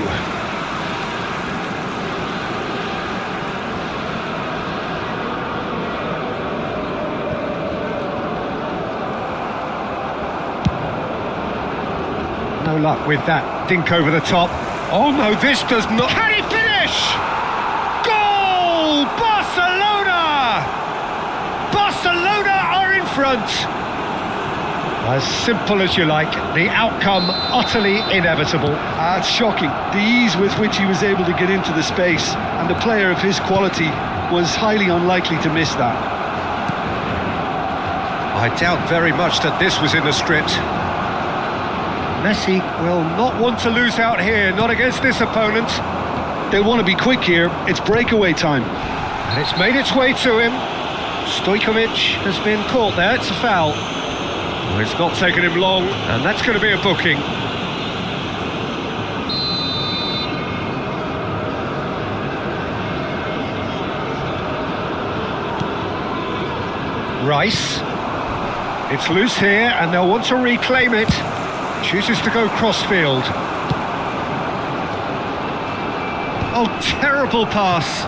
No luck with that dink over the top. Oh no, this does not... Can he finish? Goal! Barcelona! Barcelona are in front. As simple as you like, the outcome utterly inevitable. It's shocking. The ease with which he was able to get into the space, and a player of his quality was highly unlikely to miss that. I doubt very much that this was in the script. Messi will not want to lose out here, not against this opponent. They'll want to be quick here. It's breakaway time. And it's made its way to him. Stojkovic has been caught there, it's a foul. Well, it's not taken him long, and that's going to be a booking. Rice. It's loose here, and they'll want to reclaim it. Chooses to go crossfield. Oh, terrible pass.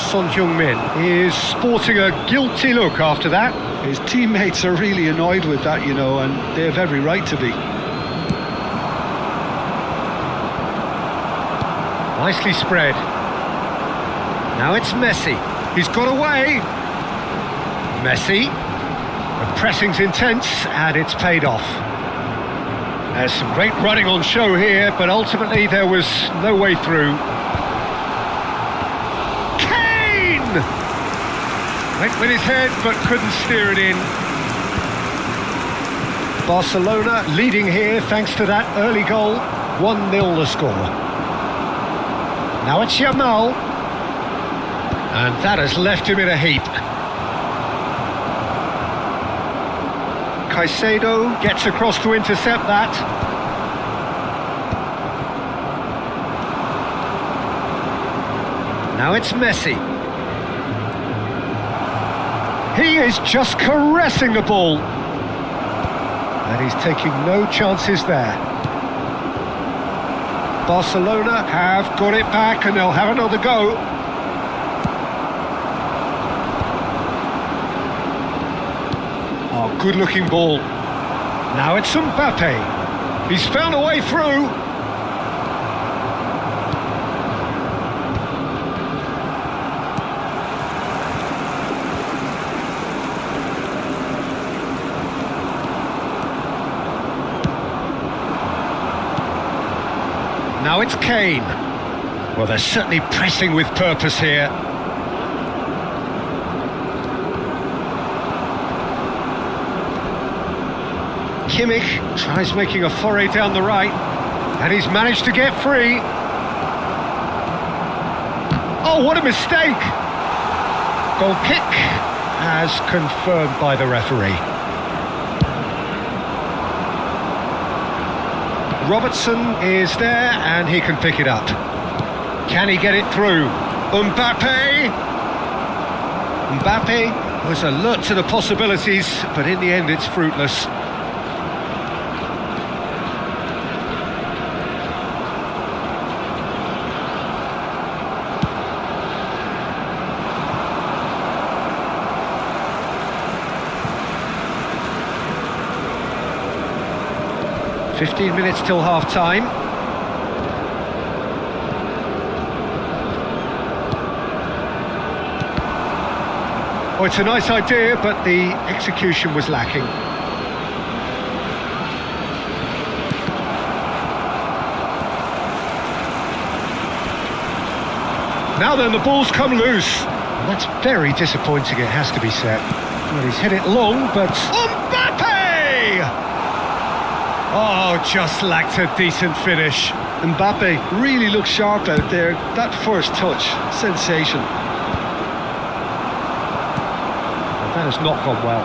Son Heung-min is sporting a guilty look after that. His teammates are really annoyed with that, you know, and they have every right to be. Nicely spread. Now it's Messi. He's got away. Messi. The pressing's intense and it's paid off. There's some great running on show here, but ultimately there was no way through. Kane! Went with his head but couldn't steer it in. Barcelona leading here thanks to that early goal. 1-0 the score. Now it's Yamal. And that has left him in a heap. Caicedo gets across to intercept that. Now it's Messi. He is just caressing the ball. And he's taking no chances there. Barcelona have got it back and they'll have another go. Good looking ball. Now it's Mbappe. He's found a way through. Now it's Kane. Well, they're certainly pressing with purpose here. Kimmich tries making a foray down the right, and he's managed to get free. Oh, what a mistake! Goal kick as confirmed by the referee. Robertson is there, and he can pick it up. Can he get it through? Mbappe! Mbappe was alert to the possibilities, but in the end it's fruitless. 15 minutes till half-time. Oh, it's a nice idea, but the execution was lacking. Now then, the ball's come loose. And that's very disappointing, it has to be said. Well, he's hit it long, but... Mbappe! Oh, just lacked a decent finish. Mbappe really looks sharp out there. That first touch, sensation. Well, that has not gone well.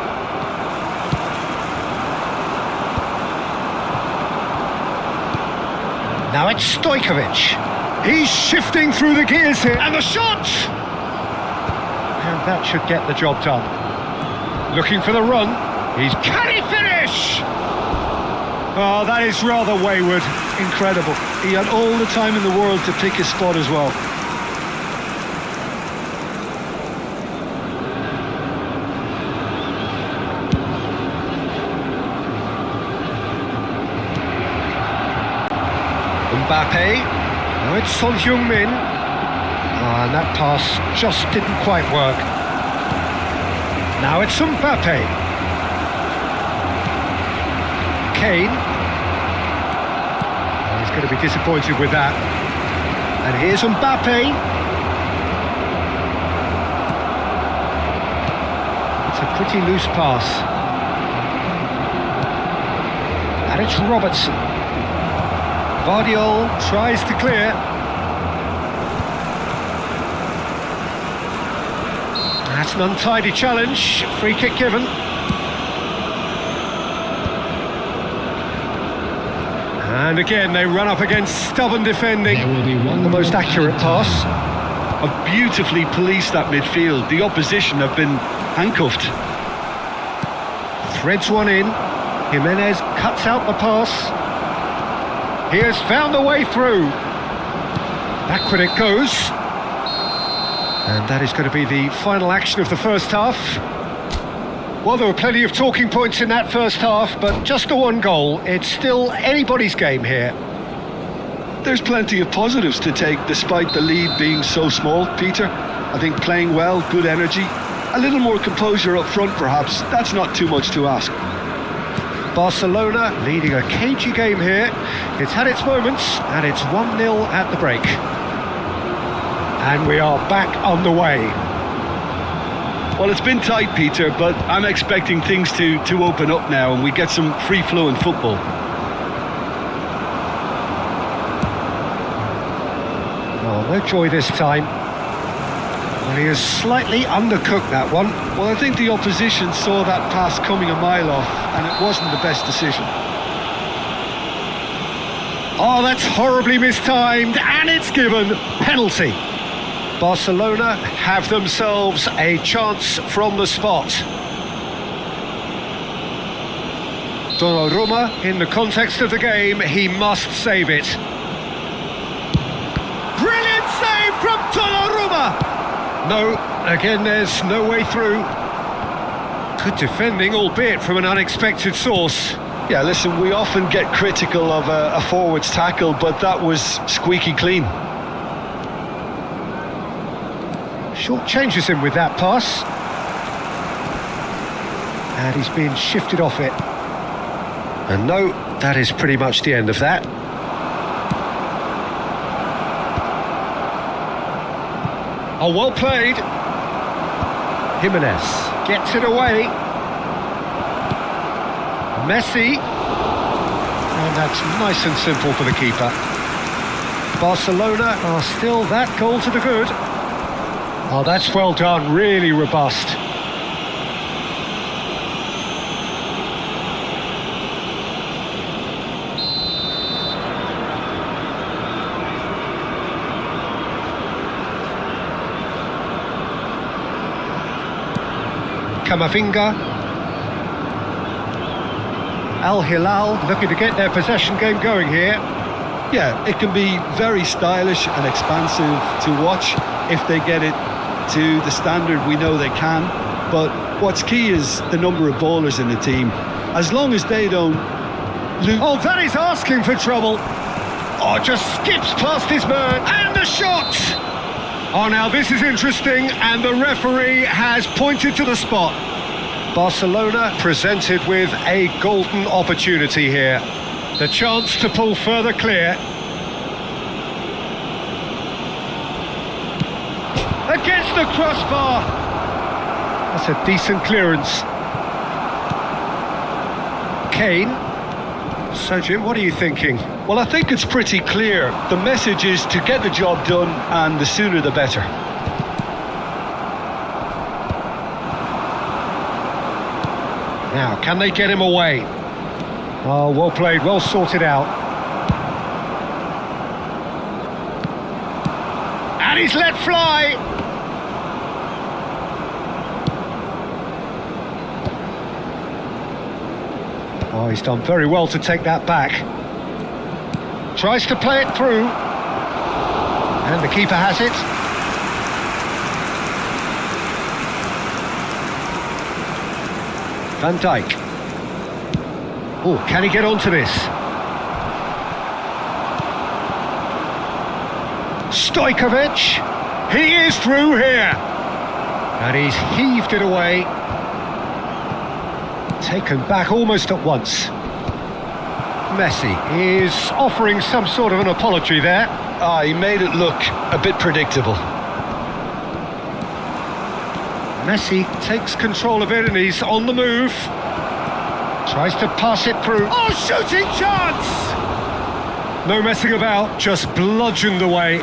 Now it's Stojkovic. He's shifting through the gears here, and the shot! And that should get the job done. Looking for the run. Can he finish? Oh, that is rather wayward. Incredible. He had all the time in the world to pick his spot as well. Mbappe. Now it's Son Heung-min. And that pass just didn't quite work. Now it's Mbappe. Kane. Oh, he's going to be disappointed with that. And here's Mbappe. It's a pretty loose pass. And it's Robertson. Vardiol tries to clear. That's an untidy challenge. Free kick given. And again, they run up against stubborn defending. There will be one The most more accurate time. pass. Have beautifully policed that midfield. The opposition have been handcuffed. Threads one in. Jimenez cuts out the pass. He has found a way through. Backward it goes. And that is going to be the final action of the first half. Well, there were plenty of talking points in that first half, but just the one goal. It's still anybody's game here. There's plenty of positives to take despite the lead being so small, Peter. I think playing well, good energy, a little more composure up front perhaps. That's not too much to ask. Barcelona leading a cagey game here. It's had its moments, and it's 1-0 at the break. And we are back on the way. Well, it's been tight, Peter, but I'm expecting things to open up now and we get some free-flowing football. Oh, no joy this time. Well, he has slightly undercooked that one. Well, I think the opposition saw that pass coming a mile off and it wasn't the best decision. Oh, that's horribly mistimed, and it's given. Penalty. Barcelona have themselves a chance from the spot. Donnarumma, in the context of the game, he must save it. Brilliant save from Donnarumma! No, again there's no way through. Good defending, albeit from an unexpected source. Yeah, listen, we often get critical of a forward's tackle, but that was squeaky clean. Short changes him with that pass. And he's being shifted off it. And no, that is pretty much the end of that. Oh, well played. Jimenez gets it away. Messi. And that's nice and simple for the keeper. Barcelona are still that goal to the good. Oh, that's well done, really robust. Camavinga. Al Hilal looking to get their possession game going here. Yeah, it can be very stylish and expansive to watch if they get it to the standard we know they can. But what's key is the number of ballers in the team. As long as they don't Oh, that is asking for trouble. Oh, just skips past his man. And the shot! Oh, now this is interesting, and the referee has pointed to the spot. Barcelona presented with a golden opportunity here. The chance to pull further clear. Against the crossbar. That's a decent clearance. Kane. So, Jim, what are you thinking? Well, I think it's pretty clear. The message is to get the job done, and the sooner the better. Now, can they get him away? Oh, well played, well sorted out. And he's let fly! Oh, he's done very well to take that back. Tries to play it through. And the keeper has it. Van Dijk. Oh, can he get onto this? Stojkovic. He is through here. And he's heaved it away. Taken back almost at once. Messi is offering some sort of an apology there. He made it look a bit predictable. Messi takes control of it and he's on the move. Tries to pass it through. Oh, shooting chance! No messing about, just bludgeoned away.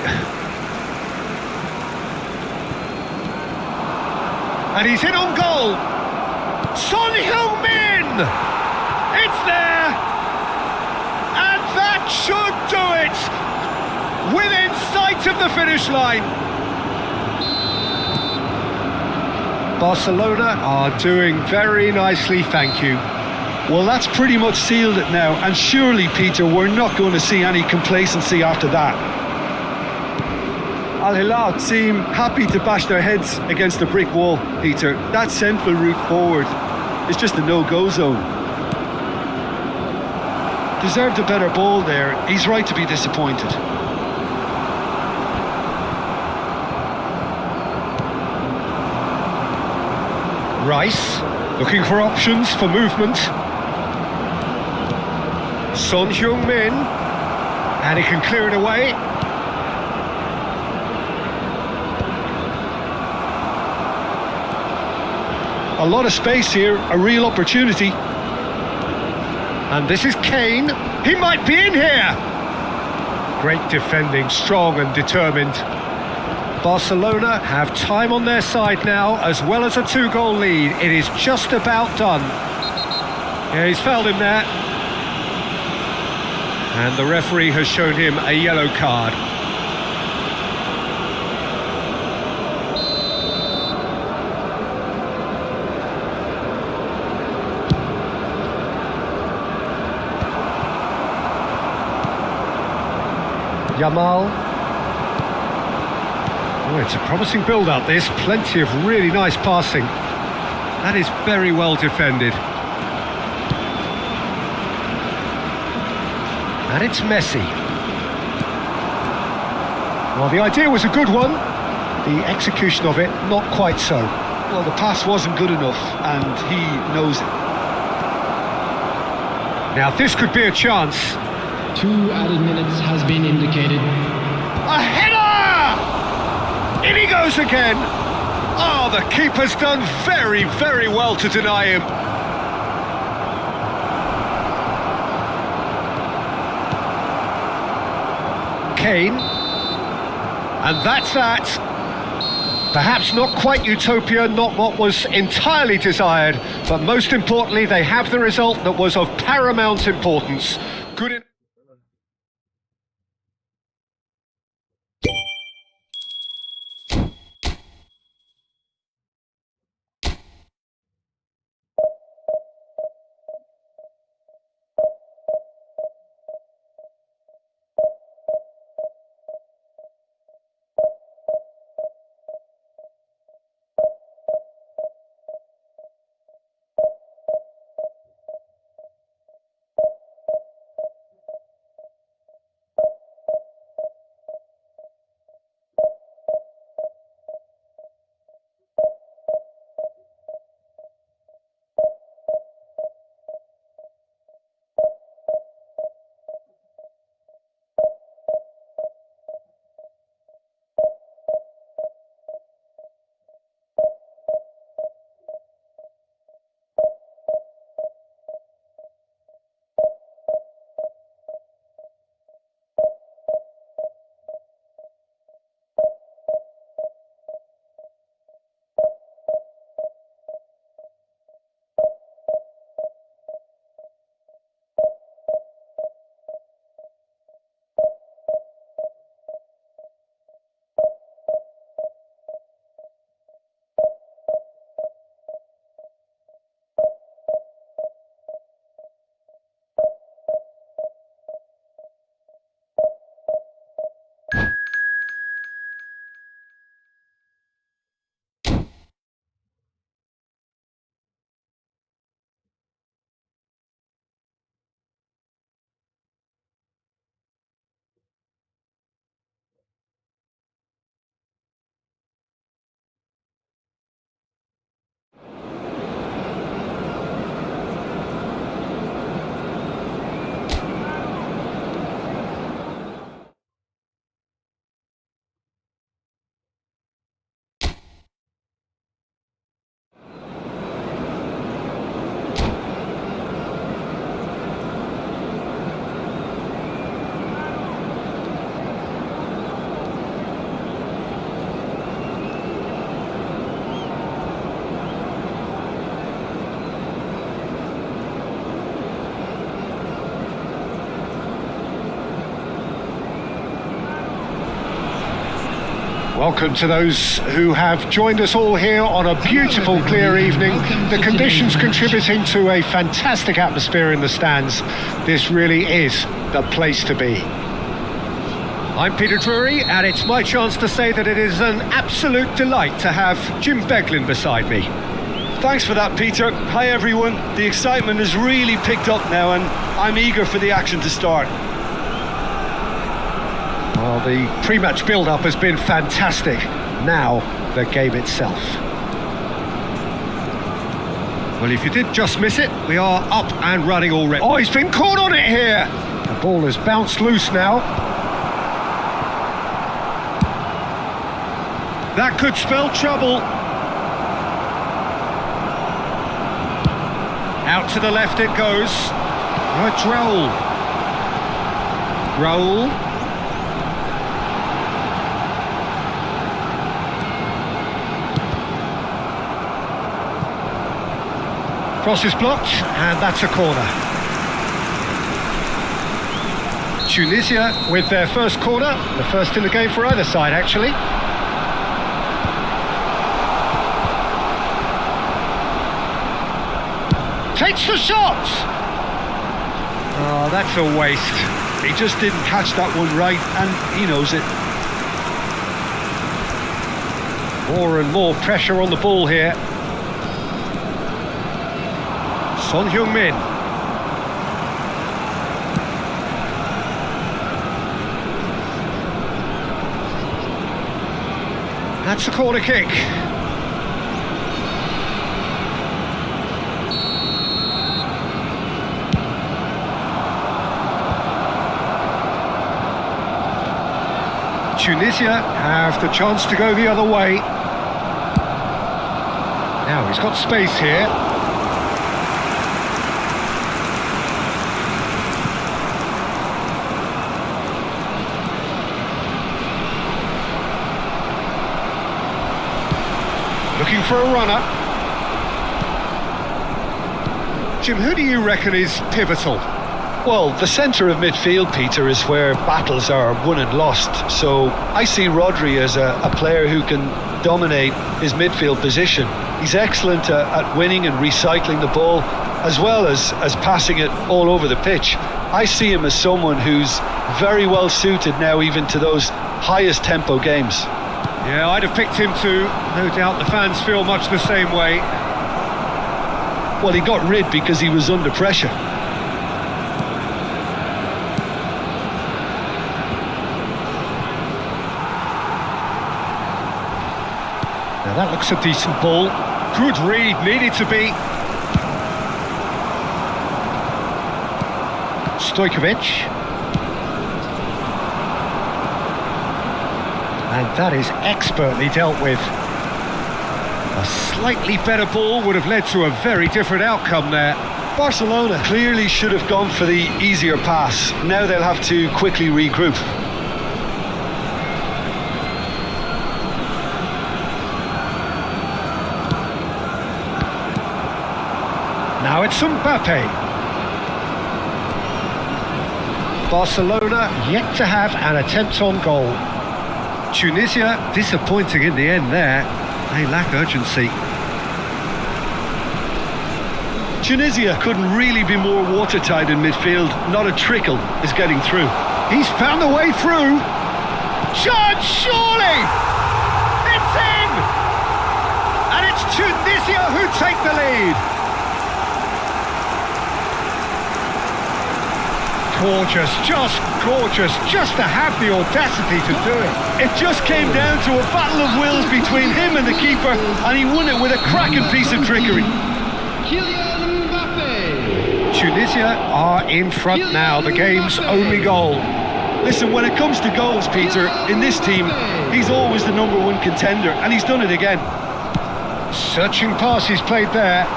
And he's in on goal. Son Heung-min! It's there! And that should do it! Within sight of the finish line. Barcelona are doing very nicely, thank you. Well, that's pretty much sealed it now, and surely, Peter, we're not going to see any complacency after that. Al Hilal seem happy to bash their heads against a brick wall, Peter. That central route forward is just a no-go zone. Deserved a better ball there. He's right to be disappointed. Rice, looking for options for movement. Son Heung-min, and he can clear it away. A lot of space here, a real opportunity. And this is Kane. He might be in here. Great defending, strong and determined. Barcelona have time on their side now, as well as a 2-goal lead. It is just about done. Yeah, he's fouled him there. And the referee has shown him a yellow card. Yamal. Oh, it's a promising build-up, this. Plenty of really nice passing. That is very well defended. And it's Messi. Well, the idea was a good one. The execution of it, not quite so. Well, the pass wasn't good enough, and he knows it. Now, this could be a chance. 2 added minutes has been indicated. A header! In he goes again. Oh, the keeper's done very, very well to deny him. Kane. And that's that. Perhaps not quite utopia, not what was entirely desired, but most importantly, they have the result that was of paramount importance. Good in Welcome to those who have joined us all here on a beautiful, clear evening. The conditions contributing to a fantastic atmosphere in the stands. This really is the place to be. I'm Peter Drury, and it's my chance to say that it is an absolute delight to have Jim Beglin beside me. Thanks for that, Peter. Hi, everyone. The excitement has really picked up now, and I'm eager for the action to start. Well, the pre-match build-up has been fantastic. Now, the game itself. Well, if you did just miss it, we are up and running already. Oh, he's been caught on it here! The ball has bounced loose now. That could spell trouble. Out to the left it goes. Oh, it's Raul. Raul. Cross is blocked, and that's a corner. Tunisia with their first corner, the first in the game for either side, actually. Takes the shot! Oh, that's a waste. He just didn't catch that one right, and he knows it. More and more pressure on the ball here. Son Heung-min. That's a corner kick. Tunisia have the chance to go the other way. Now he's got space here. Looking for a runner. Jim, who do you reckon is pivotal? Well, the centre of midfield, Peter, is where battles are won and lost. So I see Rodri as a player who can dominate his midfield position. He's excellent at winning and recycling the ball, as well as passing it all over the pitch. I see him as someone who's very well suited now even to those highest tempo games. Yeah, I'd have picked him too. No doubt the fans feel much the same way. Well, he got rid because he was under pressure. Now that looks a decent ball. Good read, needed to be. Stojkovic. And that is expertly dealt with. A slightly better ball would have led to a very different outcome there. Barcelona clearly should have gone for the easier pass. Now they'll have to quickly regroup. Now it's Mbappe. Barcelona yet to have an attempt on goal. Tunisia disappointing in the end there. They lack urgency. Tunisia couldn't really be more watertight in midfield. Not a trickle is getting through. He's found the way through. Chance, surely! It's in! And it's Tunisia who take the lead. Gorgeous, just to have the audacity to do it. It just came down to a battle of wills between him and the keeper, and he won it with a cracking piece of trickery. Kylian Mbappe. Tunisia are in front now, the game's only goal. Listen, when it comes to goals, Peter, in this team, he's always the number one contender, and he's done it again. Searching pass he's played there.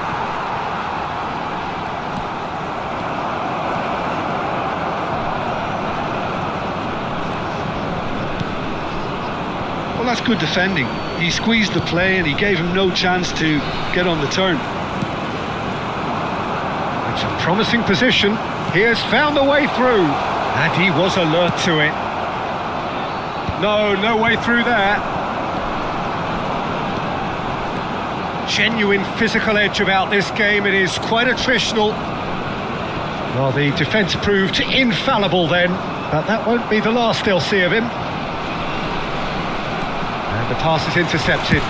Well, that's good defending. He squeezed the play and he gave him no chance to get on the turn. It's a promising position. He has found a way through. And he was alert to it. No way through there. genuine physical edge about this game. It is quite attritional. Well, the defence proved infallible then, but that won't be the last they'll see of him. And the pass is intercepted.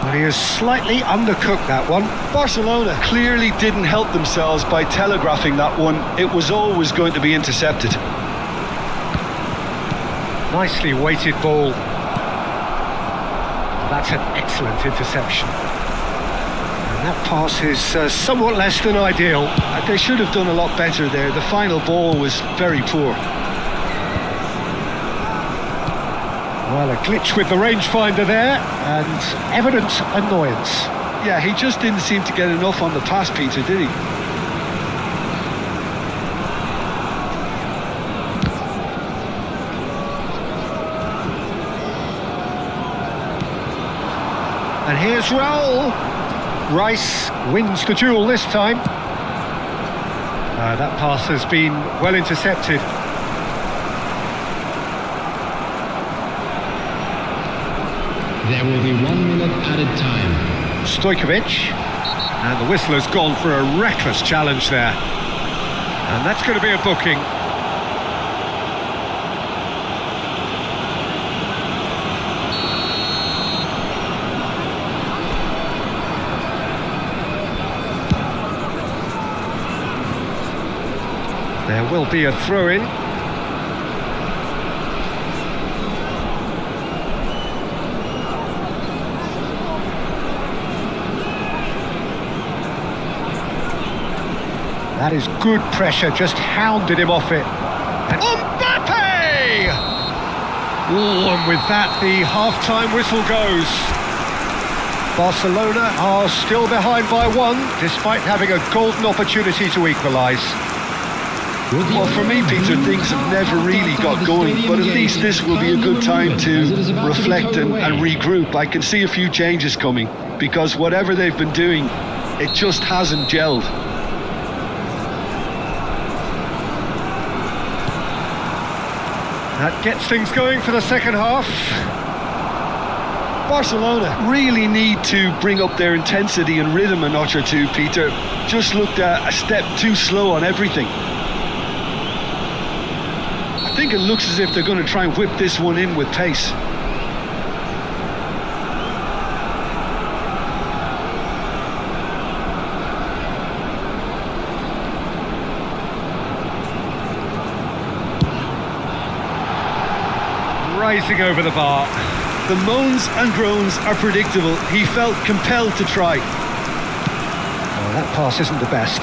Well, he has slightly undercooked that one. Barcelona clearly didn't help themselves by telegraphing that one. It was always going to be intercepted. Nicely weighted ball. That's an excellent interception. And that pass is somewhat less than ideal. They should have done a lot better there. The final ball was very poor. Well, a glitch with the rangefinder there, and evident annoyance. Yeah, he just didn't seem to get enough on the pass, Peter, did he? And here's Raul. Rice wins the duel this time. That pass has been well intercepted. There will be 1 minute added time. Stojkovic. And the whistle has gone for a reckless challenge there. And that's going to be a booking. There will be a throw-in. That is good pressure, just hounded him off it. And Mbappe! Oh, and with that, the half-time whistle goes. Barcelona are still behind by one, despite having a golden opportunity to equalise. Well, for me, Peter, things have never really got going, but at least this will be a good time to reflect and regroup. I can see a few changes coming, because whatever they've been doing, it just hasn't gelled. That gets things going for the second half. Barcelona really need to bring up their intensity and rhythm a notch or two, Peter. Just looked a step too slow on everything. I think it looks as if they're going to try and whip this one in with pace. Rising over the bar. The moans and groans are predictable. He felt compelled to try. Oh, that pass isn't the best.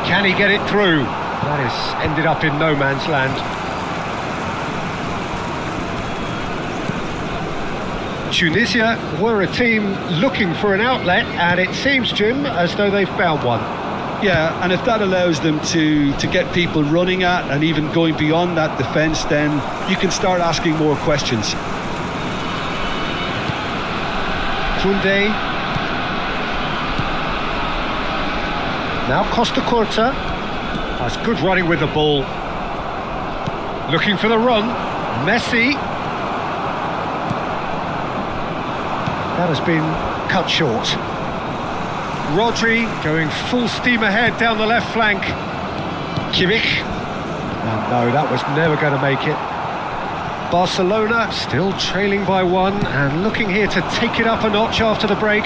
Can he get it through? That has ended up in no man's land. Tunisia were a team looking for an outlet, and it seems, Jim, as though they've found one. Yeah, and if that allows them to get people running at and even going beyond that defence, then you can start asking more questions. Koundé. Now Costa Curta. That's good running with the ball. Looking for the run. Messi. That has been cut short. Rodri going full steam ahead down the left flank. Kimmich. And no, that was never going to make it. Barcelona still trailing by one and looking here to take it up a notch after the break.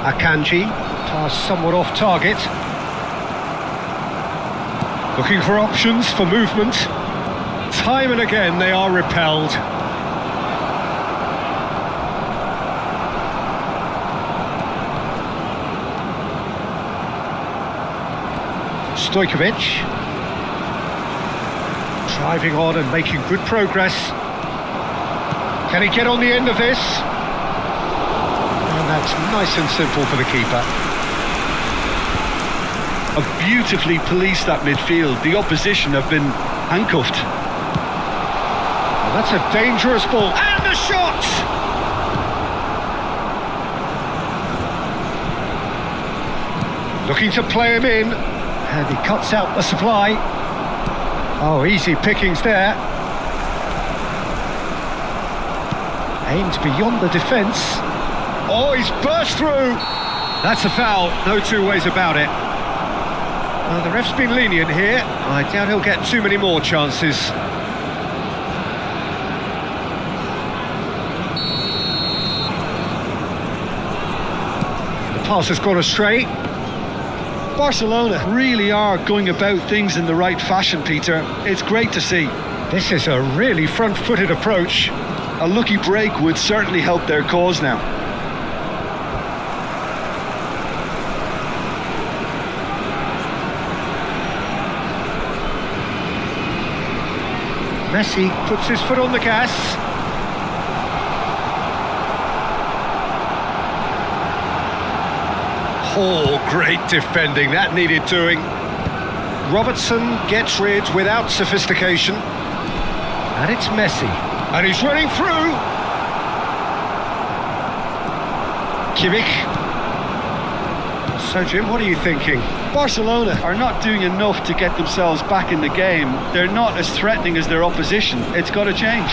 Akanji, pass somewhat off target. Looking for options for movement. Time and again they are repelled. Stojkovic. Driving on and making good progress. Can he get on the end of this? And that's nice and simple for the keeper. A beautifully policed that midfield. The opposition have been handcuffed. Well, that's a dangerous ball. And the shot! Looking to play him in. And he cuts out the supply. Oh, easy pickings there. Aimed beyond the defence. Oh, he's burst through. That's a foul, no two ways about it. The ref's been lenient here. I doubt he'll get too many more chances. The pass has gone astray. Barcelona really are going about things in the right fashion, Peter. It's great to see. This is a really front-footed approach. A lucky break would certainly help their cause now. Messi puts his foot on the gas. Oh, great defending, that needed doing. Robertson gets rid without sophistication. And it's Messi. And he's running through. Kimmich. So, Jim, what are you thinking? Barcelona are not doing enough to get themselves back in the game. They're not as threatening as their opposition. It's got to change.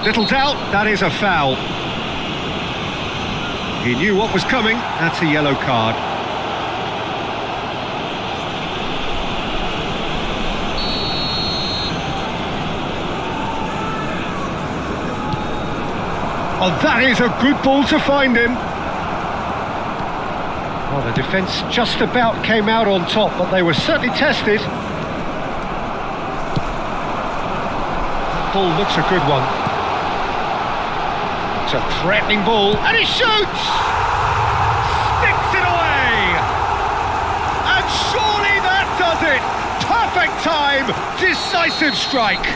Little doubt, that is a foul. He knew what was coming. That's a yellow card. Oh, that is a good ball to find him. Well, the defence just about came out on top, but they were certainly tested. Ball looks a good one. It's a threatening ball, and he shoots! Sticks it away! And surely that does it! Perfect time! Decisive strike!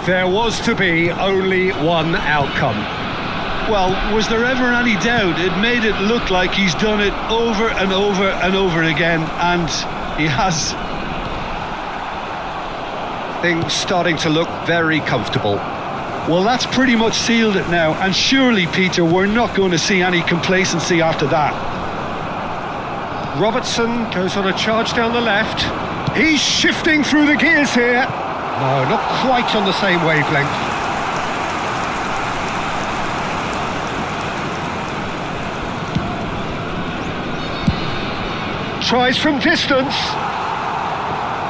There was to be only one outcome. Well, was there ever any doubt? It made it look like he's done it over and over and over again, and he has. Things starting to look very comfortable. Well, that's pretty much sealed it now, and surely, Peter, we're not going to see any complacency after that. Robertson goes on a charge down the left. He's shifting through the gears here. No, not quite on the same wavelength. Tries from distance.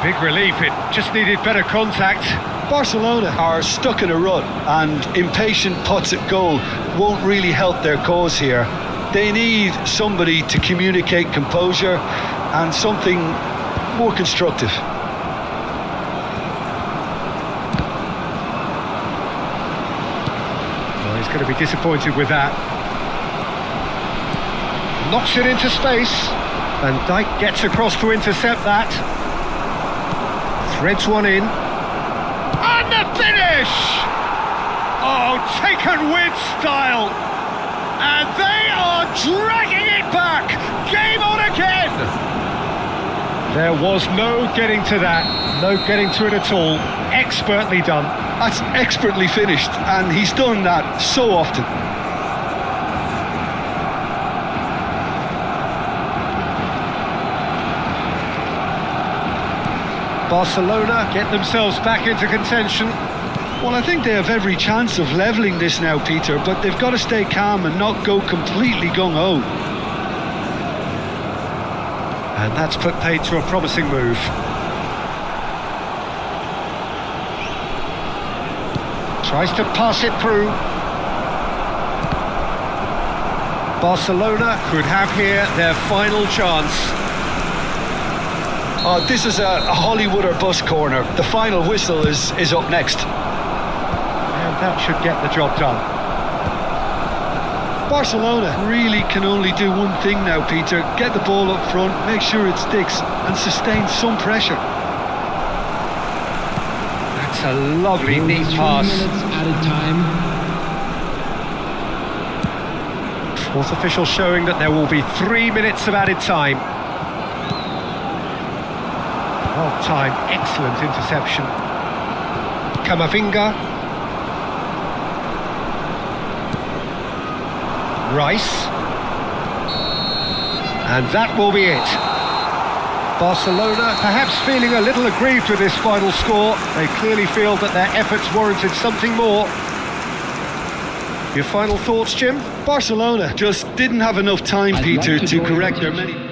Big relief, it just needed better contact. Barcelona are stuck in a rut, and impatient putts at goal won't really help their cause here. They need somebody to communicate composure and something more constructive. Well, he's going to be disappointed with that. Knocks it into space. Van Dijk gets across to intercept that. Threads one in. And the finish! Oh, taken with style. And they are dragging it back. Game on again. There was no getting to that. No getting to it at all. Expertly done. That's expertly finished, and he's done that so often. Barcelona get themselves back into contention. Well, I think they have every chance of levelling this now, Peter, but they've got to stay calm and not go completely gung-ho. And that's put paid to a promising move. Tries to pass it through. Barcelona could have here their final chance. This is a Hollywood or bust corner. The final whistle is up next. And that should get the job done. Barcelona really can only do one thing now, Peter. Get the ball up front, make sure it sticks, and sustain some pressure. That's a lovely, neat pass. 3 minutes added time. Fourth official showing that there will be 3 minutes of added time. Well timed, excellent interception. Camavinga. Rice. And that will be it. Barcelona perhaps feeling a little aggrieved with this final score. They clearly feel that their efforts warranted something more. Your final thoughts, Jim? Barcelona just didn't have enough time, I'd Peter, like to to draw your correct their attention. many...